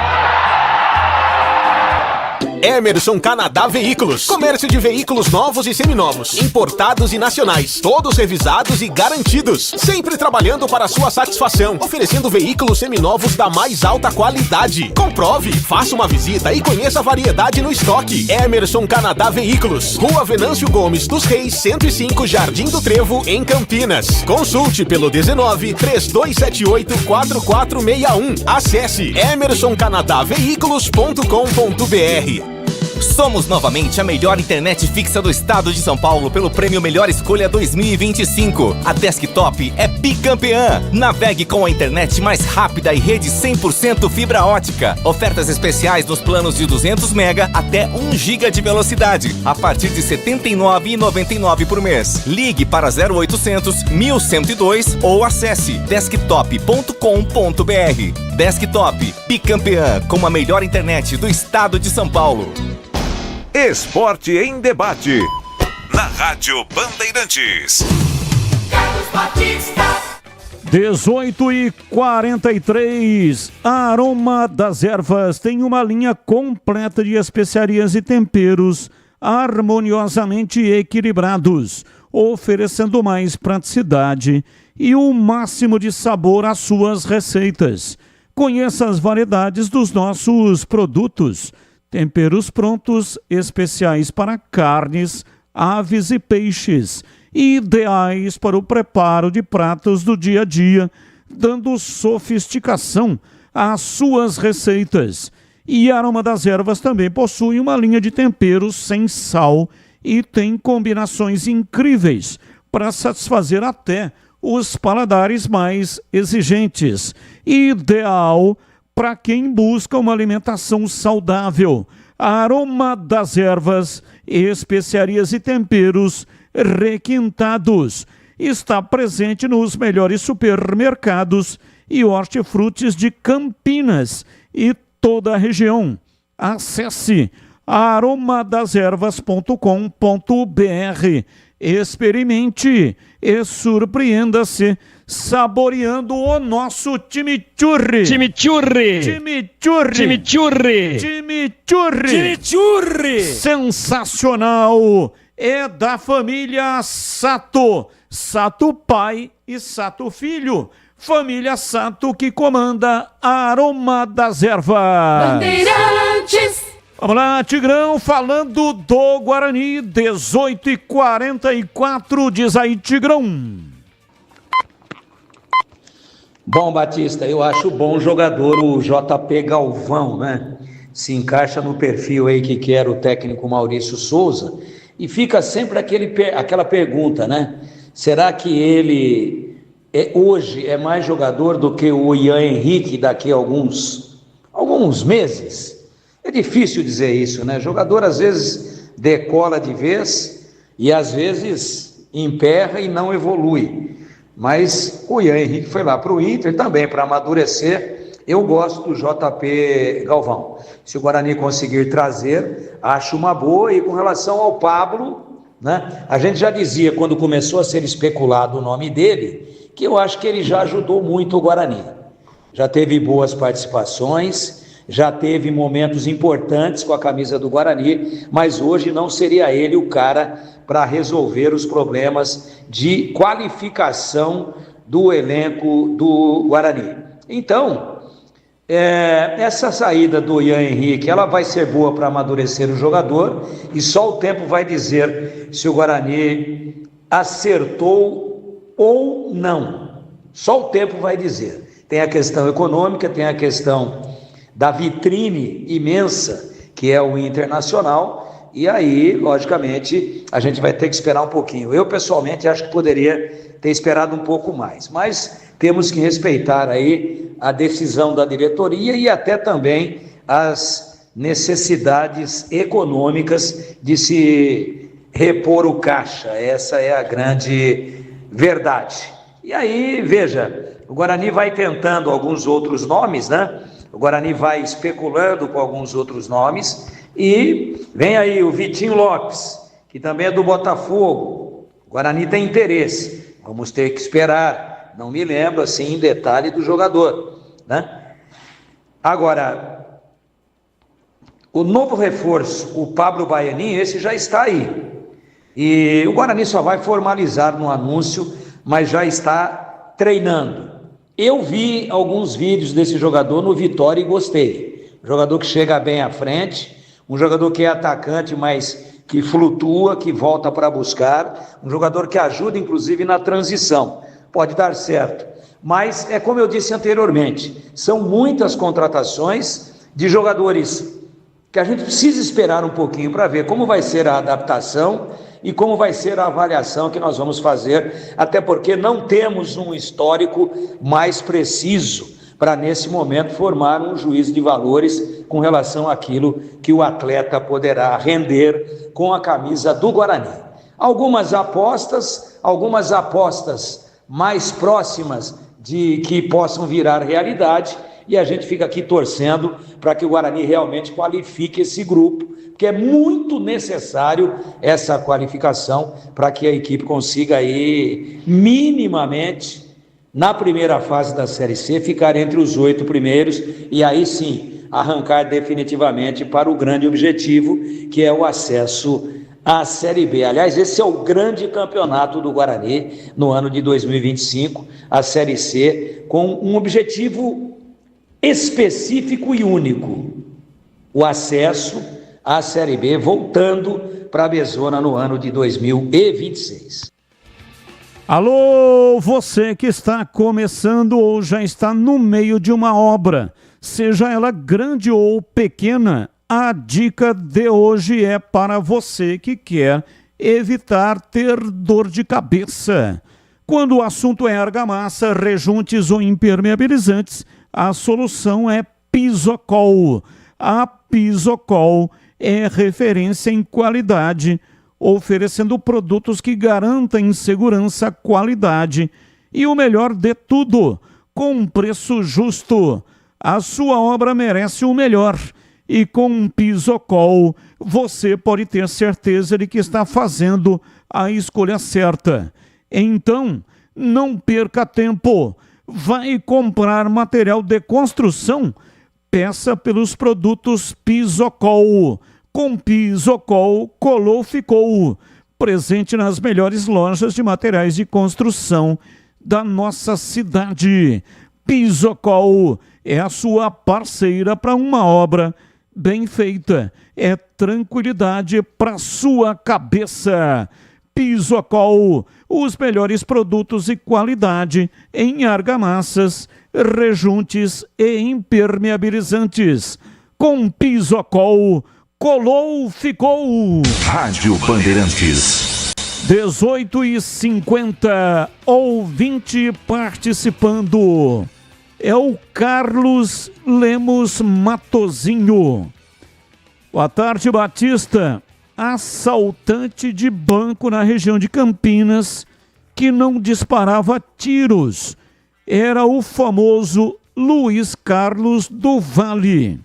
Speaker 11: Emerson Canadá Veículos. Comércio de veículos novos e seminovos, importados e nacionais, todos revisados e garantidos. Sempre trabalhando para a sua satisfação, oferecendo veículos seminovos da mais alta qualidade. Comprove, faça uma visita e conheça a variedade no estoque. Emerson Canadá Veículos. Rua Venâncio Gomes dos Reis, 105, Jardim do Trevo, em Campinas. Consulte pelo 19-3278-4461. Acesse emersoncanadaveículos.com.br.
Speaker 20: Somos novamente a melhor internet fixa do estado de São Paulo pelo prêmio Melhor Escolha 2025. A Desktop é bicampeã. Navegue com a internet mais rápida e rede 100% fibra ótica. Ofertas especiais nos planos de 200 mega até 1 giga de velocidade, a partir de R$ 79,99 por mês. Ligue para 0800 1102 ou acesse desktop.com.br. Desktop, bicampeã com a melhor internet do estado de São Paulo.
Speaker 3: Esporte em debate. Na Rádio Bandeirantes.
Speaker 5: Carlos Batista.
Speaker 6: 18h43. A Aroma das Ervas tem uma linha completa de especiarias e temperos harmoniosamente equilibrados, oferecendo mais praticidade e o máximo de sabor às suas receitas. Conheça as variedades dos nossos produtos. Temperos prontos, especiais para carnes, aves e peixes, ideais para o preparo de pratos do dia a dia, dando sofisticação às suas receitas. E a Aroma das Ervas também possui uma linha de temperos sem sal e tem combinações incríveis para satisfazer até os paladares mais exigentes. Ideal para quem busca uma alimentação saudável. A Aroma das Ervas, especiarias e temperos requintados. Está presente nos melhores supermercados e hortifrutis de Campinas e toda a região. Acesse aromadazervas.com.br. Experimente e surpreenda-se saboreando o nosso chimichurri.
Speaker 12: Chimichurri.
Speaker 6: Chimichurri.
Speaker 12: Chimichurri.
Speaker 6: Chimichurri.
Speaker 12: Chimichurri.
Speaker 6: Sensacional. É da família Sato. Sato pai e Sato filho. Família Sato que comanda a Aroma das Ervas.
Speaker 5: Bandeirantes.
Speaker 6: Vamos lá, Tigrão, falando do Guarani, 18h44, diz aí, Tigrão.
Speaker 13: Bom, Batista, eu acho bom jogador o JP Galvão, né? Se encaixa no perfil aí que quer o técnico Maurício Souza. E fica sempre aquela pergunta, né? Será que ele hoje é mais jogador do que o Ian Henrique daqui a alguns meses? É difícil dizer isso, né? Jogador às vezes decola de vez e às vezes emperra e não evolui. Mas o Ian Henrique foi lá para o Inter também para amadurecer. Eu gosto do JP Galvão. Se o Guarani conseguir trazer, acho uma boa. E com relação ao Pablo, né? A gente já dizia quando começou a ser especulado o nome dele, que eu acho que ele já ajudou muito o Guarani. Já teve boas participações, já teve momentos importantes com a camisa do Guarani, mas hoje não seria ele o cara para resolver os problemas de qualificação do elenco do Guarani. Então, essa saída do Ian Henrique, ela vai ser boa para amadurecer o jogador e só o tempo vai dizer se o Guarani acertou ou não. Só o tempo vai dizer. Tem a questão econômica, tem a questão da vitrine imensa que é o Internacional, e aí, logicamente, a gente vai ter que esperar um pouquinho. Eu, pessoalmente, acho que poderia ter esperado um pouco mais, mas temos que respeitar aí a decisão da diretoria e até também as necessidades econômicas de se repor o caixa. Essa é a grande verdade. E aí, veja, o Guarani vai tentando alguns outros nomes, né? O Guarani vai especulando com alguns outros nomes e vem aí o Vitinho Lopes, que também é do Botafogo. O Guarani tem interesse. Vamos ter que esperar. Não me lembro assim em detalhe do jogador, né? Agora, o novo reforço, o Pablo Baianin, esse já está aí. E o Guarani só vai formalizar no anúncio, mas já está treinando. Eu vi alguns vídeos desse jogador no Vitória e gostei. Um jogador que chega bem à frente, um jogador que é atacante, mas que flutua, que volta para buscar, um jogador que ajuda inclusive na transição. Pode dar certo. Mas é como eu disse anteriormente, são muitas contratações de jogadores que a gente precisa esperar um pouquinho para ver como vai ser a adaptação e como vai ser a avaliação que nós vamos fazer, até porque não temos um histórico mais preciso para, nesse momento, formar um juízo de valores com relação àquilo que o atleta poderá render com a camisa do Guarani. Algumas apostas mais próximas de que possam virar realidade, e a gente fica aqui torcendo para que o Guarani realmente qualifique esse grupo, porque é muito necessário essa qualificação para que a equipe consiga aí, minimamente, na primeira fase da Série C, ficar entre os 8 primeiros, e aí sim, arrancar definitivamente para o grande objetivo, que é o acesso à Série B. Aliás, esse é o grande campeonato do Guarani no ano de 2025, a Série C, com um objetivo específico e único: o acesso à Série B, voltando para a Bezona no ano de 2026.
Speaker 6: Alô, você que está começando ou já está no meio de uma obra, seja ela grande ou pequena, a dica de hoje é para você que quer evitar ter dor de cabeça. Quando o assunto é argamassa, rejuntes ou impermeabilizantes, a solução é Pisocol. A Pisocol é referência em qualidade, oferecendo produtos que garantem segurança, qualidade e o melhor de tudo, com um preço justo. A sua obra merece o melhor. E com Pisocol, você pode ter certeza de que está fazendo a escolha certa. Então, não perca tempo. Vai comprar material de construção? Peça pelos produtos Pisocol. Com Pisocol, colou, ficou. Presente nas melhores lojas de materiais de construção da nossa cidade. Pisocol é a sua parceira para uma obra bem feita. É tranquilidade para sua cabeça. Pisocol, os melhores produtos e qualidade em argamassas, rejuntes e impermeabilizantes. Com Pisocol, colou, ficou.
Speaker 3: Rádio Bandeirantes.
Speaker 6: 18h50, ouvinte participando. É o Carlos Lemos Matozinho. Boa tarde, Batista. Assaltante de banco na região de Campinas que não disparava tiros. Era o famoso Luiz Carlos do Vale.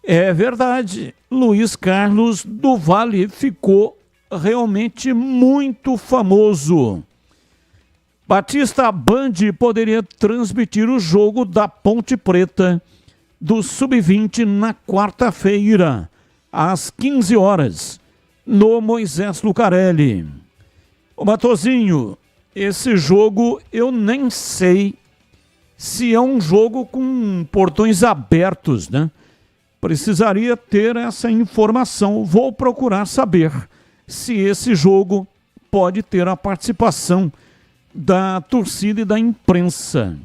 Speaker 6: É verdade, Luiz Carlos do Vale ficou realmente muito famoso. Batista, Band poderia transmitir o jogo da Ponte Preta do Sub-20 na quarta-feira, às 15 horas, no Moisés Lucarelli. Ô Matozinho, esse jogo eu nem sei se é um jogo com portões abertos, né? Precisaria ter essa informação. Vou procurar saber se esse jogo pode ter a participação da torcida e da imprensa.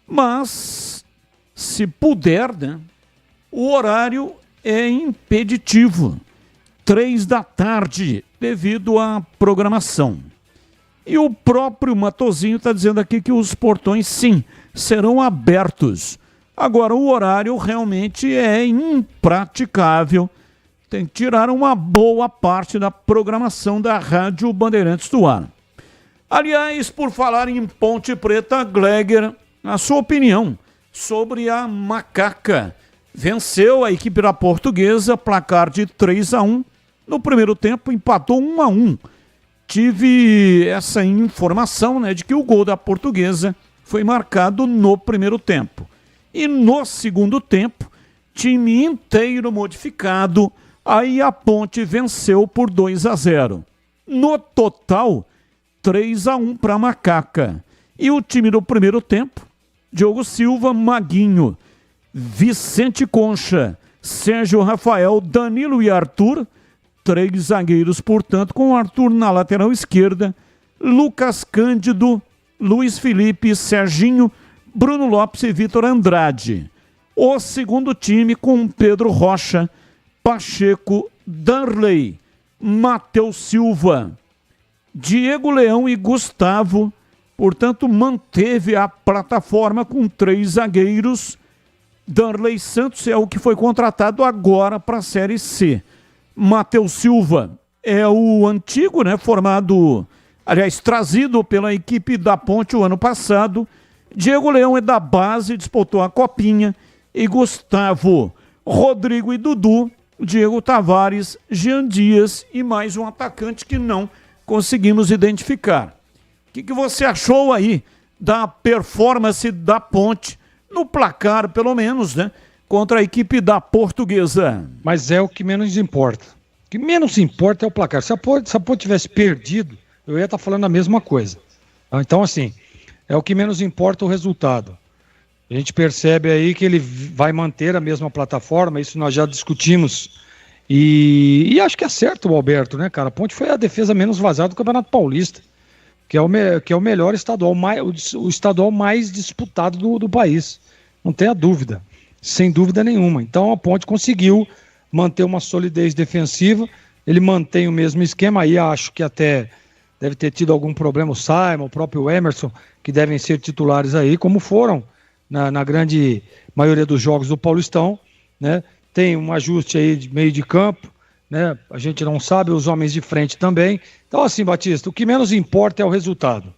Speaker 6: Mas, se puder, né, o horário é impeditivo. 15h, devido à programação. E o próprio Matozinho está dizendo aqui que os portões, sim, serão abertos Agora, o horário realmente é impraticável. Tem que tirar uma boa parte da programação da Rádio Bandeirantes do ar. Aliás, por falar em Ponte Preta, Gleger, a sua opinião sobre a Macaca. Venceu a equipe da Portuguesa, placar de 3-1. No primeiro tempo, empatou 1-1. Tive essa informação, de que o gol da Portuguesa foi marcado no primeiro tempo. E no segundo tempo, time inteiro modificado, aí a Ponte venceu por 2-0. No total, 3-1 para a Macaca. E o time do primeiro tempo, Diogo Silva, Maguinho, Vicente Concha, Sérgio Rafael, Danilo e Arthur, 3 zagueiros, portanto, com o Arthur na lateral esquerda, Lucas Cândido, Luiz Felipe, Serginho, Bruno Lopes e Vitor Andrade. O segundo time com Pedro Rocha, Pacheco, Darley, Matheus Silva, Diego Leão e Gustavo, portanto, manteve a plataforma com 3 zagueiros. Darley Santos é o que foi contratado agora para a Série C. Matheus Silva é o antigo, formado, aliás, trazido pela equipe da Ponte o ano passado. Diego Leão é da base, disputou a Copinha. E Gustavo, Rodrigo e Dudu, Diego Tavares, Jean Dias e mais um atacante que não conseguimos identificar. O que você achou aí da performance da Ponte, no placar pelo menos, contra a equipe da Portuguesa?
Speaker 16: Mas é o que menos importa. O que menos importa é o placar. Se a Ponte tivesse perdido, eu ia estar falando a mesma coisa. Então, assim, é o que menos importa o resultado. A gente percebe aí que ele vai manter a mesma plataforma, isso nós já discutimos. E acho que é certo o Alberto, cara? A Ponte foi a defesa menos vazada do Campeonato Paulista, que é o melhor estadual, o estadual mais disputado do país. Não tenha dúvida, sem dúvida nenhuma. Então a Ponte conseguiu manter uma solidez defensiva, ele mantém o mesmo esquema, aí acho que até deve ter tido algum problema o Simon, o próprio Emerson, que devem ser titulares aí, como foram na grande maioria dos jogos do Paulistão, Tem um ajuste aí de meio de campo, a gente não sabe, os homens de frente também. Então, assim, Batista, o que menos importa é o resultado. O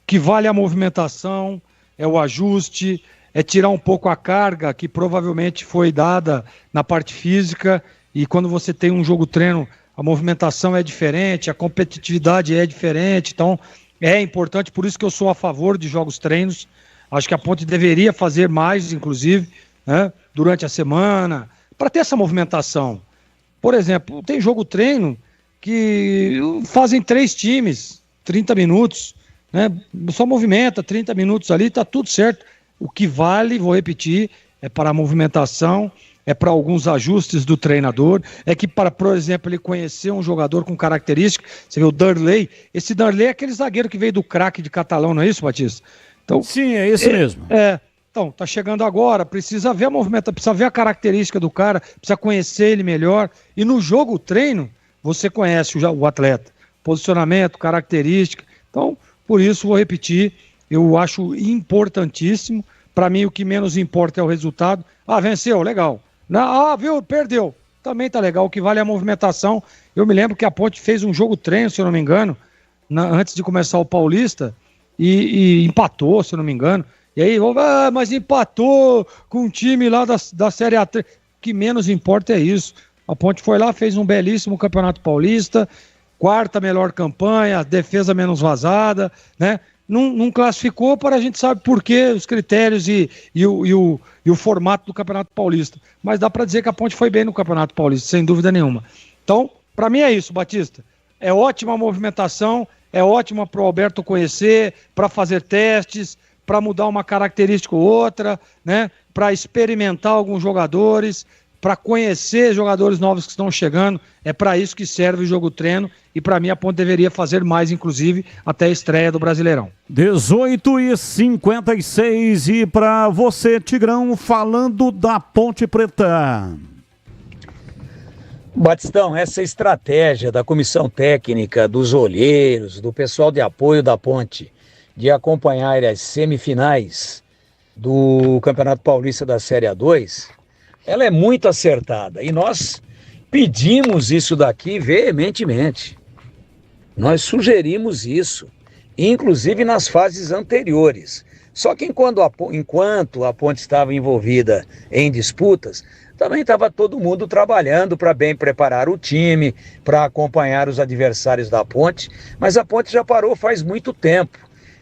Speaker 16: que vale é a movimentação, é o ajuste, é tirar um pouco a carga que provavelmente foi dada na parte física, e quando você tem um jogo-treino, a movimentação é diferente, a competitividade é diferente, então é importante, por isso que eu sou a favor de jogos-treinos. Acho que a Ponte deveria fazer mais, inclusive, durante a semana, para ter essa movimentação. Por exemplo, tem jogo-treino que fazem 3 times, 30 minutos, só movimenta 30 minutos ali, tá tudo certo. O que vale, vou repetir, é para a movimentação, é para alguns ajustes do treinador, é que para, por exemplo, ele conhecer um jogador com característica, você vê o Darley, esse Darley é aquele zagueiro que veio do craque de Catalão, não é isso, Batista? Então,
Speaker 6: sim, é esse mesmo.
Speaker 16: Então, tá chegando agora, precisa ver a movimentação, precisa ver a característica do cara, precisa conhecer ele melhor. E no jogo treino, você conhece o atleta, posicionamento, característica. Então, por isso, vou repetir, eu acho importantíssimo. Para mim, o que menos importa é o resultado. Venceu, legal. Viu, perdeu. Também tá legal, o que vale é a movimentação. Eu me lembro que a Ponte fez um jogo treino, se eu não me engano, antes de começar o Paulista, e empatou, se eu não me engano. E aí, mas empatou com um time lá da Série A3. O que menos importa é isso. A Ponte foi lá, fez um belíssimo Campeonato Paulista, 4ª melhor campanha, defesa menos vazada, Não classificou, para a gente sabe por quê, os critérios e o formato do Campeonato Paulista. Mas dá para dizer que a Ponte foi bem no Campeonato Paulista, sem dúvida nenhuma. Então, para mim é isso, Batista. É ótima a movimentação, é ótima para o Alberto conhecer, para fazer testes, para mudar uma característica ou outra, para experimentar alguns jogadores, para conhecer jogadores novos que estão chegando. É para isso que serve o jogo-treino, e para mim a Ponte deveria fazer mais, inclusive, até a estreia do Brasileirão.
Speaker 6: 18h56, e para você, Tigrão, falando da Ponte Preta.
Speaker 13: Batistão, essa estratégia da comissão técnica, dos olheiros, do pessoal de apoio da Ponte, de acompanhar as semifinais, do Campeonato Paulista da Série A2, ela é muito acertada. E nós pedimos isso daqui veementemente. Nós sugerimos isso, inclusive nas fases anteriores. Só que enquanto a Ponte estava envolvida em disputas, também estava todo mundo trabalhando para bem preparar o time, para acompanhar os adversários da Ponte, mas a Ponte já parou faz muito tempo.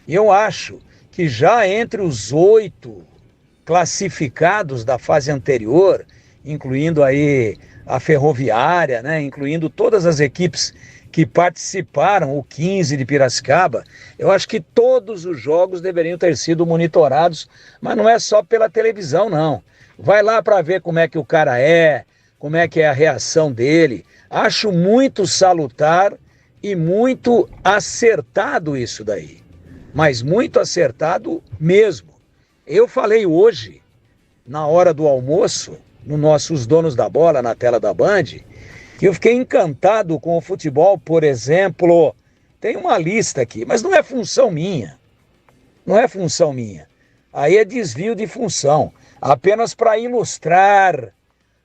Speaker 13: E eu acho que já entre os 8 classificados da fase anterior, incluindo aí a Ferroviária, né, incluindo todas as equipes que participaram, o 15 de Piracicaba, eu acho que todos os jogos deveriam ter sido monitorados, mas não é só pela televisão, não. Vai lá para ver como é que o cara é, como é que é a reação dele. Acho muito salutar e muito acertado isso daí, mas muito acertado mesmo. Eu falei hoje, na hora do almoço, no Os Donos da Bola, na tela da Band, que eu fiquei encantado com o futebol, por exemplo. Tem uma lista aqui, mas não é função minha. Não é função minha. Aí é desvio de função. Apenas para ilustrar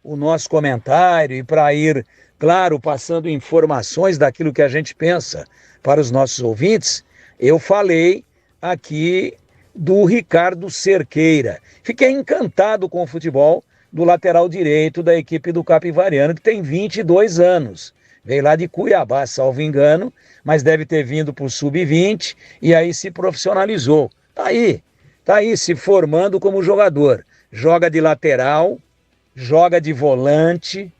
Speaker 13: o nosso comentário e para ir, claro, passando informações daquilo que a gente pensa para os nossos ouvintes, eu falei aqui do Ricardo Cerqueira. Fiquei encantado com o futebol do lateral direito da equipe do Capivariano, que tem 22 anos. Veio lá de Cuiabá, salvo engano, mas deve ter vindo para o Sub-20 e aí se profissionalizou. Tá aí se formando como jogador. Joga de lateral, joga de volante,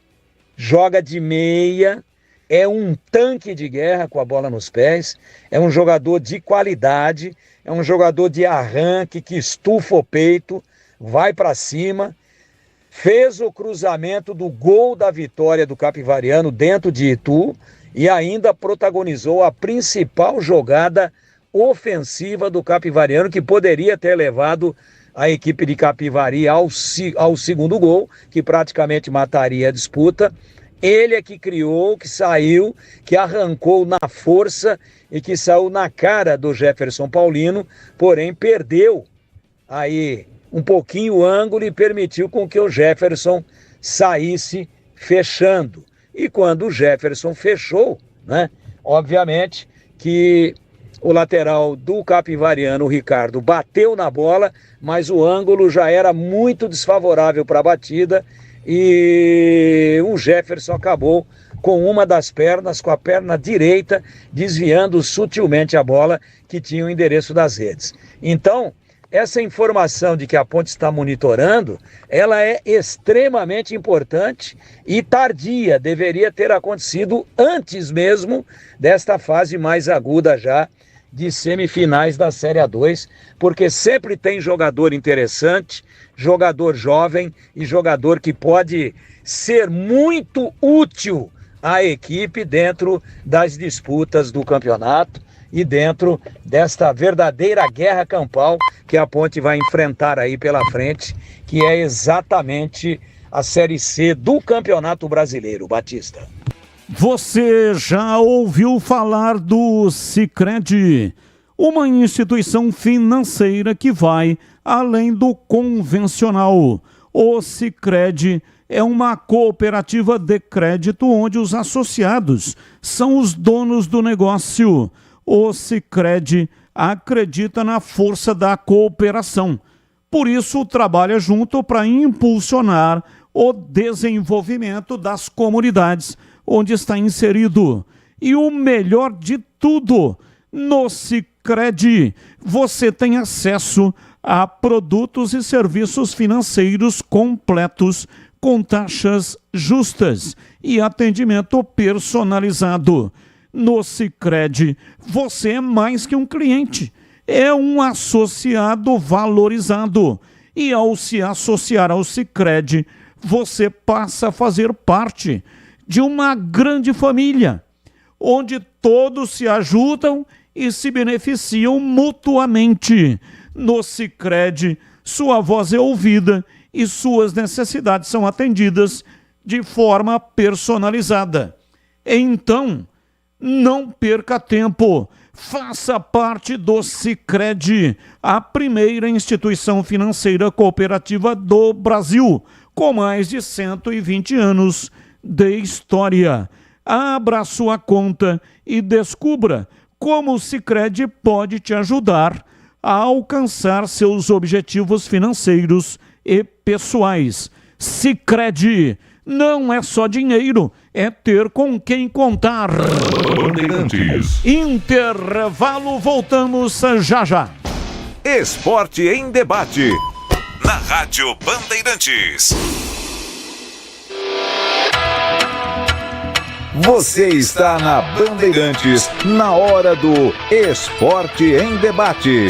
Speaker 13: joga de meia, é um tanque de guerra com a bola nos pés, é um jogador de qualidade, é um jogador de arranque que estufa o peito, vai para cima. Fez o cruzamento do gol da vitória do Capivariano dentro de Itu e ainda protagonizou a principal jogada ofensiva do Capivariano, que poderia ter levado a equipe de Capivari ao segundo gol, que praticamente mataria a disputa. Ele é que criou, que saiu, que arrancou na força e que saiu na cara do Jefferson Paulino, porém perdeu aí um pouquinho o ângulo e permitiu com que o Jefferson saísse fechando. E quando o Jefferson fechou, né, obviamente que o lateral do Capivariano, o Ricardo, bateu na bola, mas o ângulo já era muito desfavorável para a batida e o Jefferson acabou com uma das pernas, com a perna direita, desviando sutilmente a bola que tinha o endereço das redes. Então, essa informação de que a Ponte está monitorando, ela é extremamente importante e tardia, deveria ter acontecido antes mesmo desta fase mais aguda já de semifinais da Série A2, porque sempre tem jogador interessante, jogador jovem e jogador que pode ser muito útil à equipe dentro das disputas do campeonato e dentro desta verdadeira guerra campal que a Ponte vai enfrentar aí pela frente, que é exatamente a Série C do Campeonato Brasileiro, Batista.
Speaker 6: Você já ouviu falar do Sicredi, uma instituição financeira que vai além do convencional. O Sicredi é uma cooperativa de crédito onde os associados são os donos do negócio. O Sicredi acredita na força da cooperação. Por isso, trabalha junto para impulsionar o desenvolvimento das comunidades onde está inserido. E o melhor de tudo, no Sicredi, você tem acesso a produtos e serviços financeiros completos, com taxas justas e atendimento personalizado. No Sicredi, você é mais que um cliente, é um associado valorizado. E ao se associar ao Sicredi, você passa a fazer parte de uma grande família, onde todos se ajudam e se beneficiam mutuamente. No Sicredi, sua voz é ouvida e suas necessidades são atendidas de forma personalizada. Então, Não perca tempo. Faça parte do Sicredi, a primeira instituição financeira cooperativa do Brasil, com mais de 120 anos de história. Abra sua conta e descubra como o Sicredi pode te ajudar a alcançar seus objetivos financeiros e pessoais. Sicredi não é só dinheiro, é ter com quem contar.
Speaker 3: Bandeirantes.
Speaker 6: Intervalo, voltamos já já.
Speaker 3: Esporte em debate. Na Rádio Bandeirantes. Você está na Bandeirantes, na hora do Esporte em Debate.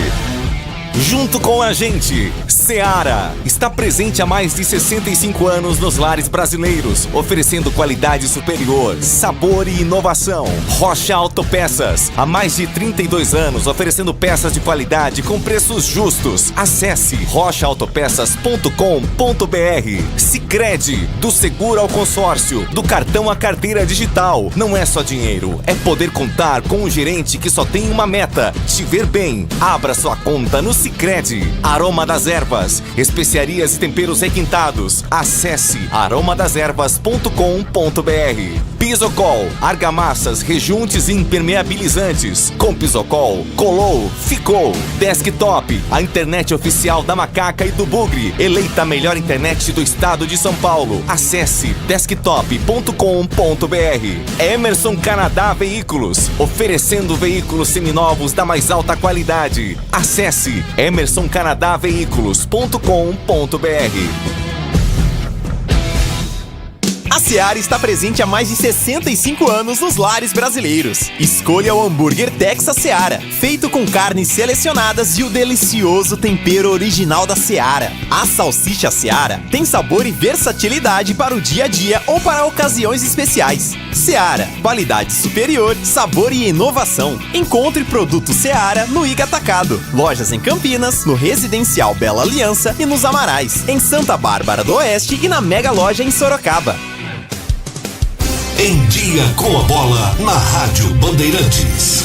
Speaker 4: Junto com a gente, Seara está presente há mais de 65 anos nos lares brasileiros, oferecendo qualidade superior, sabor e inovação. Rocha Autopeças, há mais de 32 anos, oferecendo peças de qualidade com preços justos. Acesse rochaautopeças.com.br. Sicredi, do seguro ao consórcio, do cartão à carteira digital. Não é só dinheiro, é poder contar com um gerente que só tem uma meta: te ver bem. Abra sua conta no Sicredi. Aroma das Ervas, especiarias e temperos requintados. Acesse aromadeservas.com.br. Pisocol, argamassas, rejuntes e impermeabilizantes. Com Pisocol, colou, ficou. Desktop, a internet oficial da Macaca e do Bugre, eleita a melhor internet do estado de São Paulo. Acesse desktop.com.br. Emerson Canadá Veículos, oferecendo veículos seminovos da mais alta qualidade. Acesse emersoncanadaveículos.com.br.
Speaker 11: A Seara está presente há mais de 65 anos nos lares brasileiros. Escolha o hambúrguer Texas Seara, feito com carnes selecionadas e o delicioso tempero original da Seara. A salsicha Seara tem sabor e versatilidade para o dia a dia ou para ocasiões especiais. Seara, qualidade superior, sabor e inovação. Encontre produto Seara no Iga Atacado. Lojas em Campinas, no Residencial Bela Aliança e nos Amarais, em Santa Bárbara do Oeste e na Mega Loja em Sorocaba.
Speaker 14: Em Dia com a Bola, na Rádio Bandeirantes.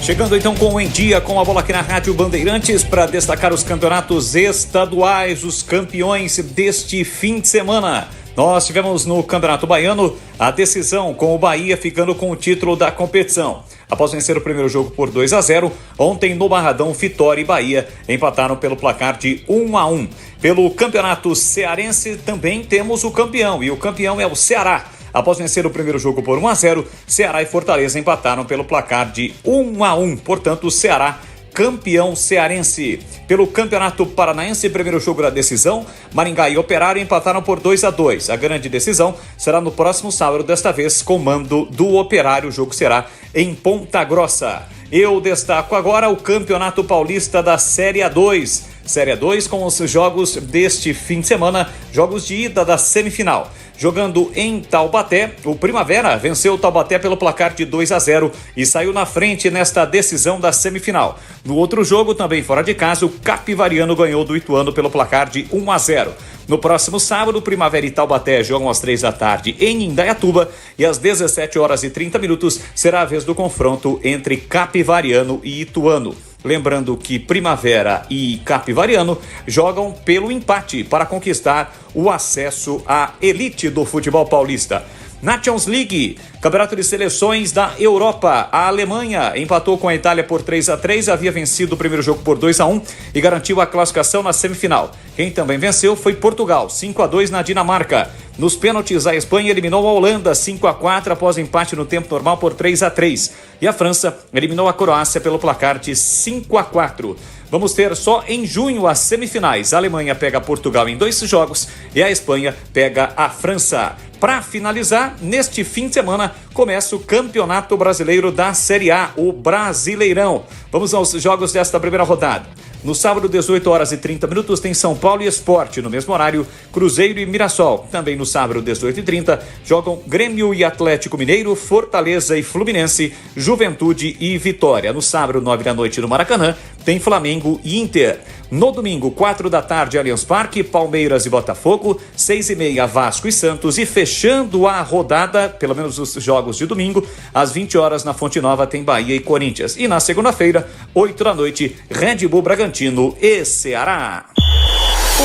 Speaker 24: Chegando então com o Em Dia com a Bola aqui na Rádio Bandeirantes para destacar os campeonatos estaduais, os campeões deste fim de semana. Nós tivemos no Campeonato Baiano a decisão, com o Bahia ficando com o título da competição. Após vencer o primeiro jogo por 2-0, ontem no Barradão, Vitória e Bahia empataram pelo placar de 1-1. Pelo Campeonato Cearense também temos o campeão, e o campeão é o Ceará. Após vencer o primeiro jogo por 1-0, Ceará e Fortaleza empataram pelo placar de 1-1. Portanto, o Ceará campeão cearense. Pelo Campeonato Paranaense, primeiro jogo da decisão, Maringá e Operário empataram por 2-2. A grande decisão será no próximo sábado, desta vez com mando do Operário. O jogo será em Ponta Grossa. Eu destaco agora o Campeonato Paulista da Série A2. Série A2 com os jogos deste fim de semana, jogos de ida da semifinal. Jogando em Taubaté, o Primavera venceu o Taubaté pelo placar de 2-0 e saiu na frente nesta decisão da semifinal. No outro jogo, também fora de casa, o Capivariano ganhou do Ituano pelo placar de 1-0. No próximo sábado, o Primavera e Taubaté jogam às 3h em Indaiatuba e às 17h30 será a vez do confronto entre Capivariano e Ituano. Lembrando que Primavera e Capivariano jogam pelo empate para conquistar o acesso à elite do futebol paulista. Nations League, Campeonato de Seleções da Europa. A Alemanha empatou com a Itália por 3-3, havia vencido o primeiro jogo por 2-1 e garantiu a classificação na semifinal. Quem também venceu foi Portugal, 5-2 na Dinamarca. Nos pênaltis, a Espanha eliminou a Holanda 5-4 após empate no tempo normal por 3-3. E a França eliminou a Croácia pelo placar de 5-4. Vamos ter só em junho as semifinais. A Alemanha pega Portugal em 2 jogos e a Espanha pega a França. Para finalizar, neste fim de semana começa o Campeonato Brasileiro da Série A, o Brasileirão. Vamos aos jogos desta primeira rodada. No sábado, 18h30, tem São Paulo e Sport. No mesmo horário, Cruzeiro e Mirassol. Também no sábado, 18h30, jogam Grêmio e Atlético Mineiro, Fortaleza e Fluminense, Juventude e Vitória. No sábado, 9h no Maracanã, tem Flamengo e Inter. No domingo, 4 da tarde, Allianz Parque, Palmeiras e Botafogo, 6h30, Vasco e Santos. E fechando a rodada, pelo menos os jogos de domingo, às 20 horas na Fonte Nova tem Bahia e Corinthians. E na segunda-feira, 8 da noite, Red Bull Bragantino e Ceará.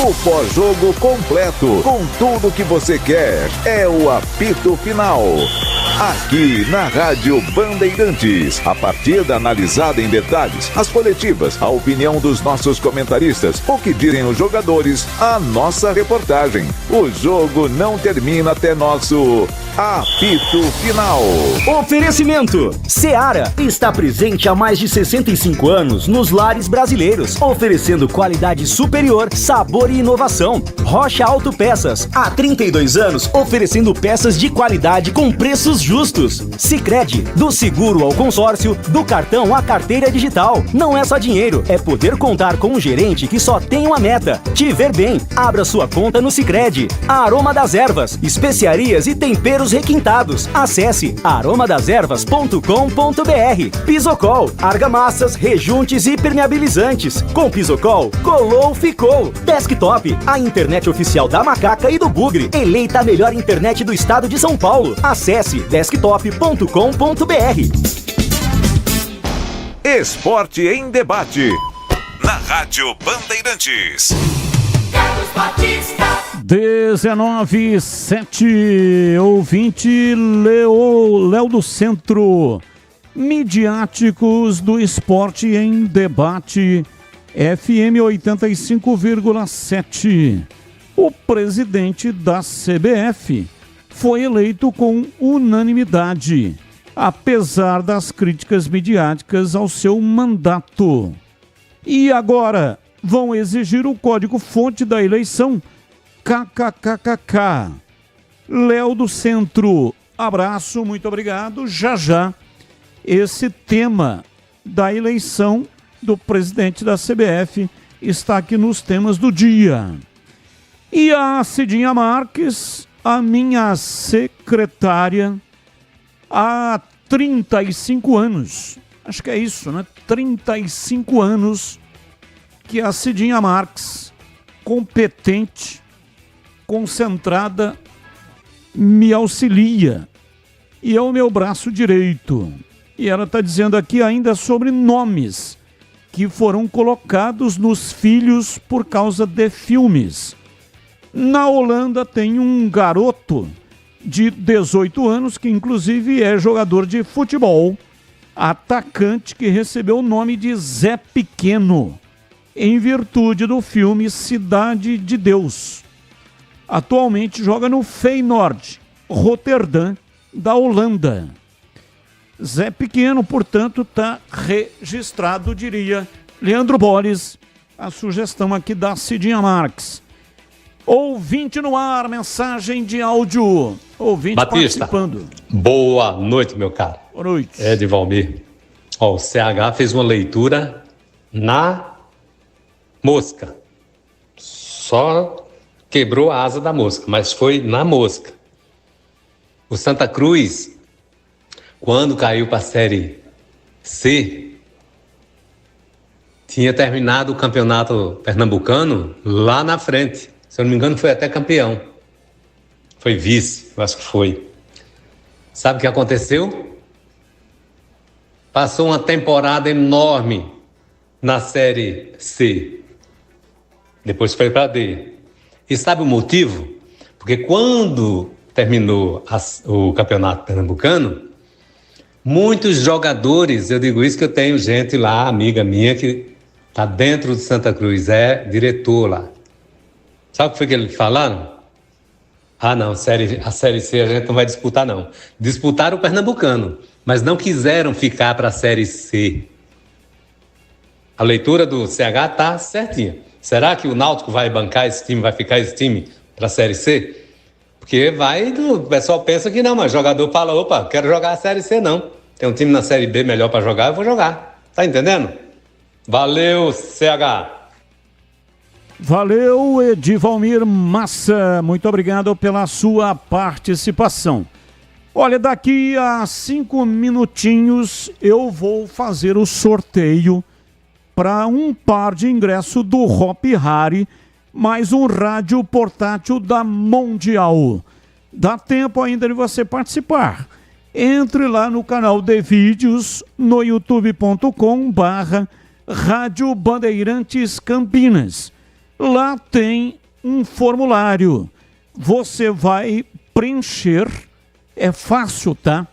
Speaker 3: O pós-jogo completo, com tudo que você quer, é o apito final. Aqui na Rádio Bandeirantes, a partida analisada em detalhes, as coletivas, a opinião dos nossos comentaristas, o que dizem os jogadores, a nossa reportagem. O jogo não termina até nosso apito final.
Speaker 17: Oferecimento: Seara está presente há mais de 65 anos nos lares brasileiros, oferecendo qualidade superior, sabor e inovação. Rocha Autopeças, há 32 anos, oferecendo peças de qualidade com preços justos. Sicredi, do seguro ao consórcio, do cartão à carteira digital. Não é só dinheiro, é poder contar com um gerente que só tem uma meta: te ver bem. Abra sua conta no Sicredi. Aroma das Ervas, especiarias e temperos requintados. Acesse aromadaservas.com.br. Pisocol, argamassas, rejuntes e permeabilizantes. Com Pisocol, colou, ficou. Desktop, a internet oficial da Macaca e do Bugre. Eleita a melhor internet do estado de São Paulo. Acesse desktop.com.br.
Speaker 3: Esporte em debate. Na Rádio Bandeirantes.
Speaker 5: Carlos Batista.
Speaker 6: 19:07, ouvinte Léo do Centro. Midiáticos do Esporte em Debate, FM 85,7. O presidente da CBF foi eleito com unanimidade, apesar das críticas midiáticas ao seu mandato. E agora vão exigir o código-fonte da eleição. KKKKK. Léo do Centro, abraço, muito obrigado. Já esse tema da eleição do presidente da CBF está aqui nos temas do dia. E a Cidinha Marques, a minha secretária, há 35 anos, acho que é isso, né? 35 anos que a Cidinha Marques, competente, concentrada, me auxilia. E é o meu braço direito. E ela está dizendo aqui ainda sobre nomes que foram colocados nos filhos por causa de filmes. Na Holanda tem um garoto de 18 anos que inclusive é jogador de futebol, atacante, que recebeu o nome de Zé Pequeno, em virtude do filme Cidade de Deus. Atualmente joga no Feyenoord, Roterdã, da Holanda. Zé Pequeno, portanto, está registrado, diria Leandro Boles, a sugestão aqui da Cidinha Marques. Ouvinte no ar, mensagem de áudio. Ouvinte
Speaker 18: Batista,
Speaker 6: participando.
Speaker 18: Boa noite, meu caro.
Speaker 6: Boa noite.
Speaker 18: É de Valmir. Ó, o CH fez uma leitura na mosca. Só quebrou a asa da mosca, mas foi na mosca. O Santa Cruz, quando caiu para a Série C, tinha terminado o campeonato pernambucano lá na frente. Se eu não me engano, foi até campeão. Foi vice, eu acho que foi. Sabe o que aconteceu? Passou uma temporada enorme na Série C. Depois foi para D. E sabe o motivo? Porque quando terminou o campeonato pernambucano, muitos jogadores, eu digo isso que eu tenho gente lá, amiga minha, que está dentro de Santa Cruz, é diretor lá. Sabe o que foi que eles falaram? Ah, não, a Série C a gente não vai disputar, não. Disputaram o pernambucano, mas não quiseram ficar para a Série C. A leitura do CH está certinha. Será que o Náutico vai bancar esse time, vai ficar esse time para a Série C? Porque o pessoal pensa que não, mas o jogador fala, opa, quero jogar a Série C, não. Tem um time na Série B melhor para jogar, eu vou jogar. Tá entendendo? Valeu, CH.
Speaker 6: Valeu, Edivalmir Massa. Muito obrigado pela sua participação. Olha, daqui a 5 minutinhos eu vou fazer o sorteio para um par de ingresso do Hop Hari, mais um rádio portátil da Mundial. Dá tempo ainda de você participar. Entre lá no canal de vídeos no youtube.com/Rádio Bandeirantes Campinas. Lá tem um formulário. Você vai preencher. É fácil, tá?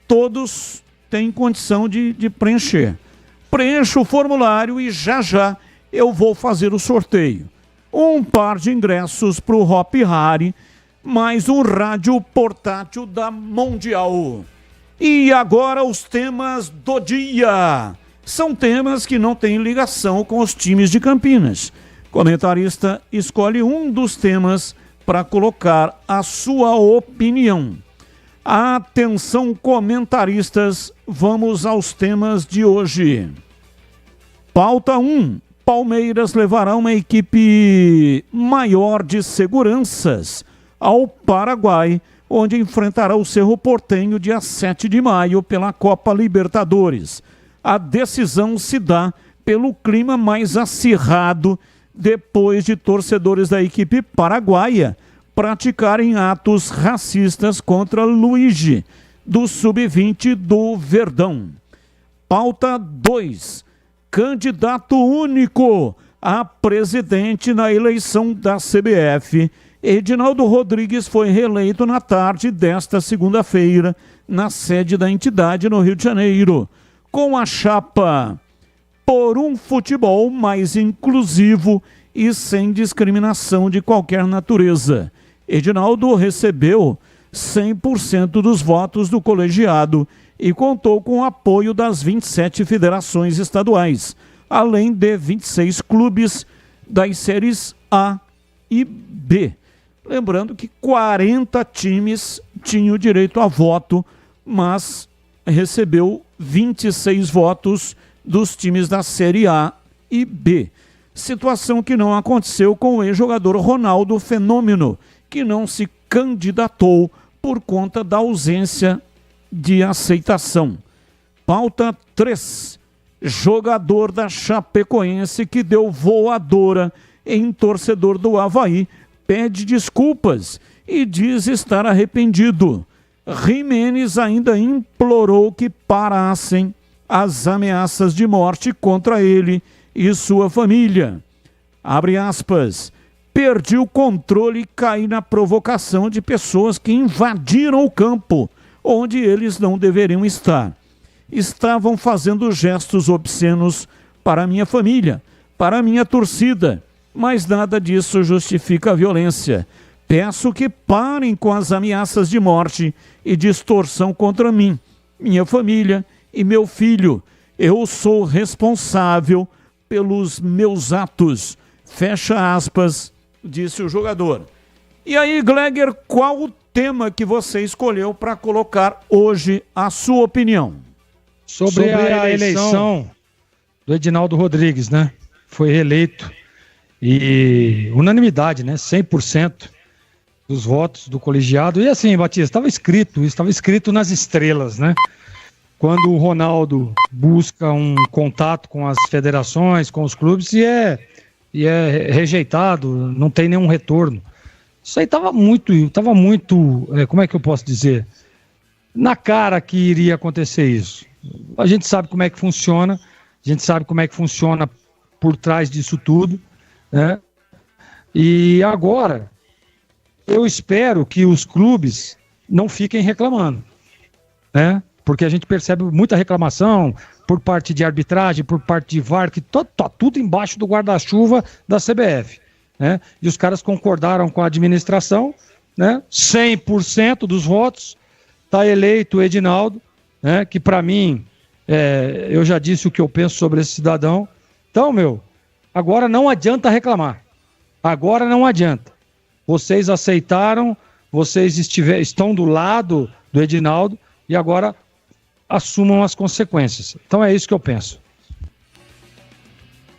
Speaker 6: Todos têm condição de preencher. Preencha o formulário e já eu vou fazer o sorteio. Um par de ingressos para o Hop Hari, mais um rádio portátil da Mundial. E agora os temas do dia. São temas que não têm ligação com os times de Campinas. Comentarista escolhe um dos temas para colocar a sua opinião. Atenção, comentaristas, vamos aos temas de hoje. Pauta 1. Palmeiras levará uma equipe maior de seguranças ao Paraguai, onde enfrentará o Cerro Porteño dia 7 de maio pela Copa Libertadores. A decisão se dá pelo clima mais acirrado depois de torcedores da equipe paraguaia praticarem atos racistas contra Luigi, do Sub-20 do Verdão. Pauta 2. Candidato único a presidente na eleição da CBF, Edinaldo Rodrigues foi reeleito na tarde desta segunda-feira na sede da entidade no Rio de Janeiro, com a chapa Por um Futebol Mais Inclusivo e Sem Discriminação de Qualquer Natureza. Edinaldo recebeu 100% dos votos do colegiado e contou com o apoio das 27 federações estaduais, além de 26 clubes das séries A e B. Lembrando que 40 times tinham direito a voto, mas recebeu 26 votos dos times da série A e B. Situação que não aconteceu com o ex-jogador Ronaldo Fenômeno, que não se candidatou por conta da ausência de aceitação. Pauta 3. Jogador da Chapecoense que deu voadora em torcedor do Avaí pede desculpas e diz estar arrependido. Jimenez ainda implorou que parassem as ameaças de morte contra ele e sua família. Abre aspas. Perdi o controle e caí na provocação de pessoas que invadiram o campo, onde eles não deveriam estar. Estavam fazendo gestos obscenos para a minha família, para a minha torcida, mas nada disso justifica a violência. Peço que parem com as ameaças de morte e de extorsão contra mim, minha família e meu filho. Eu sou responsável pelos meus atos. Fecha aspas, disse o jogador. E aí, Gleger, qual o tema que você escolheu para colocar hoje a sua opinião?
Speaker 16: Sobre a eleição do Edinaldo Rodrigues, né? Foi reeleito e unanimidade, né? 100% dos votos do colegiado. E assim, Batista, estava escrito nas estrelas, né? Quando o Ronaldo busca um contato com as federações, com os clubes, e é rejeitado, não tem nenhum retorno. Isso aí estava muito, como é que eu posso dizer? Na cara que iria acontecer isso. A gente sabe como é que funciona, por trás disso tudo, né? E agora, eu espero que os clubes não fiquem reclamando, né? Porque a gente percebe muita reclamação por parte de arbitragem, por parte de VAR, que tá tudo embaixo do guarda-chuva da CBF, né? E os caras concordaram com a administração, né? 100% dos votos, está eleito o Edinaldo, né? Que para mim, eu já disse o que eu penso sobre esse cidadão. Então, agora não adianta reclamar. Agora não adianta. Vocês aceitaram, vocês estão do lado do Edinaldo e agora assumam as consequências. Então é isso que eu penso.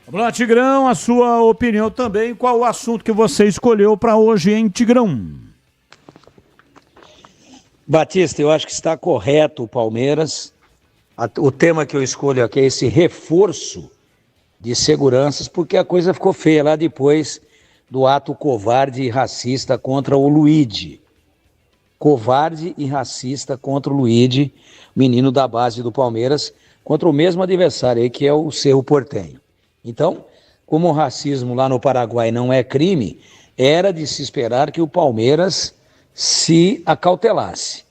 Speaker 6: Vamos lá, Tigrão, a sua opinião também. Qual o assunto que você escolheu para hoje, hein, Tigrão?
Speaker 13: Batista, eu acho que está correto o Palmeiras. O tema que eu escolho aqui é esse reforço de seguranças, porque a coisa ficou feia lá depois do ato covarde e racista contra o Luigi. Covarde e racista contra o Luigi, menino da base do Palmeiras, contra o mesmo adversário aí, que é o Cerro Porteño. Então, como o racismo lá no Paraguai não é crime, era de se esperar que o Palmeiras se acautelasse.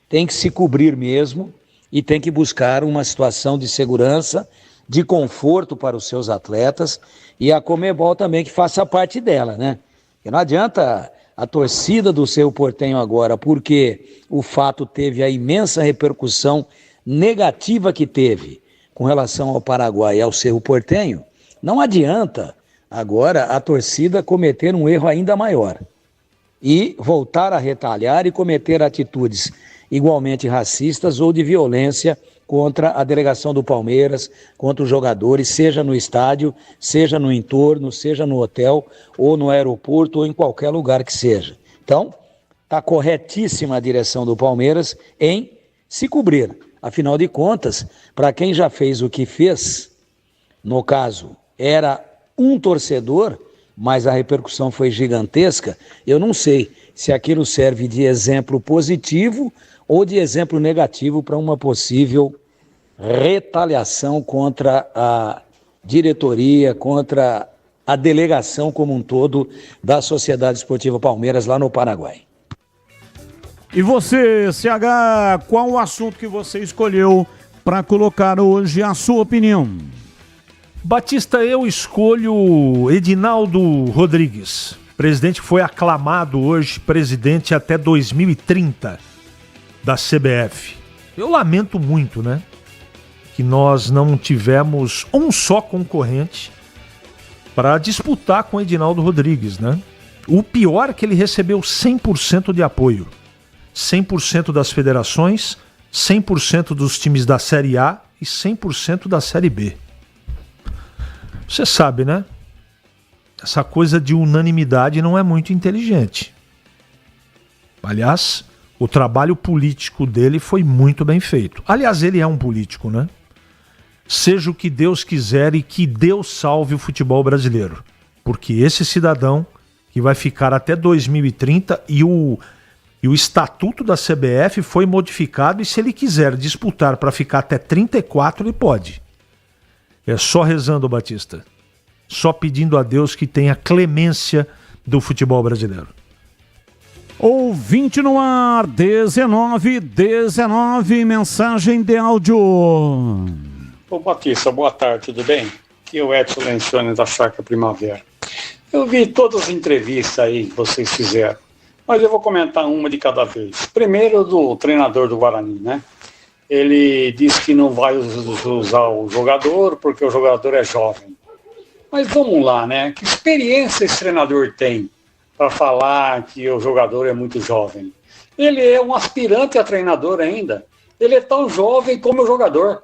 Speaker 13: Tem que se cobrir mesmo e tem que buscar uma situação de segurança, de conforto para os seus atletas, e a Conmebol também que faça parte dela, né? Porque não adianta a torcida do Cerro Porteño agora, porque o fato teve a imensa repercussão negativa que teve com relação ao Paraguai e ao Cerro Porteño, não adianta agora a torcida cometer um erro ainda maior e voltar a retalhar e cometer atitudes igualmente racistas ou de violência contra a delegação do Palmeiras, contra os jogadores, seja no estádio, seja no entorno, seja no hotel, ou no aeroporto, ou em qualquer lugar que seja. Então, está corretíssima a direção do Palmeiras em se cobrir. Afinal de contas, para quem já fez o que fez, no caso, era um torcedor, mas a repercussão foi gigantesca, eu não sei se aquilo serve de exemplo positivo ou de exemplo negativo para uma possível retaliação contra a diretoria, contra a delegação como um todo da Sociedade Esportiva Palmeiras lá no Paraguai.
Speaker 6: E você, CH, qual o assunto que você escolheu para colocar hoje a sua opinião?
Speaker 7: Batista, eu escolho Edinaldo Rodrigues, presidente que foi aclamado hoje presidente até 2030 da CBF. Eu lamento muito, né, que nós não tivemos um só concorrente para disputar com Edinaldo Rodrigues, né? O pior é que ele recebeu 100% de apoio. 100% das federações, 100% dos times da Série A e 100% da Série B. Você sabe, né? Essa coisa de unanimidade não é muito inteligente. Aliás, o trabalho político dele foi muito bem feito. Aliás, ele é um político, né? Seja o que Deus quiser e que Deus salve o futebol brasileiro. Porque esse cidadão que vai ficar até 2030 e o estatuto da CBF foi modificado e se ele quiser disputar para ficar até 34, ele pode. É só rezando, Batista. Só pedindo a Deus que tenha clemência do futebol brasileiro.
Speaker 6: Ouvinte no ar, 19, mensagem de áudio.
Speaker 8: Ô Batista, boa tarde, tudo bem? Aqui é o Edson Lencioni da Chácara Primavera. Eu vi todas as entrevistas aí que vocês fizeram, mas eu vou comentar uma de cada vez. Primeiro do treinador do Guarani, né? Ele disse que não vai usar o jogador porque o jogador é jovem. Mas vamos lá, né? Que experiência esse treinador tem para falar que o jogador é muito jovem? Ele é um aspirante a treinador ainda. Ele é tão jovem como o jogador.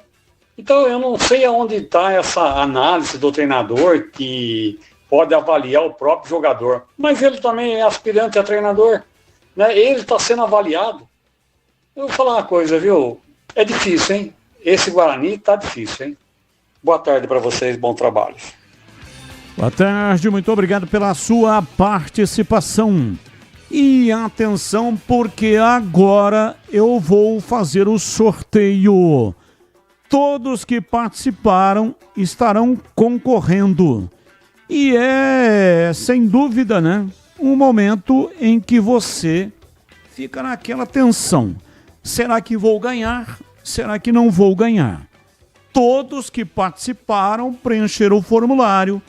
Speaker 8: Então eu não sei aonde está essa análise do treinador que pode avaliar o próprio jogador. Mas ele também é aspirante a treinador, né? Ele está sendo avaliado. Eu vou falar uma coisa, viu? É difícil, hein? Esse Guarani tá difícil, hein? Boa tarde para vocês, bom trabalho.
Speaker 6: Boa tarde, muito obrigado pela sua participação. E atenção, porque agora eu vou fazer o sorteio. Todos que participaram estarão concorrendo. E é, sem dúvida, né, um momento em que você fica naquela tensão. Será que vou ganhar? Será que não vou ganhar? Todos que participaram, preencheram o formulário,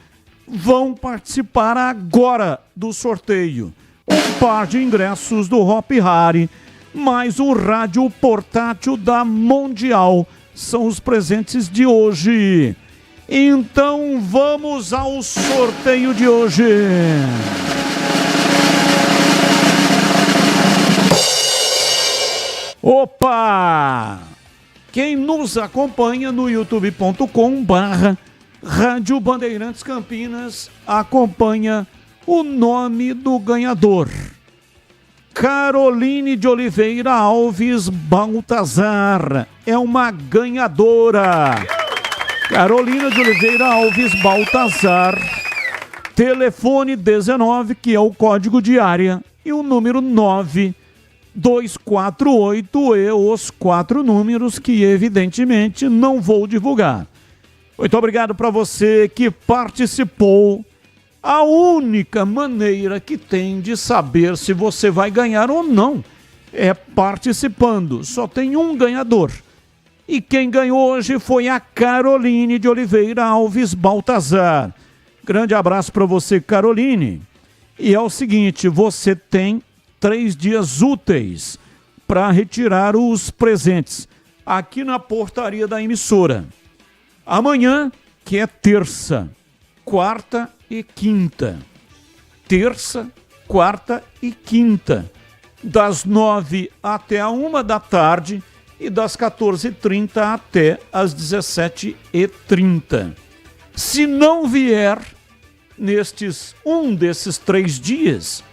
Speaker 6: vão participar agora do sorteio. Um par de ingressos do Hop Hari, mais um rádio portátil da Mundial. São os presentes de hoje. Então vamos ao sorteio de hoje. Opa! Quem nos acompanha no youtube.com/Rádio Bandeirantes Campinas acompanha o nome do ganhador. Caroline de Oliveira Alves Baltazar é uma ganhadora. Carolina de Oliveira Alves Baltazar, telefone 19, que é o código de área, e o número 9248 e os 4 números que evidentemente não vou divulgar. Muito obrigado para você que participou. A única maneira que tem de saber se você vai ganhar ou não é participando. Só tem um ganhador. E quem ganhou hoje foi a Caroline de Oliveira Alves Baltazar. Grande abraço para você, Caroline. E é o seguinte, você tem 3 dias úteis para retirar os presentes aqui na portaria da emissora. Amanhã, que é terça, quarta e quinta. Terça, quarta e quinta. Das 9 até a 1 da tarde e das 14h30 até as 17h30. Se não vier nestes desses 3 dias,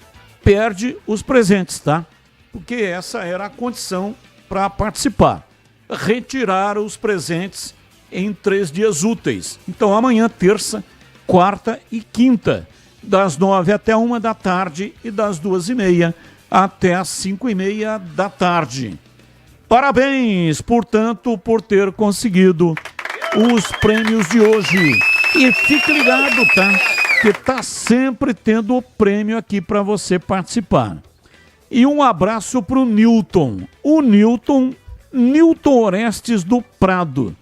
Speaker 6: perde os presentes, tá? Porque essa era a condição para participar. Retirar os presentes em 3 dias úteis. Então amanhã, terça, quarta e quinta, das 9 até 1 da tarde e das 2h30 até as 5h30 da tarde. Parabéns, portanto, por ter conseguido os prêmios de hoje. E fique ligado, tá? Que tá sempre tendo o prêmio aqui para você participar. E um abraço para o Newton. O Newton Orestes do Prado.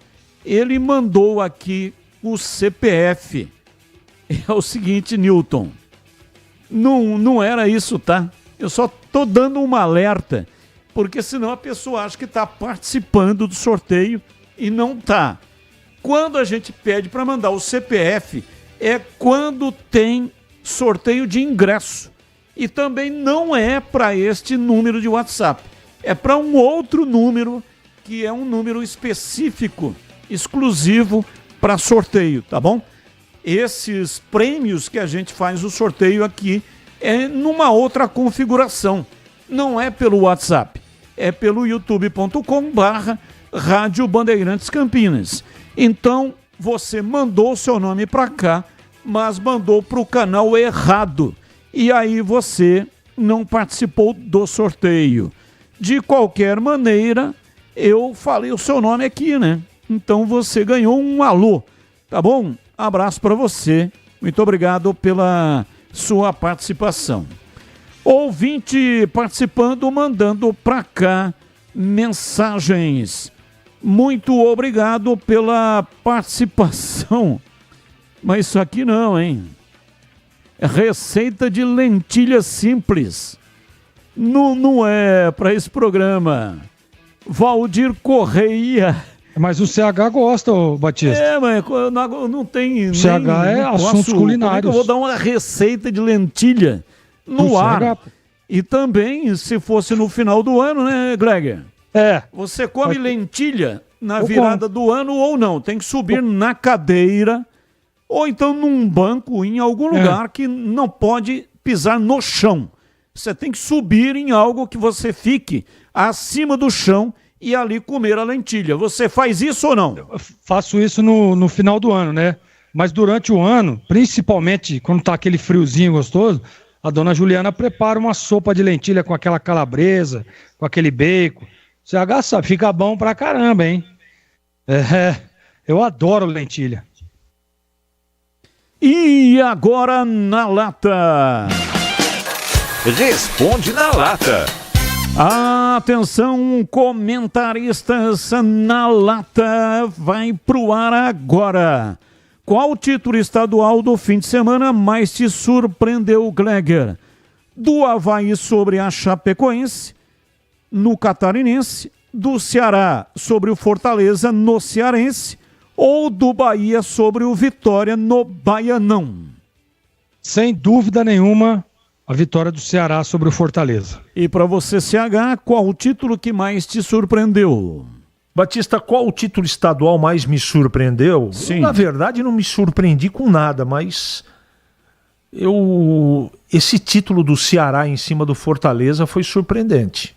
Speaker 6: Ele mandou aqui o CPF. É o seguinte, Newton. Não era isso, tá? Eu só tô dando um alerta, porque senão a pessoa acha que está participando do sorteio e não tá. Quando a gente pede para mandar o CPF, é quando tem sorteio de ingresso. E também não é para este número de WhatsApp. É para um outro número, que é um número específico, exclusivo para sorteio, tá bom? Esses prêmios que a gente faz o sorteio aqui é numa outra configuração. Não é pelo WhatsApp, é pelo youtube.com/Rádio Bandeirantes Campinas. Então, você mandou o seu nome para cá, mas mandou para o canal errado. E aí você não participou do sorteio. De qualquer maneira, eu falei o seu nome aqui, né? Então você ganhou um alô, tá bom? Abraço para você. Muito obrigado pela sua participação. Ouvinte participando, mandando para cá mensagens. Muito obrigado pela participação. Mas isso aqui não, hein? Receita de lentilha simples. Não é para esse programa. Valdir Correia.
Speaker 16: Mas o CH gosta, ô Batista.
Speaker 6: É, mas não tem...
Speaker 16: O CH é assuntos culinários.
Speaker 6: Eu vou dar uma receita de lentilha no ar. E também, se fosse no final do ano, né, Gleger?
Speaker 16: É.
Speaker 6: Você come lentilha na virada do ano ou não? Tem que subir na cadeira ou então num banco, em algum lugar que não pode pisar no chão. Você tem que subir em algo que você fique acima do chão e ali comer a lentilha. Você faz isso ou não?
Speaker 16: Eu faço isso no final do ano, né? Mas durante o ano, principalmente quando tá aquele friozinho gostoso, a dona Juliana prepara uma sopa de lentilha com aquela calabresa, com aquele bacon. Você sabe, fica bom pra caramba, hein? Eu adoro lentilha.
Speaker 6: E agora na lata.
Speaker 3: Responde na lata.
Speaker 6: Atenção, comentaristas, na lata vai pro ar agora. Qual título estadual do fim de semana mais te surpreendeu, Gleger? Do Avaí sobre a Chapecoense, no Catarinense, do Ceará sobre o Fortaleza, no Cearense, ou do Bahia sobre o Vitória, no Baianão?
Speaker 16: Sem dúvida nenhuma, a vitória do Ceará sobre o Fortaleza.
Speaker 6: E para você, CH, qual o título que mais te surpreendeu?
Speaker 7: Batista, qual o título estadual mais me surpreendeu?
Speaker 6: Sim.
Speaker 7: Eu, na verdade, não me surpreendi com nada, mas esse título do Ceará em cima do Fortaleza foi surpreendente.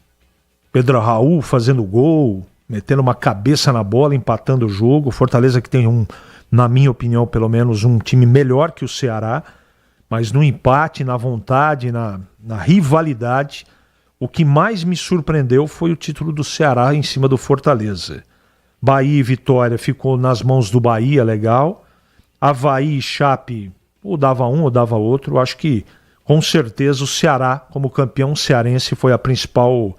Speaker 7: Pedro Raul fazendo gol, metendo uma cabeça na bola, empatando o jogo. Fortaleza que tem na minha opinião, pelo menos, um time melhor que o Ceará, mas no empate, na vontade, na rivalidade, o que mais me surpreendeu foi o título do Ceará em cima do Fortaleza. Bahia e Vitória ficou nas mãos do Bahia, legal. Avaí e Chape, ou dava um ou dava outro. Acho que, com certeza, o Ceará, como campeão cearense, foi a principal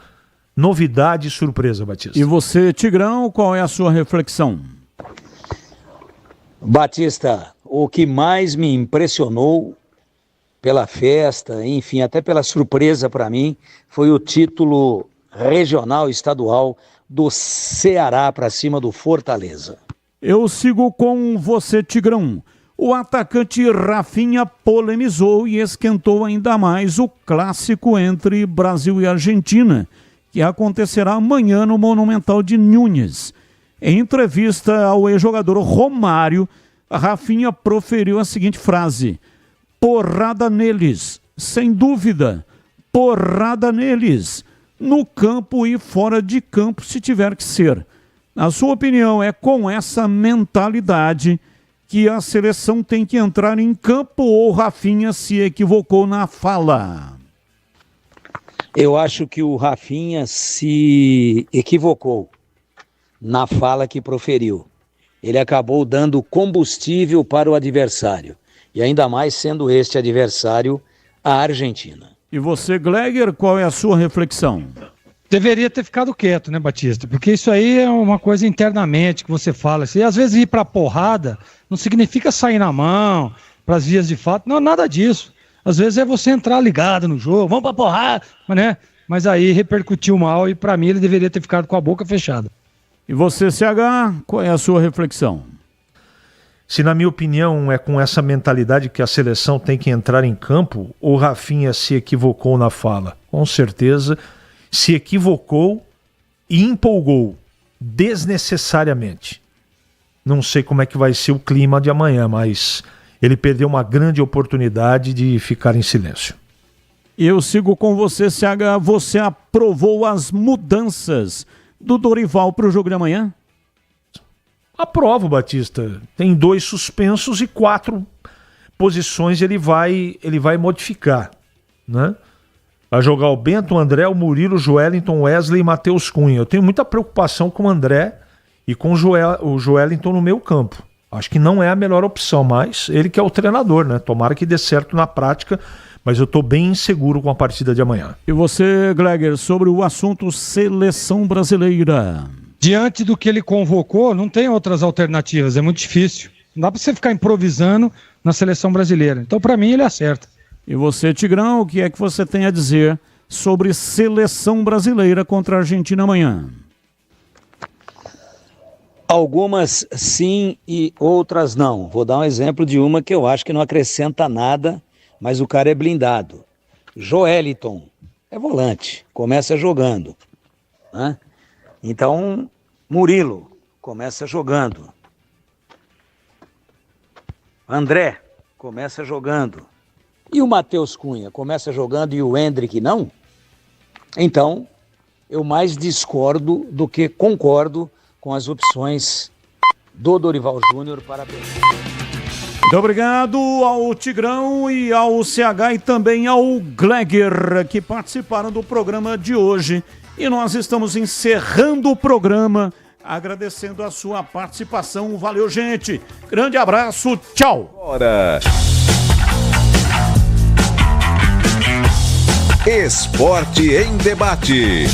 Speaker 7: novidade e surpresa, Batista.
Speaker 6: E você, Tigrão, qual é a sua reflexão?
Speaker 13: Batista, o que mais me impressionou pela festa, enfim, até pela surpresa para mim, foi o título regional estadual do Ceará para cima do Fortaleza.
Speaker 6: Eu sigo com você, Tigrão. O atacante Rafinha polemizou e esquentou ainda mais o clássico entre Brasil e Argentina, que acontecerá amanhã no Monumental de Núñez. Em entrevista ao ex-jogador Romário, Rafinha proferiu a seguinte frase: porrada neles, sem dúvida, porrada neles, no campo e fora de campo se tiver que ser. Na sua opinião, é com essa mentalidade que a seleção tem que entrar em campo ou Rafinha se equivocou na fala?
Speaker 13: Eu acho que o Rafinha se equivocou na fala que proferiu. Ele acabou dando combustível para o adversário. E ainda mais sendo este adversário a Argentina.
Speaker 6: E você, Gleger, qual é a sua reflexão?
Speaker 16: Deveria ter ficado quieto, né, Batista? Porque isso aí é uma coisa internamente que você fala. Assim, às vezes ir pra porrada não significa sair na mão, pras vias de fato. Não, nada disso. Às vezes é você entrar ligado no jogo, vamos pra porrada, né? Mas aí repercutiu mal e pra mim ele deveria ter ficado com a boca fechada.
Speaker 6: E você, CH, qual é a sua reflexão?
Speaker 7: Se na minha opinião é com essa mentalidade que a seleção tem que entrar em campo, o Rafinha se equivocou na fala. Com certeza se equivocou e empolgou desnecessariamente. Não sei como é que vai ser o clima de amanhã, mas ele perdeu uma grande oportunidade de ficar em silêncio.
Speaker 6: Eu sigo com você, CH. Você aprovou as mudanças do Dorival para o jogo de amanhã?
Speaker 7: Aprovo, Batista. Tem 2 suspensos e 4 posições ele vai modificar, né? Vai jogar o Bento, o André, o Murilo, o Joelinton, Wesley e Matheus Cunha. Eu tenho muita preocupação com o André e com o Joelinton no meio campo. Acho que não é a melhor opção, mas ele que é o treinador, né? Tomara que dê certo na prática, mas eu estou bem inseguro com a partida de amanhã.
Speaker 6: E você, Gleger, sobre o assunto seleção brasileira?
Speaker 16: Diante do que ele convocou, não tem outras alternativas, é muito difícil. Não dá para você ficar improvisando na seleção brasileira. Então, para mim, ele acerta.
Speaker 6: E você, Tigrão, o que é que você tem a dizer sobre seleção brasileira contra a Argentina amanhã?
Speaker 13: Algumas sim e outras não. Vou dar um exemplo de uma que eu acho que não acrescenta nada, mas o cara é blindado. Joelinton é volante, começa jogando, né? Então, Murilo começa jogando. André começa jogando. E o Matheus Cunha começa jogando e o Hendrick não? Então, eu mais discordo do que concordo com as opções do Dorival Júnior para a
Speaker 6: Muito obrigado ao Tigrão e ao CH e também ao Gleger que participaram do programa de hoje. E nós estamos encerrando o programa, agradecendo a sua participação. Valeu, gente. Grande abraço. Tchau.
Speaker 3: Bora. Esporte em debate.